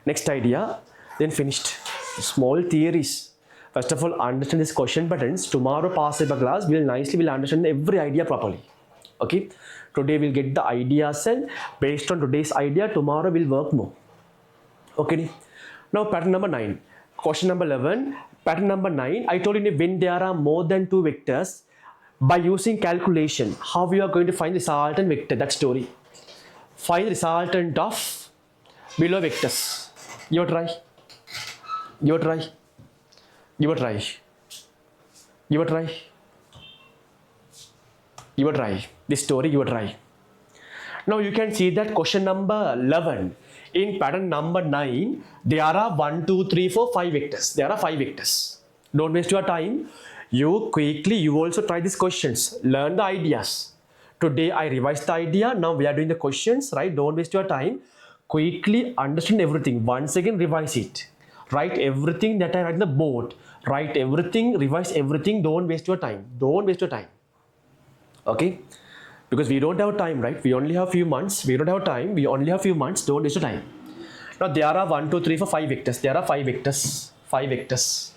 Next idea. Then finished. Small theories. First of all, understand this question patterns. Tomorrow past paper class, we'll understand every idea properly. Okay. Today we'll get the ideas and based on today's idea, tomorrow we'll work more. Okay. Now pattern number 9. Question number 11. Pattern number 9. I told you when there are more than 2 vectors, by using calculation, how we are going to find the resultant vector. That story. Find the resultant of below vectors. You try. You try. You try. You try. You try. This story you try. Now you can see that question number 11 In pattern number 9, there are 1, 2, 3, 4, 5 vectors. There are 5 vectors. Don't waste your time. You also try these questions. Learn the ideas. Today I revised the idea. Now we are doing the questions, right? Don't waste your time. Quickly understand everything. Once again, revise it. Write everything that I write on the board. Write everything, revise everything. Don't waste your time. Don't waste your time. Okay? Because we don't have time, right? We only have few months. We don't have time. We only have few months. Don't waste your time. Now there are 1, 2, 3, 4, 5 vectors. There are 5 vectors. 5 vectors.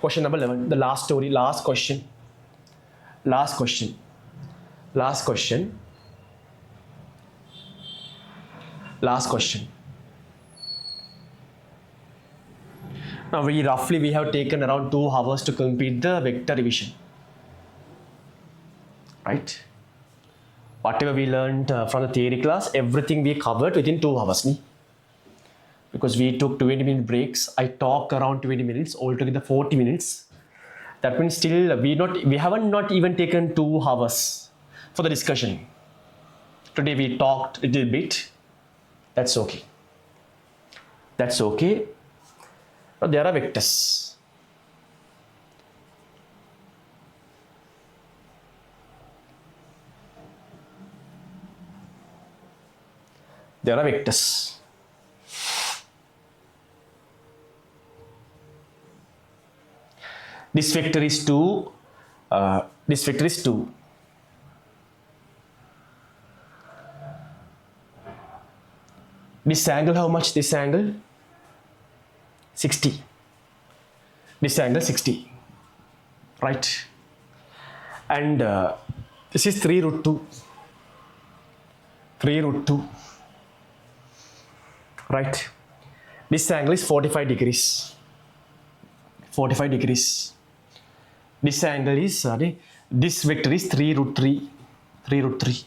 Question number 11. The last story. Last question. Last question. Last question. Last question. Now we have taken around 2 hours to complete the vector revision. Right? Whatever we learned from the theory class, everything we covered within 2 hours. Because we took 20-minute breaks. I talk around 20 minutes, altogether 40 minutes. That means still we haven't not even taken 2 hours for the discussion. Today we talked a little bit. That's okay. That's okay. Now there are vectors. There are vectors. This vector is 2. This vector is 2. This angle, how much? This angle? 60. This angle 60. Right? And this is 3 root 2. 3 root 2. Right? This angle is 45 degrees. 45 degrees. This angle is, this vector is 3 root 3. 3 root 3.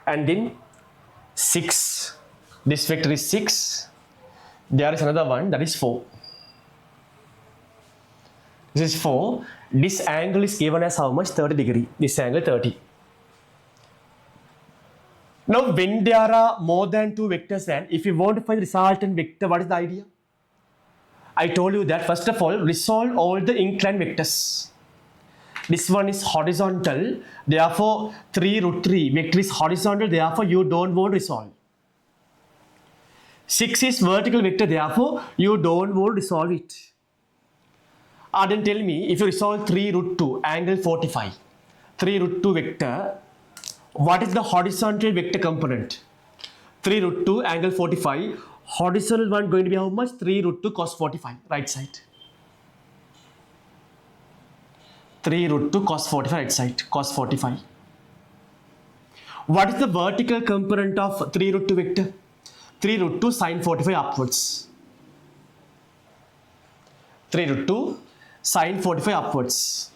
And then 6. This vector is 6. There is another one, that is 4. This is 4. This angle is given as how much? 30 degree. This angle 30. Now when there are more than 2 vectors, and if you want to find the resultant vector, what is the idea? I told you that first of all, resolve all the inclined vectors. This one is horizontal, therefore 3 root 3 vector is horizontal, therefore you don't want to resolve. 6 is vertical vector, therefore you don't want to resolve it. Then tell me, if you resolve 3 root 2 angle 45, 3 root 2 vector, what is the horizontal vector component? 3 root 2 angle 45, horizontal one going to be how much? 3 root 2 cos 45, right side. 3 root 2 cos 45, right side, cos 45. What is the vertical component of 3 root 2 vector? 3 root 2 sin 45 upwards. 3 root 2 sin 45 upwards.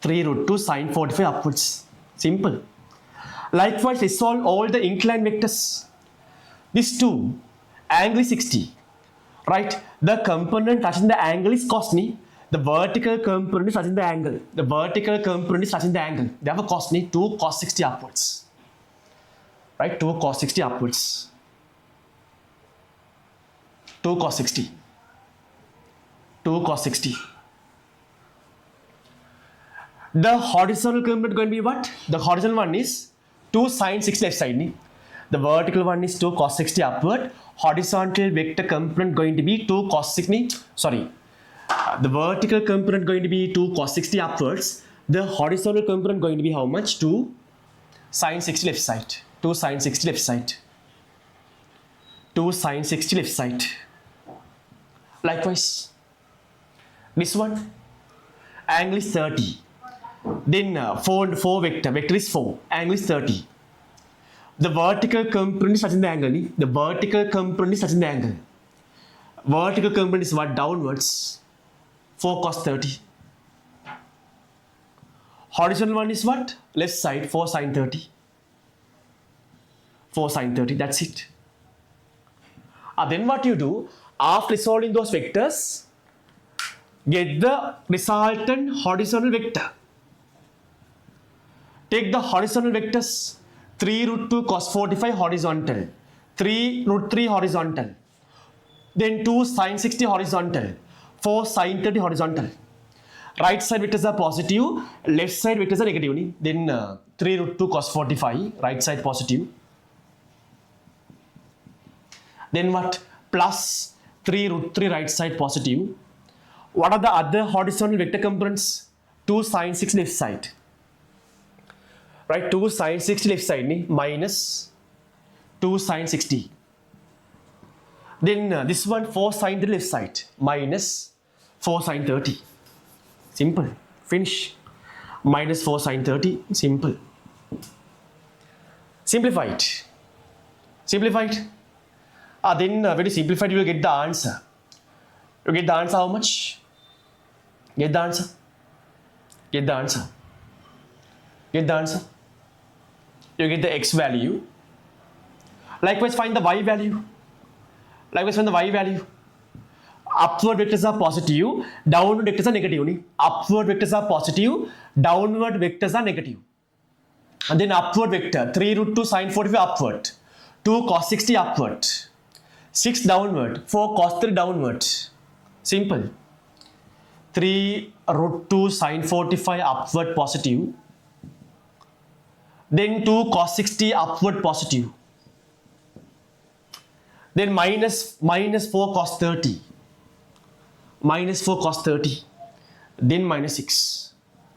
3 root 2 sin 45 upwards. Simple. Likewise, resolve all the inclined vectors. This 2, angle is 60. Right? The component touching the angle is cos ni. The vertical component is touching the angle. The vertical component is touching the angle. Therefore, cos ni, 2 cos 60 upwards. Right? 2 cos 60 upwards. 2 cos 60. 2 cos 60. The horizontal component going to be what? The horizontal one is 2 sin 60 left side. Ni. The vertical one is 2 cos 60 upward. Horizontal vector component going to be 2 cos 60. Sorry. The vertical component going to be 2 cos 60 upwards. The horizontal component going to be how much? 2 sin 60 left side. 2 sin 60 left side. 2 sin 60 left side. Likewise, this one, angle is 30. Then 4 vector is 4, angle is 30. The vertical component is touching the angle. The vertical component is touching the angle. Vertical component is what? Downwards. 4 cos 30. Horizontal one is what? Left side, 4 sin 30. 4 sin 30, that's it. Then what you do, after resolving those vectors, get the resultant horizontal vector. Take the horizontal vectors 3 root 2 cos 45 horizontal, 3 root 3 horizontal, then 2 sin 60 horizontal, 4 sin 30 horizontal. Right side vectors are positive, left side vectors are negative. Then 3 root 2 cos 45, right side positive. Then what? Plus 3 root 3 right side positive. What are the other horizontal vector components? 2 sin 6 left side. Right, 2 sin 60 left side minus 2 sin 60. Then this one 4 sin 30 left side minus 4 sin 30. Simple. Finish. Minus 4 sin 30. Simple. Simplify it. Simplify it. Then when you simplify it, you will get the answer. You get the answer how much? Get the answer. Get the answer. Get the answer. You get the x value. Likewise, find the y value. Likewise, find the y value. Upward vectors are positive, downward vectors are negative. Upward vectors are positive, downward vectors are negative. And then upward vector, 3 root 2 sin 45 upward, 2 cos 60 upward, 6 downward, 4 cos 3 downward. Simple. 3 root 2 sin 45 upward positive, then 2 cos 60 upward positive, then minus 4 cos 30, minus 4 cos 30, then minus 6.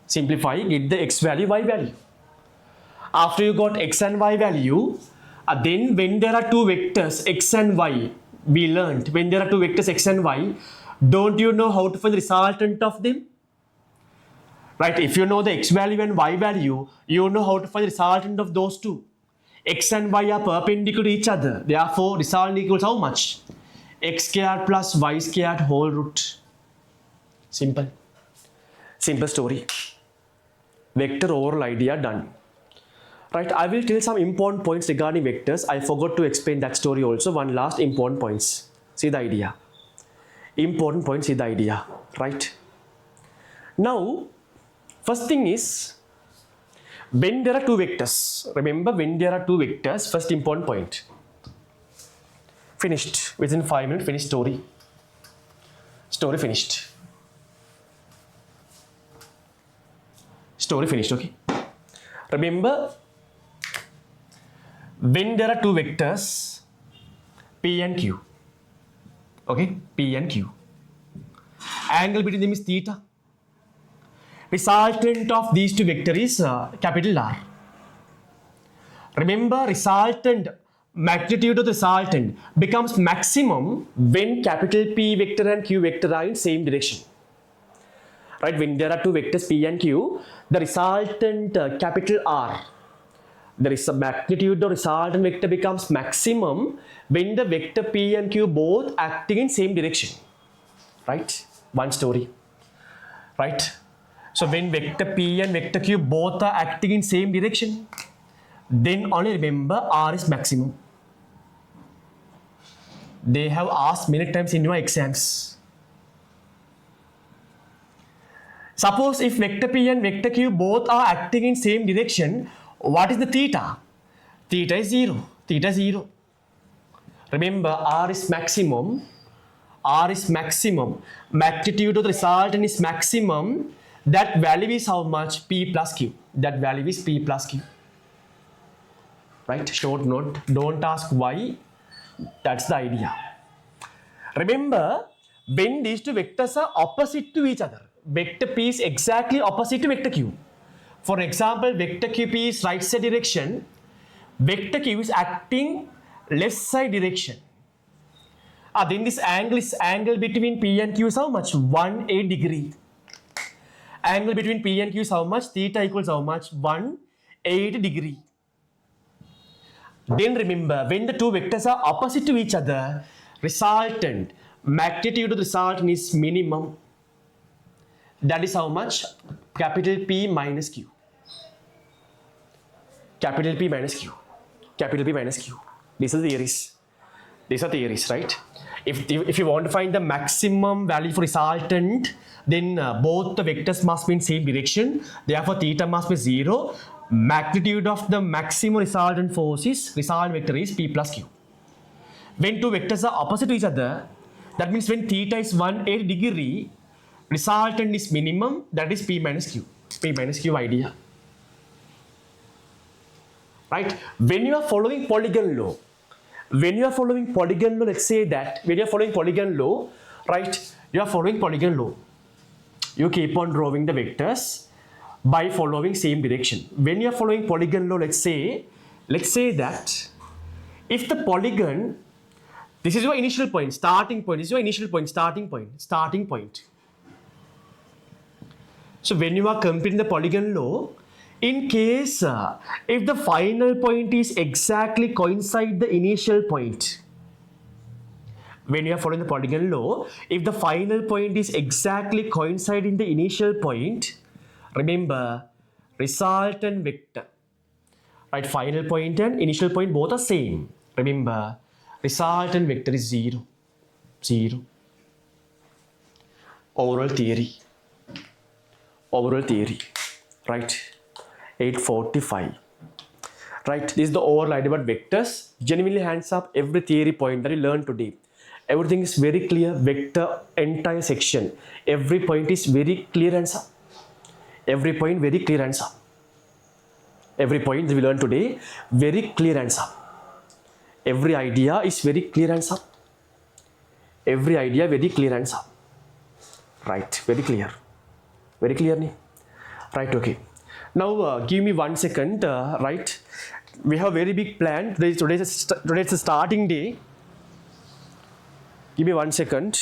Simplify, get the x value, y value. After you got x and y value, then when there are two vectors x and y, we learned when there are two vectors x and y, don't you know how to find the resultant of them? Right, if you know the x value and y value, you know how to find the resultant of those two. X and y are perpendicular to each other. Therefore, resultant equals how much? X squared plus y squared whole root. Simple. Simple story. Vector oral idea done. Right, I will tell some important points regarding vectors. I forgot to explain that story also. One last important points. See the idea. Important point, see the idea. Right. Now, first thing is, when there are two vectors, remember when there are two vectors, first important point. Finished. Within 5 minutes, finished story. Story finished. Story finished, okay? Remember, when there are two vectors, P and Q, okay? P and Q. Angle between them is theta. Resultant of these two vectors is capital R. Remember, resultant, magnitude of the resultant becomes maximum when capital P vector and Q vector are in same direction. Right, when there are two vectors P and Q, the resultant capital R, there is a magnitude of resultant vector becomes maximum when the vector P and Q both acting in same direction. Right, one story. Right. So when vector P and vector Q both are acting in same direction, then only remember R is maximum. They have asked many times in your exams. Suppose if vector P and vector Q both are acting in same direction, what is the theta? Theta is 0. Theta is 0. Remember, R is maximum. R is maximum. Magnitude of the resultant is maximum. That value is how much? P plus Q. That value is P plus Q. Right? Short note. Don't ask why. That's the idea. Remember, when these two vectors are opposite to each other, vector P is exactly opposite to vector Q. For example, vector QP is right side direction. Vector Q is acting left side direction. Then this angle between P and Q is how much? 180 degree. Angle between P and Q is how much? Theta equals how much? 180 degree. Then remember, when the two vectors are opposite to each other, resultant, magnitude of the resultant is minimum. That is how much? Capital P minus Q. Capital P minus Q. Capital P minus Q. These are theories. These are theories, right? If you want to find the maximum value for resultant, then both the vectors must be in same direction. Therefore, theta must be 0. magnitude of the maximum resultant force is, resultant vector is P plus Q. When two vectors are opposite to each other, that means when theta is 180 degree, resultant is minimum, that is P minus Q. P minus Q idea. Right? When you are following polygon law, let's say that when you are following polygon law, right? You are following polygon law. You keep on drawing the vectors by following same direction. When you are following polygon law, let's say that if the polygon, this is your initial point, starting point, this is your initial point, starting point. So when you are computing the polygon law, in case if the final point is exactly coincide the initial point, when you are following the polygon law, if the final point is exactly coinciding the initial point, remember resultant vector, right? Final point and initial point both are same. Remember, resultant vector is 0. Overall theory, right? 845. Right, this is the overall idea about vectors. Genuinely hands up every theory point that you learned today. Everything is very clear. Vector entire section. Every point is very clear answer. Every point very clear answer. Every point that we learned today, very clear answer. Every idea is very clear answer. Every idea very clear answer. Right, very clear. Very clear, ne? Right, okay. Now give me 1 second, right? We have a very big plan. Today is the starting day. Give me 1 second.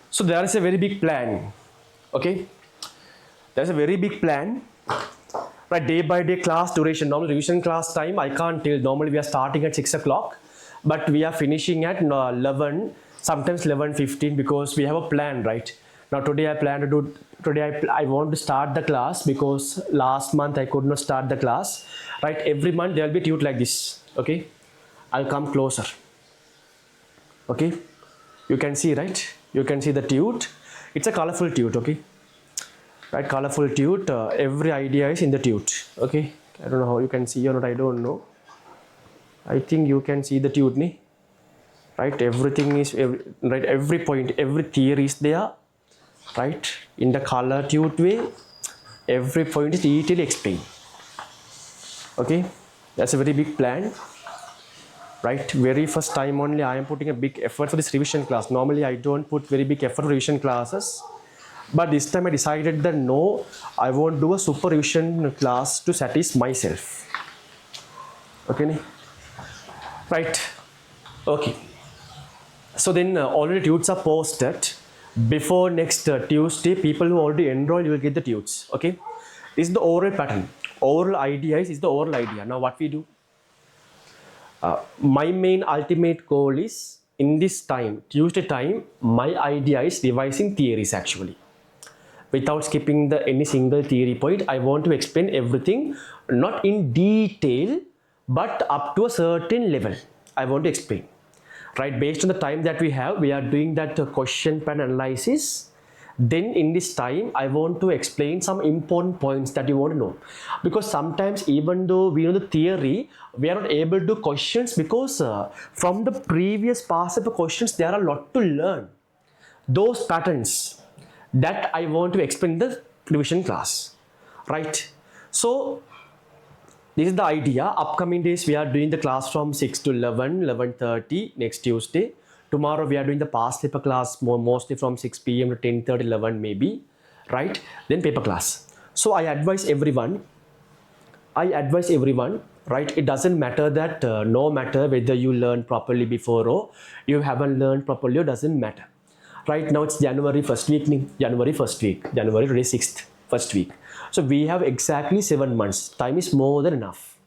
So there is a very big plan, okay? There's a very big plan, right? Day by day class duration, normal revision class time, I can't tell. Normally we are starting at 6 o'clock, but we are finishing at 11, sometimes 11:15 because we have a plan, right? Now today I want to start the class because last month I could not start the class, right? Every month there will be tute like this, okay? I'll come closer, okay? You can see, right? You can see the tute. It's a colorful tute, okay? Right, colorful tute. Every idea is in the tute, okay? I don't know how you can see or not, I don't know. I think you can see the tute, ne? Right? Everything is, right? Every point, every theory is there, right? In the color tute way, every point is detailed explained. Okay? That's a very big plan. Right, very first time only I am putting a big effort for this revision class. Normally I don't put very big effort for revision classes, but this time I decided that no, I won't do a super revision class to satisfy myself. Okay, right? Okay. So then already tutes are posted. Before next Tuesday, people who already enroll, you will get the tutes. Okay, this is the oral pattern. Oral idea is the oral idea. Now what we do? My main ultimate goal is in this time, Tuesday time, my idea is revising theories actually. Without skipping any single theory point, I want to explain everything, not in detail, but up to a certain level. I want to explain. Right, based on the time that we have, we are doing that question pattern analysis. Then in this time, I want to explain some important points that you want to know. Because sometimes even though we know the theory, we are not able to do questions because from the previous past paper questions, there are a lot to learn. Those patterns that I want to explain in the revision class. Right? So, this is the idea. Upcoming days, we are doing the class from 6 to 11, 11:30 next Tuesday. Tomorrow we are doing the past paper class mostly from 6 p.m. to 10:30, 11 maybe, right? Then paper class. So I advise everyone, right? It doesn't matter that no matter whether you learned properly before or you haven't learned properly, it doesn't matter. Right now it's January 1st week, January 6th, first week. So we have exactly 7 months. Time is more than enough.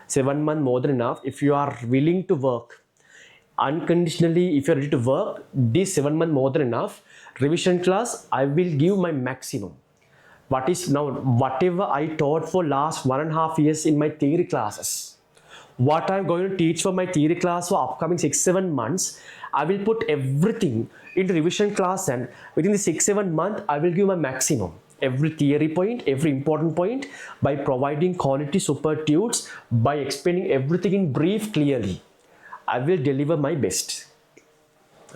7 months more than enough if you are willing to work. unconditionally, if you're ready to work, this 7 month more than enough. Revision class, I will give my maximum. What is now, whatever I taught for last 1.5 years in my theory classes, what I'm going to teach for my theory class for upcoming 6-7 months, I will put everything into revision class, and within the 6-7 months, I will give my maximum. Every theory point, every important point, by providing quality supertudes, by explaining everything in brief clearly, I will deliver my best.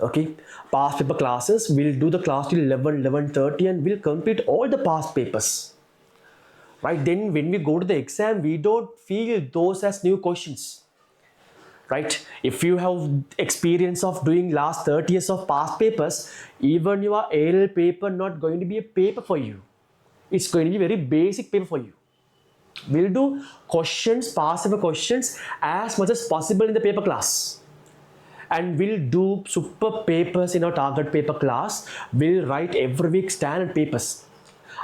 Okay, past paper classes, we'll do the class till 11:30 and we'll complete all the past papers. Right, then when we go to the exam, we don't feel those as new questions. Right, if you have experience of doing last 30 years of past papers, even your AL paper not going to be a paper for you. It's going to be very basic paper for you. We'll do questions, past paper questions as much as possible in the paper class. And we'll do super papers in our target paper class. We'll write every week standard papers.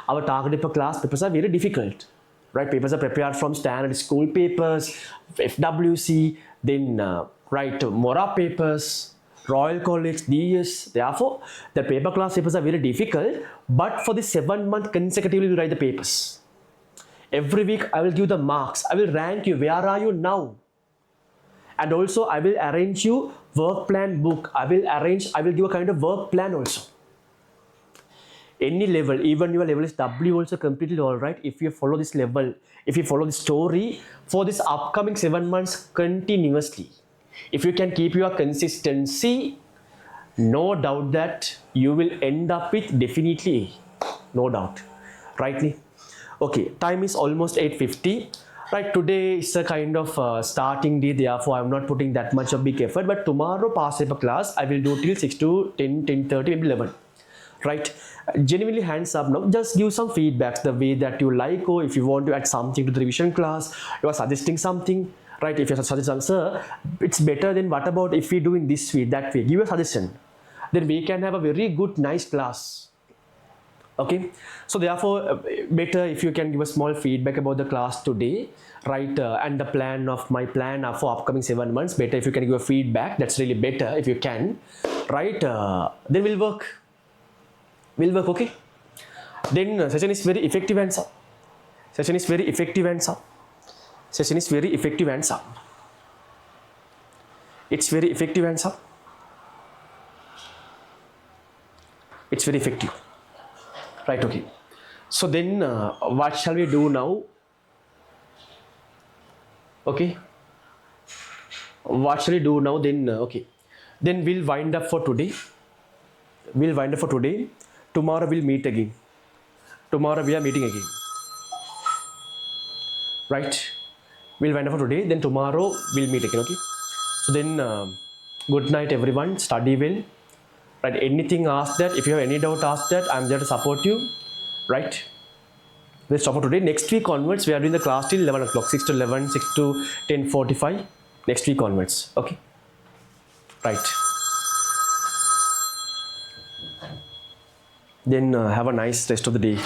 Our target paper class papers are very difficult. Right? Papers are prepared from standard school papers, FWC, then write Mora papers, Royal College, DS. Therefore, the paper class papers are very difficult. But for the 7 month consecutively, we'll write the papers. Every week, I will give the marks. I will rank you. Where are you now? And also, I will arrange you work plan book. I will give a kind of work plan also. Any level, even your level is W also completely alright. If you follow this level, if you follow the story for this upcoming 7 months continuously, if you can keep your consistency, no doubt that you will end up with definitely A. No doubt. Rightly? Okay, time is almost 8:50. Right, today is a kind of starting day, therefore I'm not putting that much of big effort, but tomorrow past paper class I will do till 6 to 10, 10:30, maybe 11. Right, genuinely hands up now, just give some feedbacks the way that you like, or if you want to add something to the revision class, you are suggesting something. Right, if you're suggesting, sir, it's better, then what about if we do in this way, that way, give a suggestion, then we can have a very good nice class. Okay, so therefore better if you can give a small feedback about the class today, right, and the plan of my plan for upcoming 7 months. Better if you can give a feedback, that's really better if you can, right, then we'll work. Okay, then session is very effective and sub. Session is very effective and sub. Session is very effective and sub. It's very effective and sub. It's very effective. Right, okay. So then what shall we do now? Okay. What shall we do now then? Okay. Then we'll wind up for today. Tomorrow we'll meet again. Tomorrow we are meeting again. Right. We'll wind up for today. Then tomorrow we'll meet again. Okay. So then good night everyone. Study well. Right, anything ask that, if you have any doubt ask that, I'm there to support you. Right, we'll stop for today. Next week onwards we are doing the class till 11 o'clock, 6 to 11, 6 to 10:45, next week onwards. Okay, right, then have a nice rest of the day.